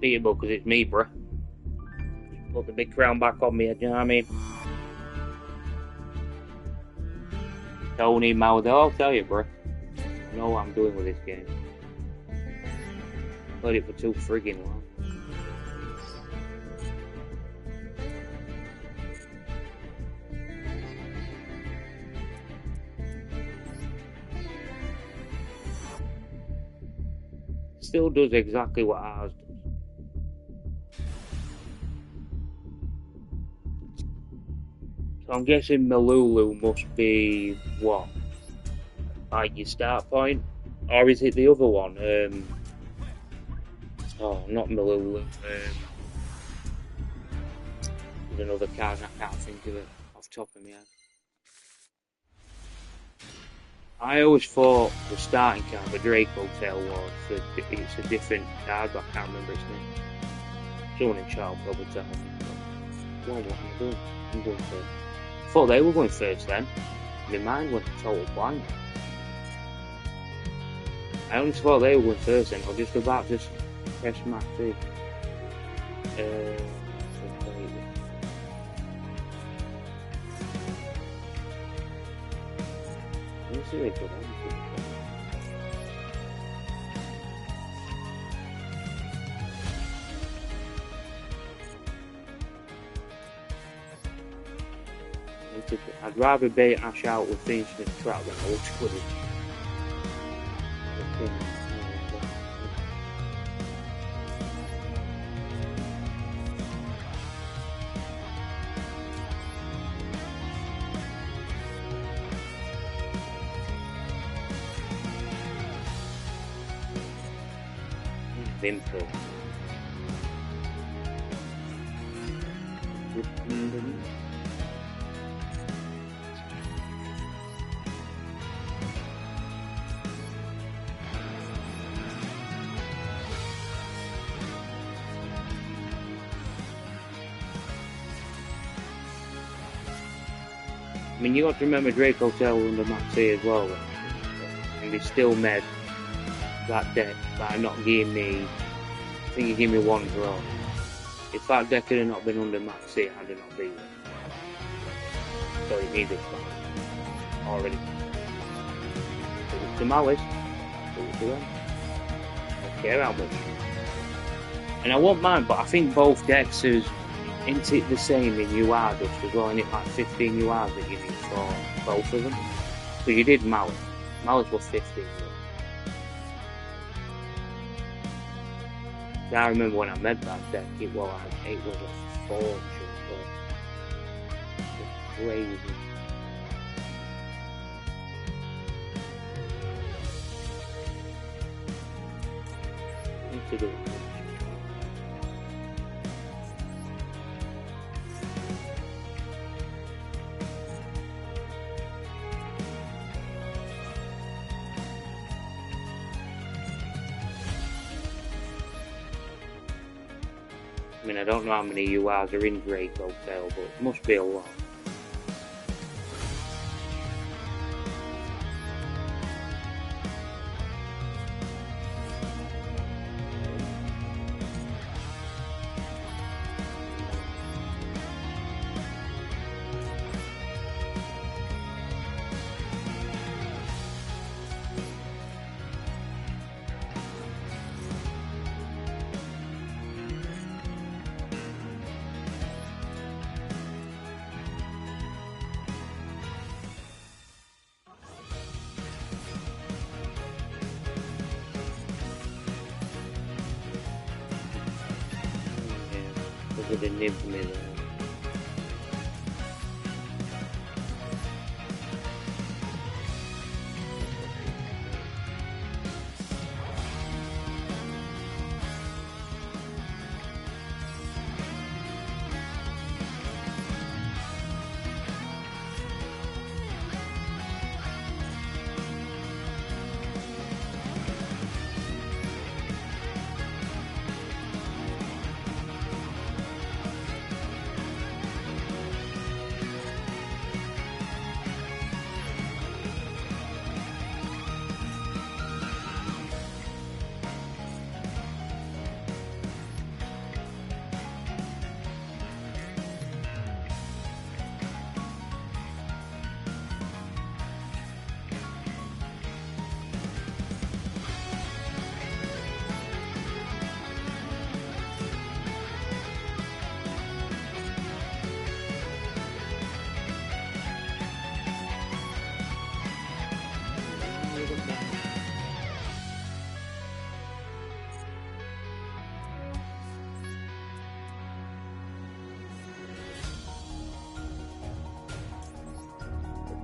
Beatable because it's me, bruh. Put the big crown back on me, you know what I mean? Tony Mauder, I'll tell you, bruh. I know what I'm doing with this game. Played it for too friggin' long. Still does exactly what ours does. So I'm guessing Malulu must be what? Like your start point? Or is it the other one? Oh, not Malulu. There's another card and I can't think of it off the top of my head. I always thought the starting card for Draco Tail was it's a different card, but I can't remember its name. Someone in chat will probably tell me. Well, what am I doing? I'm going first. I thought they were going first then. My mind went total blank. I honestly thought they were going first then. I was just about to press my thing. Let me see if they put anything. I'd rather bait Ash out with the instant trap than I would Squid. Ps5pro. I mean, you got to remember Draco Tail under Max A as well, and they still made that deck by not giving me, I think he gave me one draw. If that deck had not been under Max A, I'd not beat it. So it needed that already. Put it to Malice, put it to them. I don't care how much. And I won't mind, but I think both decks is isn't it the same in UR dust as well? Isn't it like 15 URs that you need for both of them? So you did Malice. Malice was 15. I remember when I made that deck, it was a fortune, but it's crazy. Need to do it. I mean, I don't know how many URs are in Draco Tail, but it must be a lot. Look at the nib me there.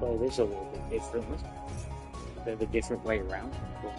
play this a little bit differently. A bit of a different way around. But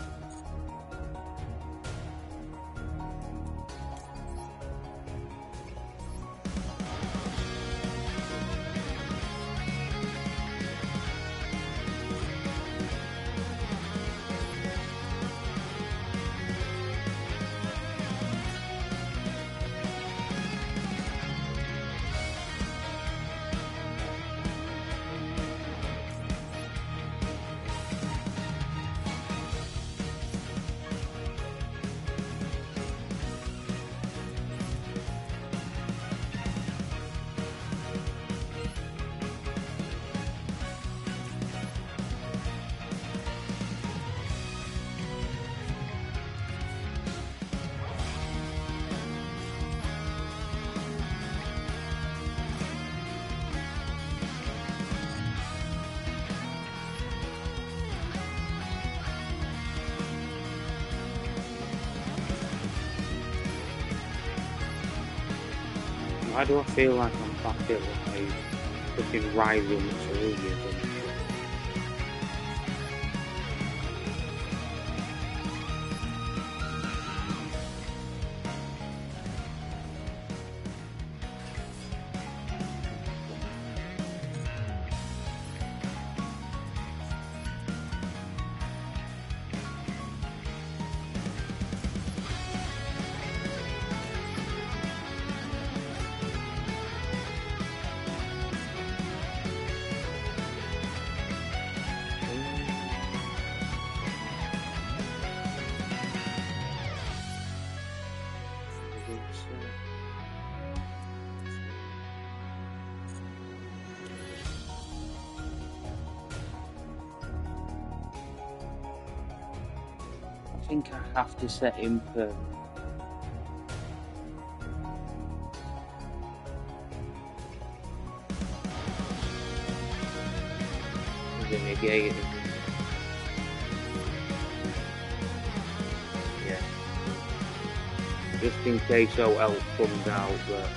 why do I feel like I'm back at like fucking rival material? I think I have to set him for the negative. Yeah. Just in case all else comes out, but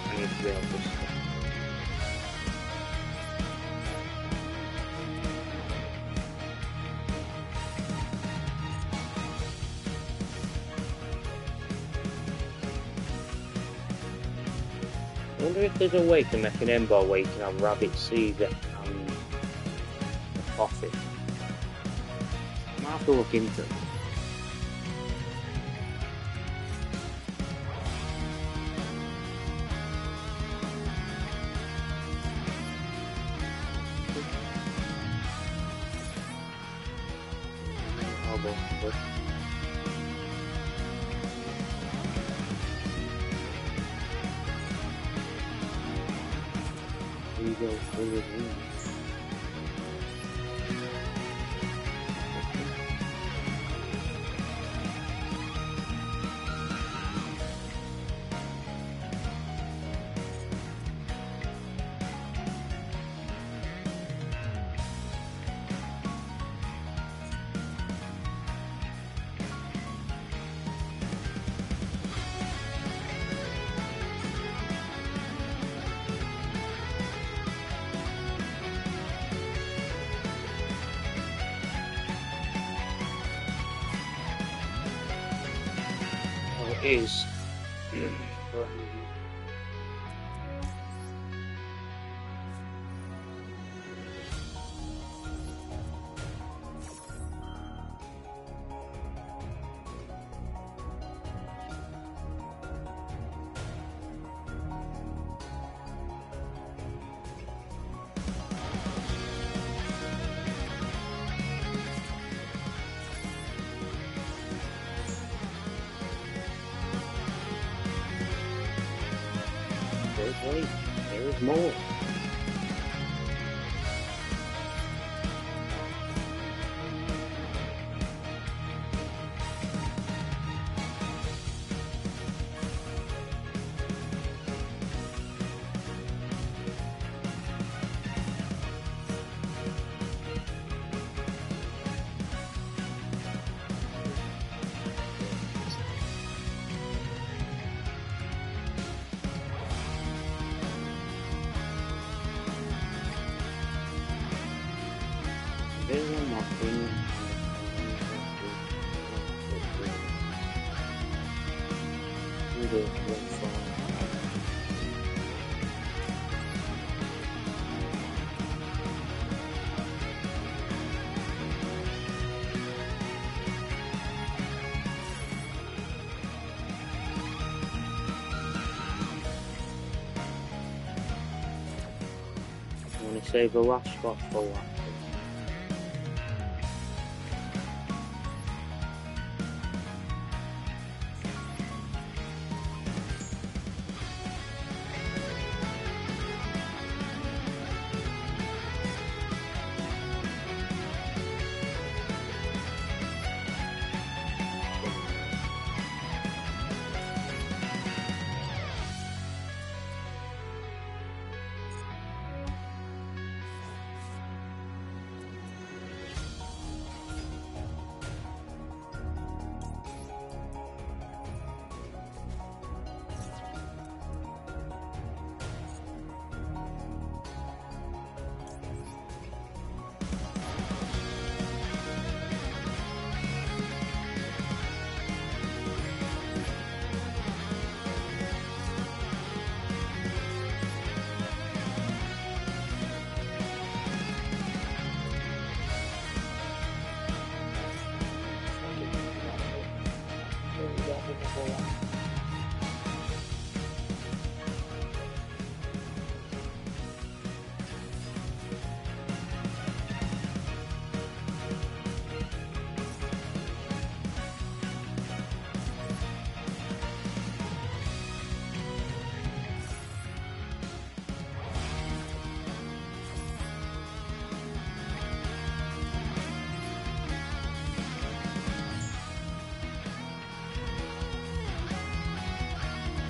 I need to be able to stop. I wonder if there's a way to make an endbar where you can have rabbit seeds and coffee. I might have to look into it. Is wait, there is more. There's one more thing. I'm going to save the last spot for that.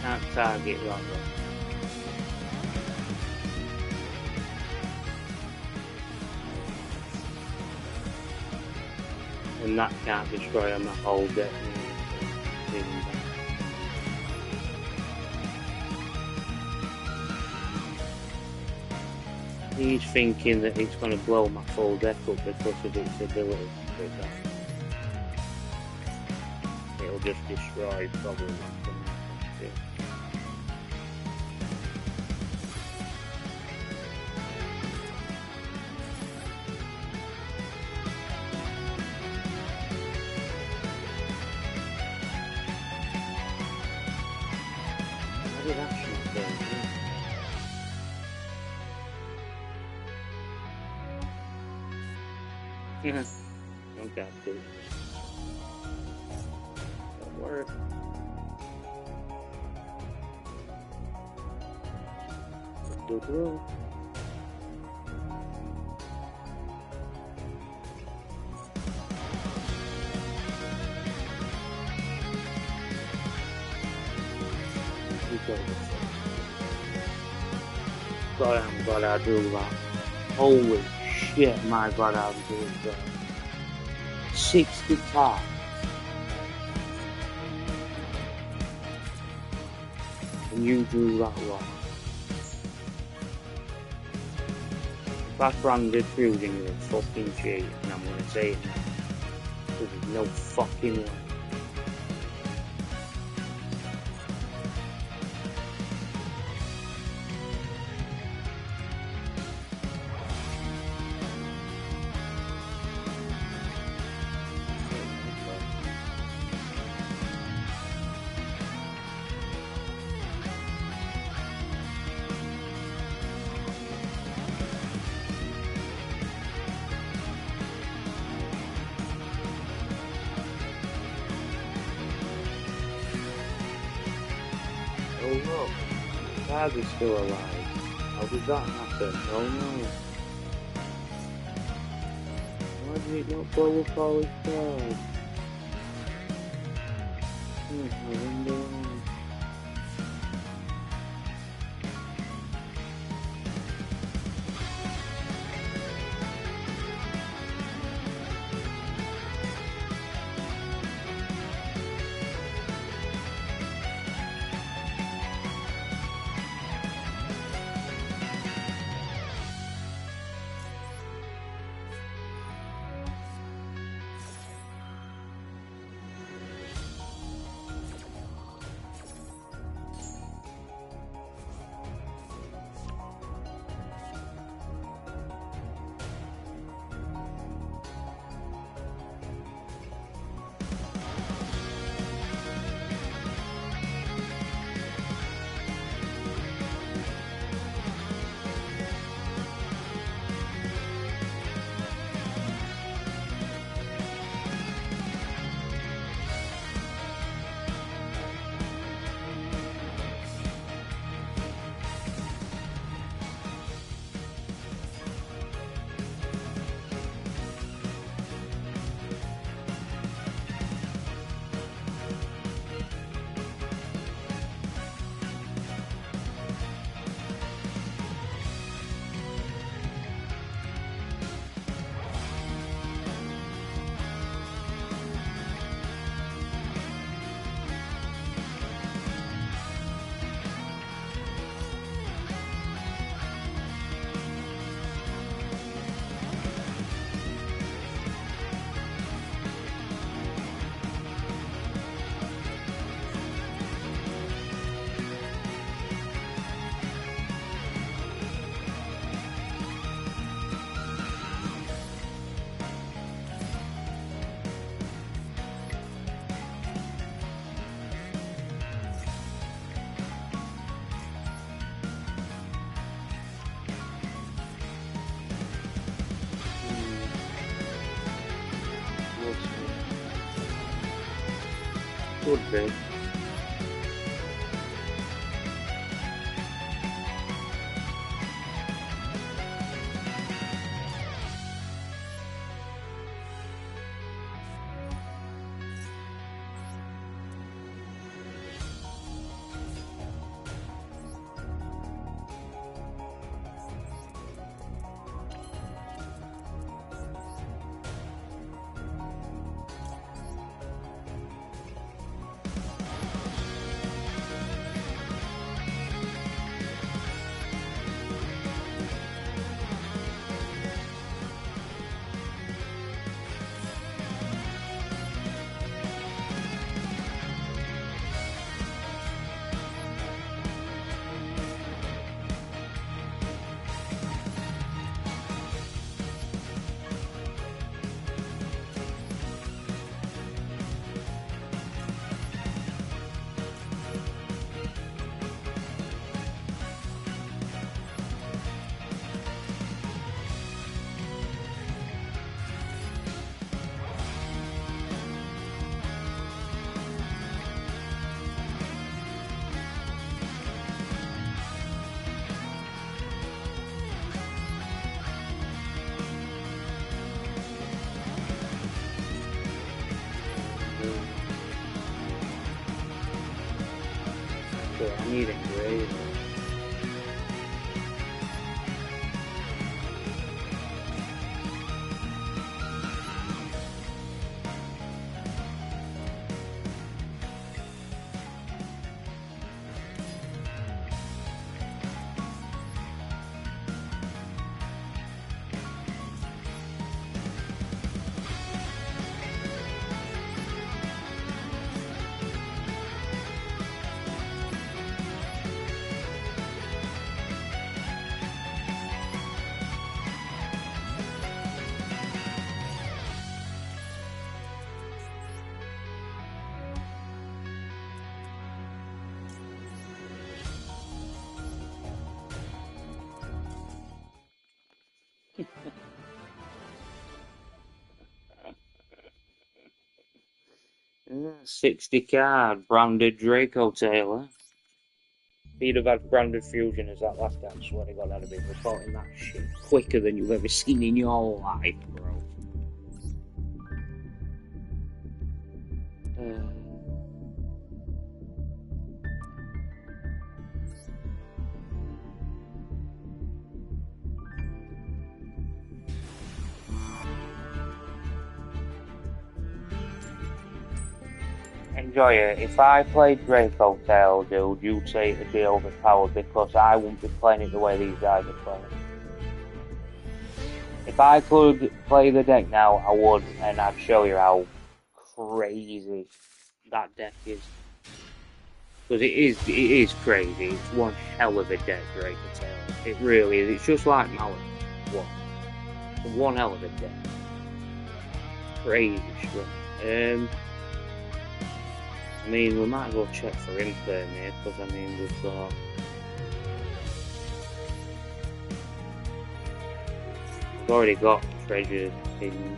Can't target that one. And that can't destroy my whole deck. He's thinking that it's going to blow my full deck up because of its ability. It'll just destroy probably. How did that shoot go? Yeah. Don't got to. Don't worry. Duel. God, I'm glad I do that. Holy shit, my God, I'm doing that. 60 times. And you do that long. If I branded through, then you're a fucking cheat, and I'm gonna say it now. There's no fucking way. Oh look, Dad is still alive. How did that happen? Oh no. Why did it not go with all his cards? I wonder why. Should be. I need a grade. Yeah, 60 card, branded Draco Taylor. If he'd have had branded Fusion as that last time, I swear to God, I'd have been reporting that shit quicker than you've ever seen in your life, bro. Enjoy it. If I played Draco Tail, dude, you'd say it'd be overpowered because I wouldn't be playing it the way these guys are playing. If I could play the deck now, I would, and I'd show you how crazy that deck is. Because it is crazy. It's one hell of a deck, Draco Tail. It really is. It's just like Mallet. What? It's one hell of a deck. Crazy shit. I mean, we might as well check for infirm here, because I mean, we've already got treasure in.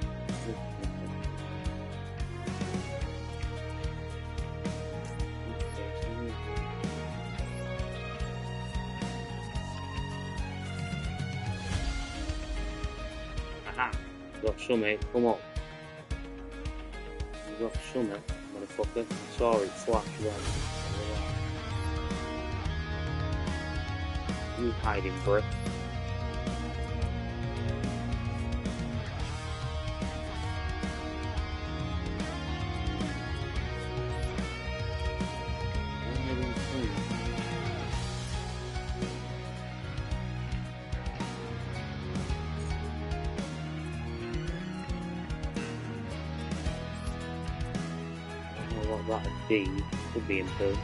Aha, got something, come on. We got something. Motherfucker. I saw it flash then. You hiding, brick. That a D could be improved.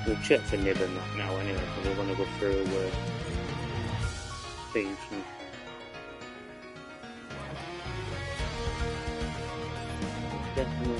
We'll check for nib and that now anyway, because we're going to go through thieves and definitely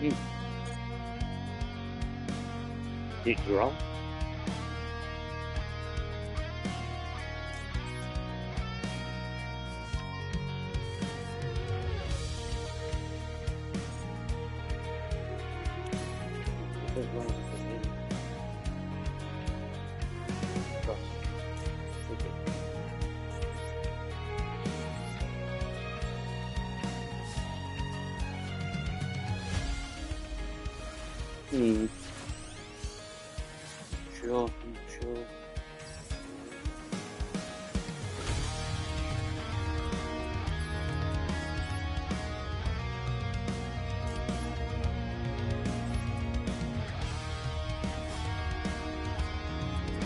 Hmm. Did it draw? Hmm. Sure, I'm sure.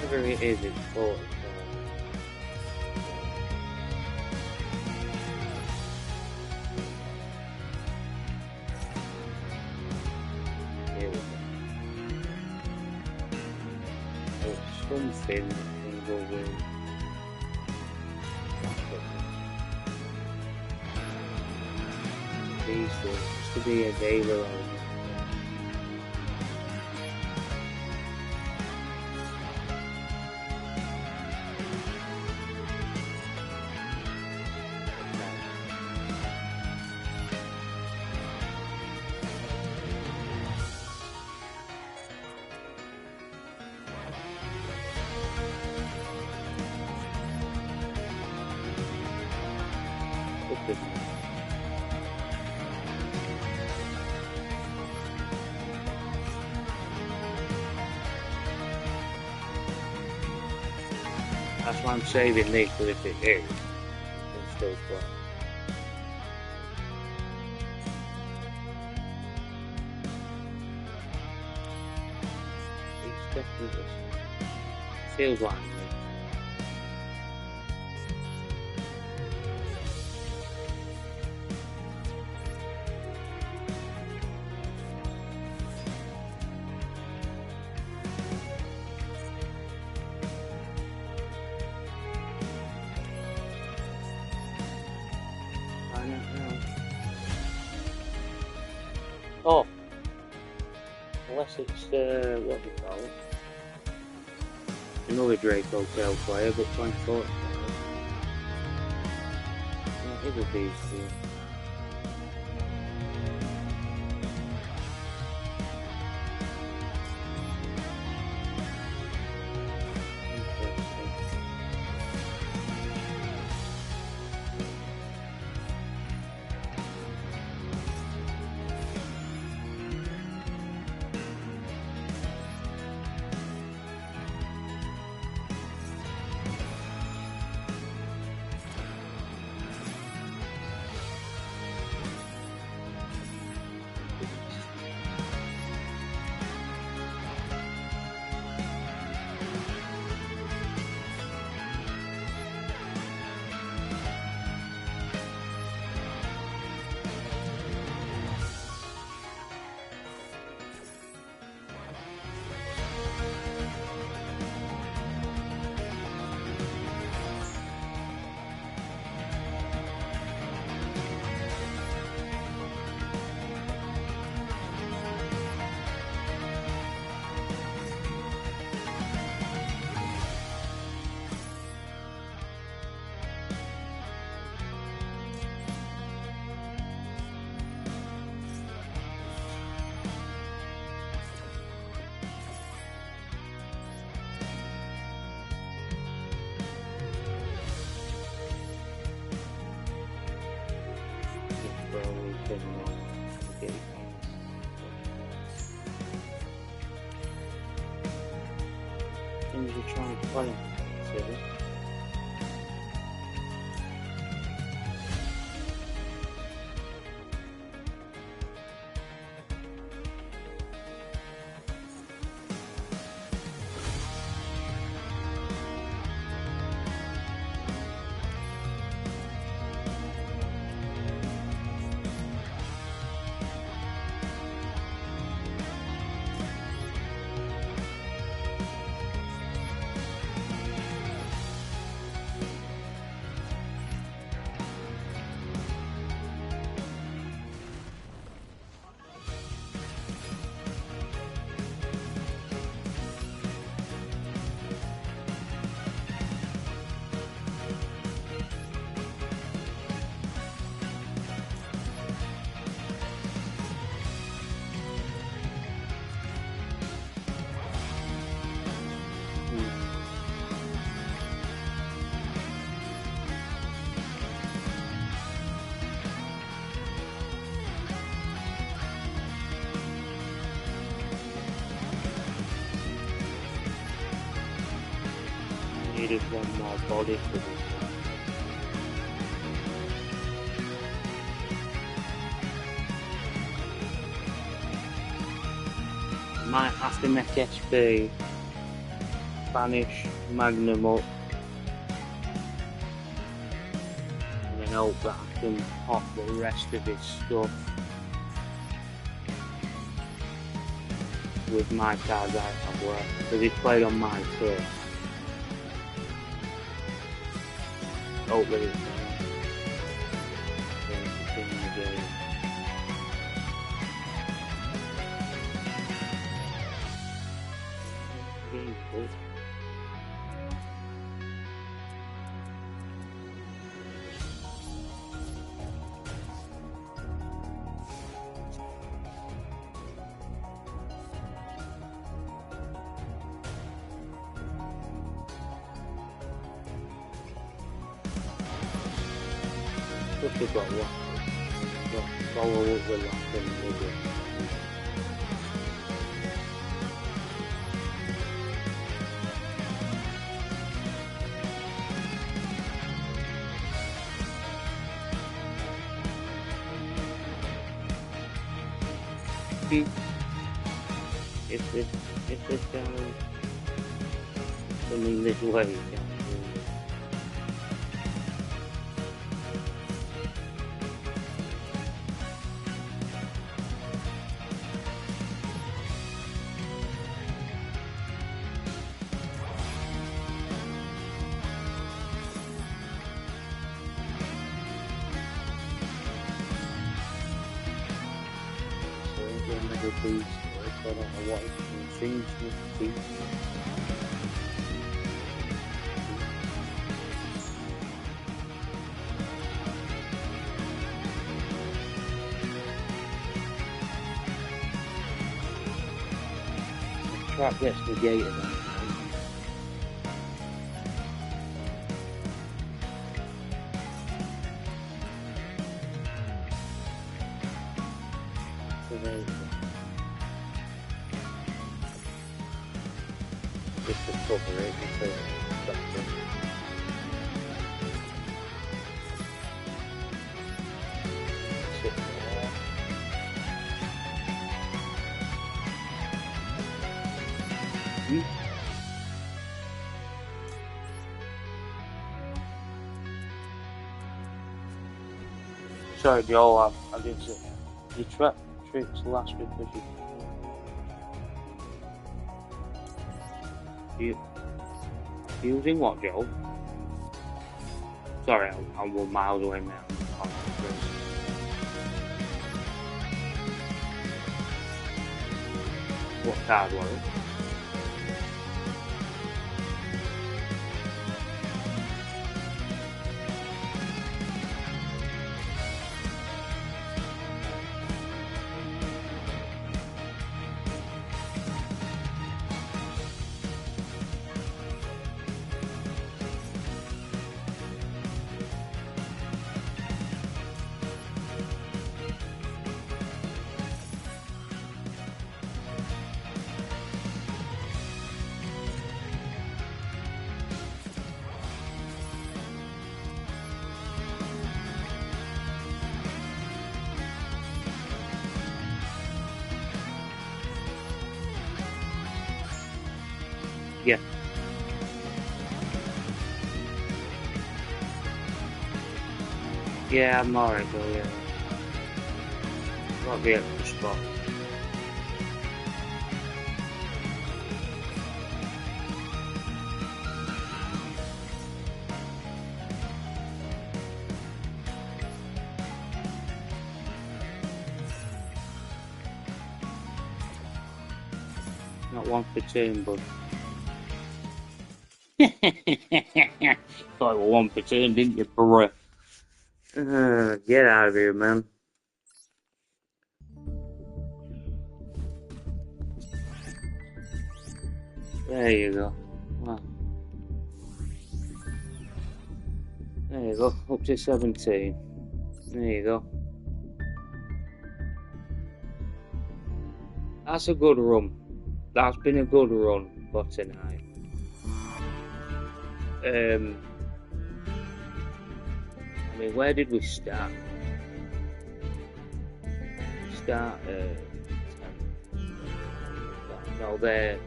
Whatever it is, it's 40. Here we go. It's something that can go with. These things to be a daily element. That's why I'm saving this, because if it is, it's still fun. It's definitely feels like me. I don't know. Oh, unless it's what do you call it? Another Draco Tail player, but playing 40. It is a beast here. Things you're trying to play. See? Needed one more body for this one. Might have to make SP Spanish Magnum up and then hope that I can pop the rest of his stuff with my cards out of work, because he's played on my turn. Hopefully it's continue the game. Just about one. Follow up with that thing with it. If this goes coming this way, these, I don't know what it seems to be. The trap gets negated on it. So there you go. Just to cover it until that's it. Sit there. Sorry, Joel, I didn't say. Your trap tricks last because you using what, Joel? Sorry, I'm 1 mile away now. What card was it? Yeah. Yeah, I'm alright though, yeah. Got the extra spot. Not one for turn, but thought it was one for turn, didn't you, bruh? Get out of here, man. There you go. Wow. There you go. Up to 17. There you go. That's a good run. That's been a good run for tonight. I mean, where did we start? No, they're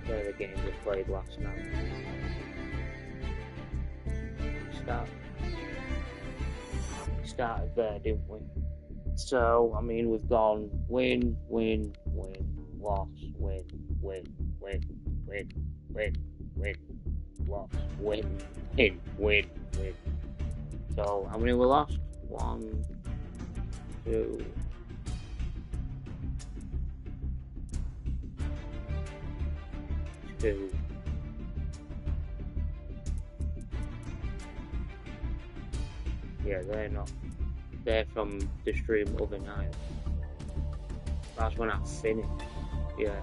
the games we played last night. We started there, didn't we? So, I mean, we've gone win, win, win, loss, win, win, win, win, win, win, loss, win, win, win, win. So, how many we lost? 1, 2, 2. Yeah, they're from the stream other night. That's when I finished. Yeah.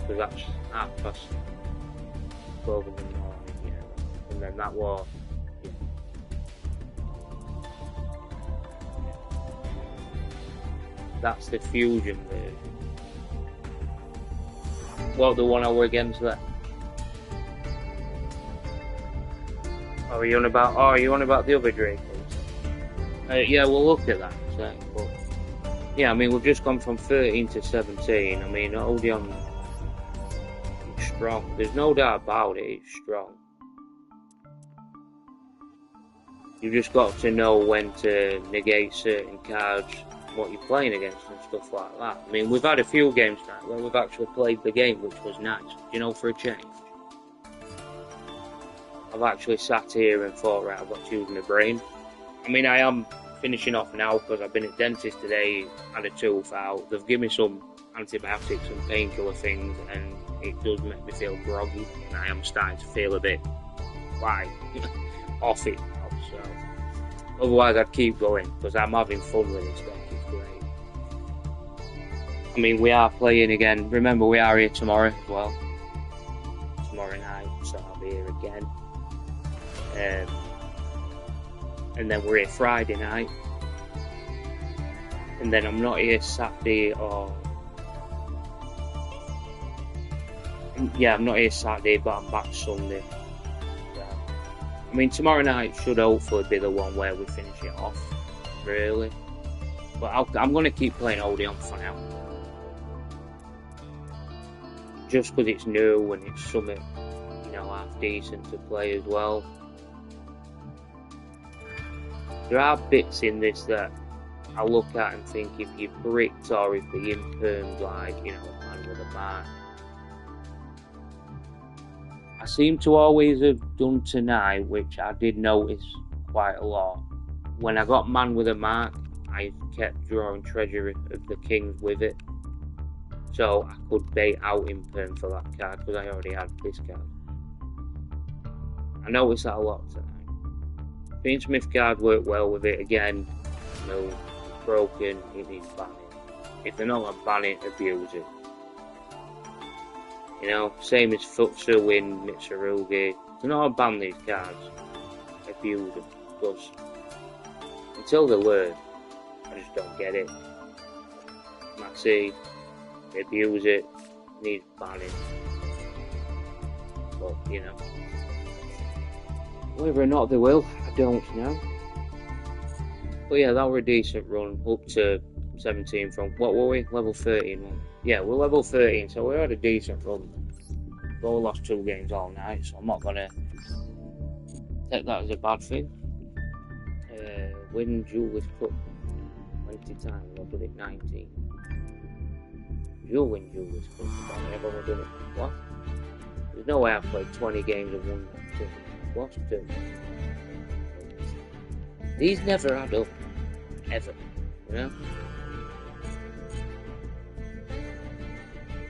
So that's 12:30 in the morning, yeah. And then that was, yeah. That's the fusion version. Well, the 1 hour against that. Are you on about the other Drake? Yeah, we'll look at that. So, but yeah, I mean, we've just gone from 13 to 17. I mean, odion is strong. There's no doubt about it. It's strong. You've just got to know when to negate certain cards, what you're playing against, and stuff like that. I mean, we've had a few games now where we've actually played the game, which was nice. You know, for a change. I've actually sat here and thought, right, I've got to use my brain. I mean, I am finishing off now because I've been at dentist today, had a tooth out. They've given me some antibiotics and painkiller things, and it does make me feel groggy. And I am starting to feel a bit like off it now. So, otherwise, I'd keep going because I'm having fun with this deck. It's great. I mean, we are playing again. Remember, we are here tomorrow as well. Tomorrow night, so I'll be here again. And then we're here Friday night, and then I'm not here Saturday I'm not here Saturday, but I'm back Sunday. So, I mean, tomorrow night should hopefully be the one where we finish it off, really. But I'm going to keep playing odion for now, just because it's new and it's something, you know, half decent to play as well. There are bits in this that I look at and think if you bricked or if the impermed, like, you know, man with a mark. I seem to always have done tonight, which I did notice quite a lot. When I got man with a mark, I kept drawing treasure of the kings with it. So I could bait out imperm for that card because I already had this card. I noticed that a lot tonight. Smith card worked well with it again. No, broken, it needs banning. If they're not going to ban it, abuse it. You know, same as Futsu in Mitsurugi. If they're not going to ban these cards, abuse them. Because until they learn, I just don't get it. Maxi, they abuse it, needs banning. But, you know. Whether or not they will, I don't know. But yeah, that were a decent run, up to 17 from, what were we? Level 13, one. Yeah, we're level 13, so we had a decent run. We've all lost 2 games all night, so I'm not going to take that as a bad thing. Win Duelist Cup 20 times, I've done it 19. You'll win Duelist Cup, I've only done it. What? There's no way I've played 20 games and won that. Lost 2. These never add up, ever, you know?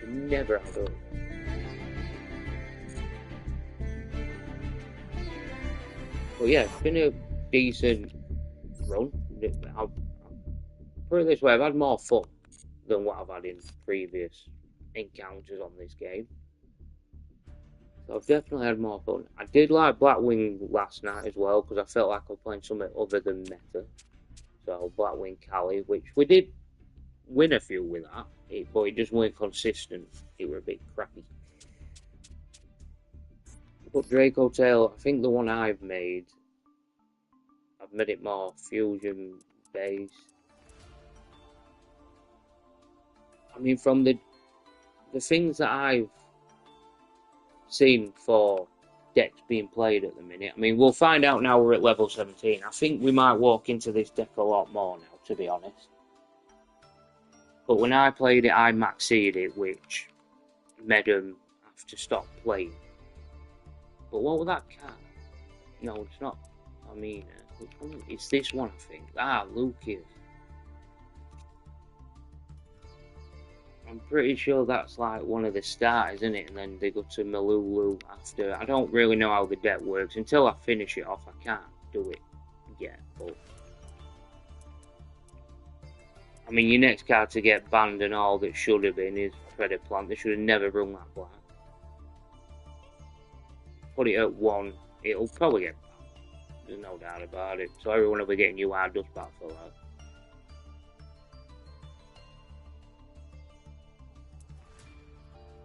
They never add up. But yeah, it's been a decent run. I'll put it this way, I've had more fun than what I've had in previous encounters on this game. So I've definitely had more fun. I did like Blackwing last night as well, because I felt like I was playing something other than meta. So Blackwing Cali, which we did win a few with that, but it just weren't consistent. It were a bit crappy. But Draco Tail, I think the one I've made it more fusion based. I mean, from the things that I've seen for decks being played at the minute, I mean, we'll find out now we're at level 17. I think we might walk into this deck a lot more now, to be honest. But when I played it, I maxed it, which made them have to stop playing. But what was that card? No, it's not. I mean, it's this one, I think. Ah, Lucas. I'm pretty sure that's like one of the starters, isn't it? And then they go to Malulu after. I don't really know how the deck works. Until I finish it off, I can't do it yet. But I mean, your next card to get banned and all that should have been is Predator Plant. They should have never run that black. Put it at 1, it'll probably get banned. There's no doubt about it. So everyone will be getting UI Dust Bat for that.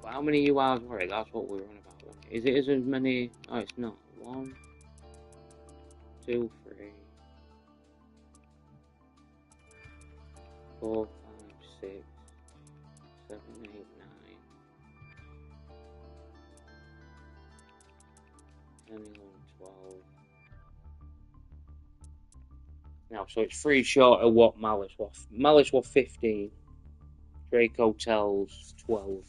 But how many URs were it? That's what we were on about. Is it as many? Oh, it's not. 1, 2, 3, 4, 5, 6, 7, 8, 9, 10, 11, 12. Now, so it's 3 short of what Malice was. Malice was 15. Draco tells 12.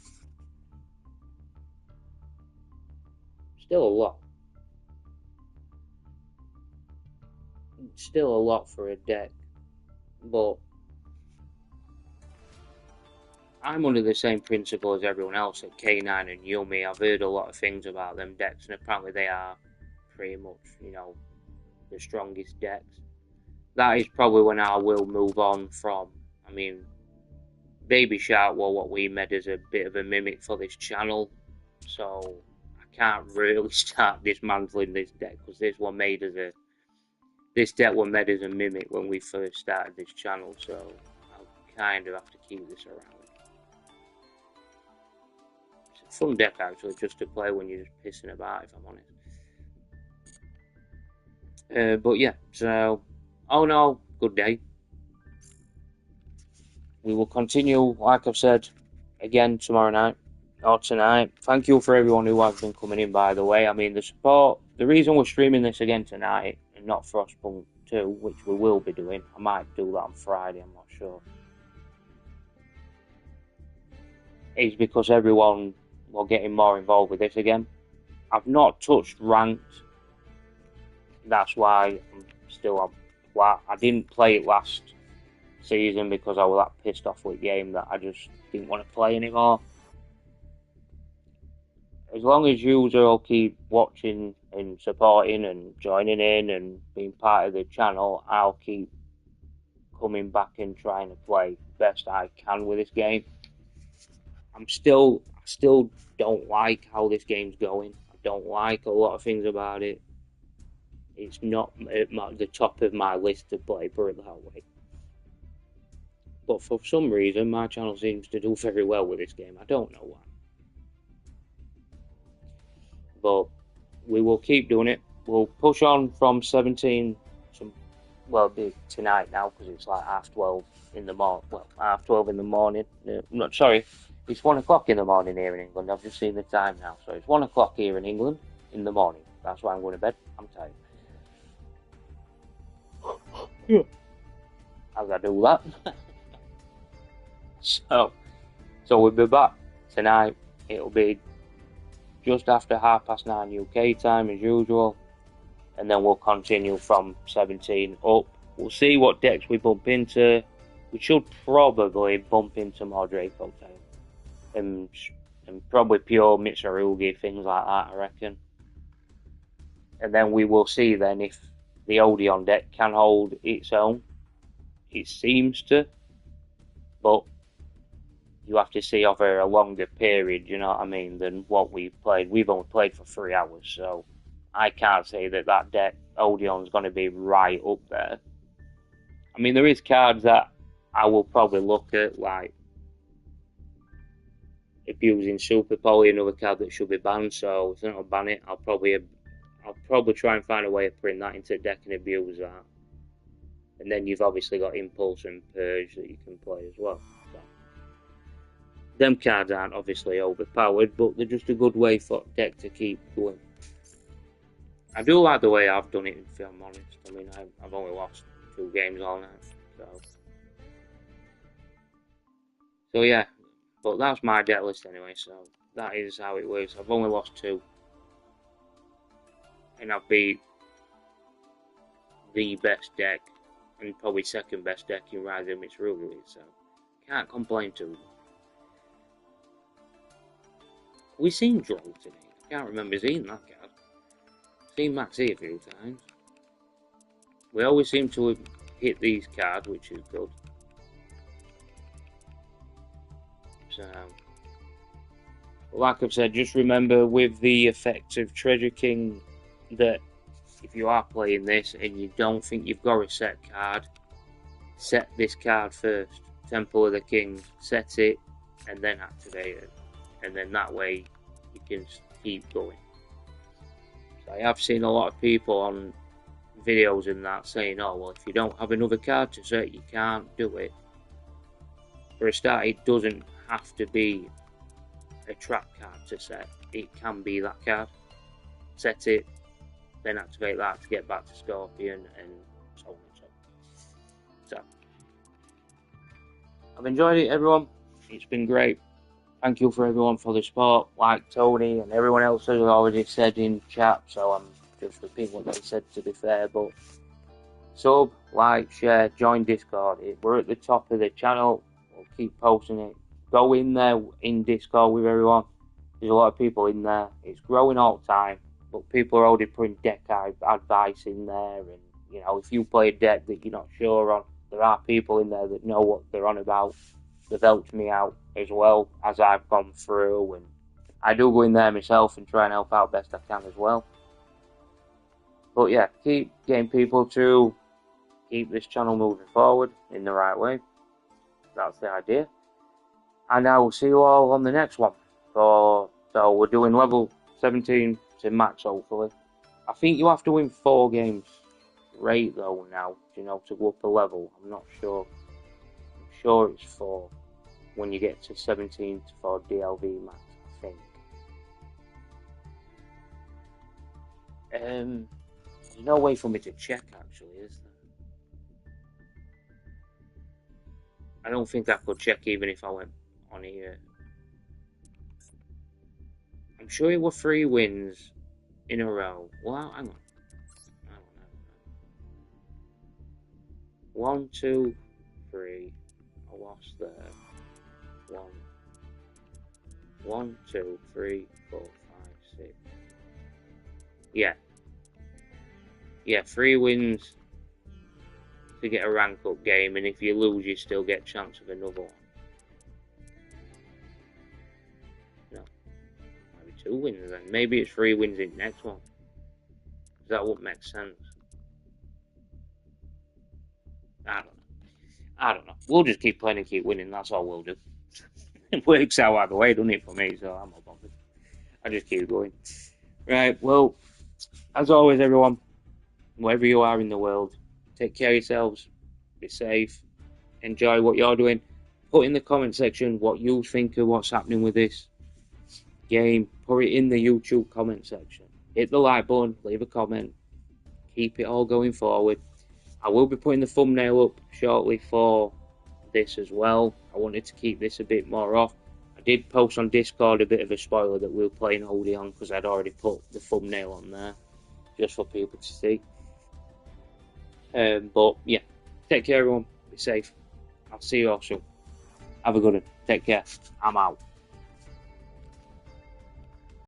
Still a lot. Still a lot for a deck. But I'm under the same principle as everyone else at K9 and Yumi. I've heard a lot of things about them decks, and apparently they are pretty much, you know, the strongest decks. That is probably when I will move on from. I mean, Baby Shark was what we made as a bit of a mimic for this channel, so I can't really start dismantling this deck because this deck was made as a mimic when we first started this channel, so I'll kind of have to keep this around. It's a fun deck actually, just to play when you're just pissing about, if I'm honest. But yeah, so oh no, good day. We will continue, like I've said, again tomorrow night or tonight. Thank you for everyone who has been coming in, by the way. I mean, the support, the reason we're streaming this again tonight and not Frostpunk 2, which we will be doing, I might do that on Friday, I'm not sure, is because everyone will getting more involved with this again. I've not touched ranked, that's why I'm still on flat. I didn't play it last season because I was that pissed off with the game that I just didn't want to play anymore. As long as you all keep watching and supporting and joining in and being part of the channel, I'll keep coming back and trying to play best I can with this game. I still don't like how this game's going. I don't like a lot of things about it. It's not at the top of my list to play, put it that way. But for some reason, my channel seems to do very well with this game. I don't know why. But we will keep doing it. We'll push on from 17 to, well, tonight now, because it's like 12:30 in the morning. Well, 12:30 in the morning. Sorry, it's 1 o'clock in the morning here in England. I've just seen the time now. So it's 1 o'clock here in England in the morning. That's why I'm going to bed. I'm tired. How's I do that? So we'll be back tonight. It'll be just after 9:30 UK time as usual, and then we'll continue from 17 up. We'll see what decks we bump into. We should probably bump into more Draco Tail and probably pure Mitsurugi, things like that, I reckon. And then we will see then if the Odion deck can hold its own. It seems to, but you have to see over a longer period, you know what I mean, than what we've played. We've only played for 3 hours, so I can't say that deck, Odion's going to be right up there. I mean, there is cards that I will probably look at, like abusing Super Poly, another card that should be banned. So if they're not ban it, I'll probably try and find a way of putting that into the deck and abuse that. And then you've obviously got Impulse and Purge that you can play as well. So, them cards aren't obviously overpowered, but they're just a good way for deck to keep going. I do like the way I've done it, if I'm honest. I mean, I've only lost 2 games all night, so yeah. But that's my deck list anyway, so that is how it works. I've only lost 2, and I've beat the best deck, and probably second best deck in Rise Mixed Rule League, so can't complain too much. We seen Duel today. I can't remember seeing that card. Seen Max here a few times. We always seem to have hit these cards, which is good. So, like I've said, just remember with the effect of Treasure King that if you are playing this and you don't think you've got a set card, set this card first. Temple of the King, set it, and then activate it. And then that way you can keep going. So I have seen a lot of people on videos and that saying, oh, well, if you don't have another card to set, you can't do it. For a start, it doesn't have to be a trap card to set. It can be that card. Set it, then activate that to get back to Scorpion, and so on and so on. So, I've enjoyed it, everyone. It's been great. Thank you for everyone for the support, like Tony and everyone else has already said in chat, so I'm just repeating what they said, to be fair. But sub, like, share, join Discord. We're at the top of the channel. We'll keep posting it. Go in there in Discord with everyone. There's a lot of people in there. It's growing all the time, but people are already putting deck advice in there. And, you know, if you play a deck that you're not sure on, there are people in there that know what they're on about. They've helped me out as well as I've gone through, and I do go in there myself and try and help out best I can as well. But yeah, keep getting people to keep this channel moving forward in the right way. That's the idea. And I will see you all on the next one. So we're doing level 17 to max, hopefully. I think you have to win 4 games straight though now, you know, to go up a level. I'm not sure. I'm sure it's 4 when you get to 17 for DLV max, I think. There's no way for me to check, actually, is there? I don't think I could check even if I went on here. I'm sure it were 3 wins in a row. Well, hang on. I don't know. 1, 2, 3. I lost there. 1, 2, 3, 4, 5, 6. Yeah. Yeah, 3 wins to get a rank up game, and if you lose, you still get a chance of another one. No. Maybe 2 wins then. Maybe it's 3 wins in the next one. That wouldn't make sense. I don't know. We'll just keep playing and keep winning. That's all we'll do. It works out either way, doesn't it, for me? So I'm not bothered. I just keep going. Right, well, as always, everyone, wherever you are in the world, take care of yourselves, be safe, enjoy what you're doing. Put in the comment section what you think of what's happening with this game. Put it in the YouTube comment section. Hit the like button, leave a comment. Keep it all going forward. I will be putting the thumbnail up shortly for this as well. I wanted to keep this a bit more off. I did post on Discord a bit of a spoiler that we were playing odion because I'd already put the thumbnail on there just for people to see. But yeah, take care everyone, be safe. I'll see you all soon. Have a good one. Take care. I'm out.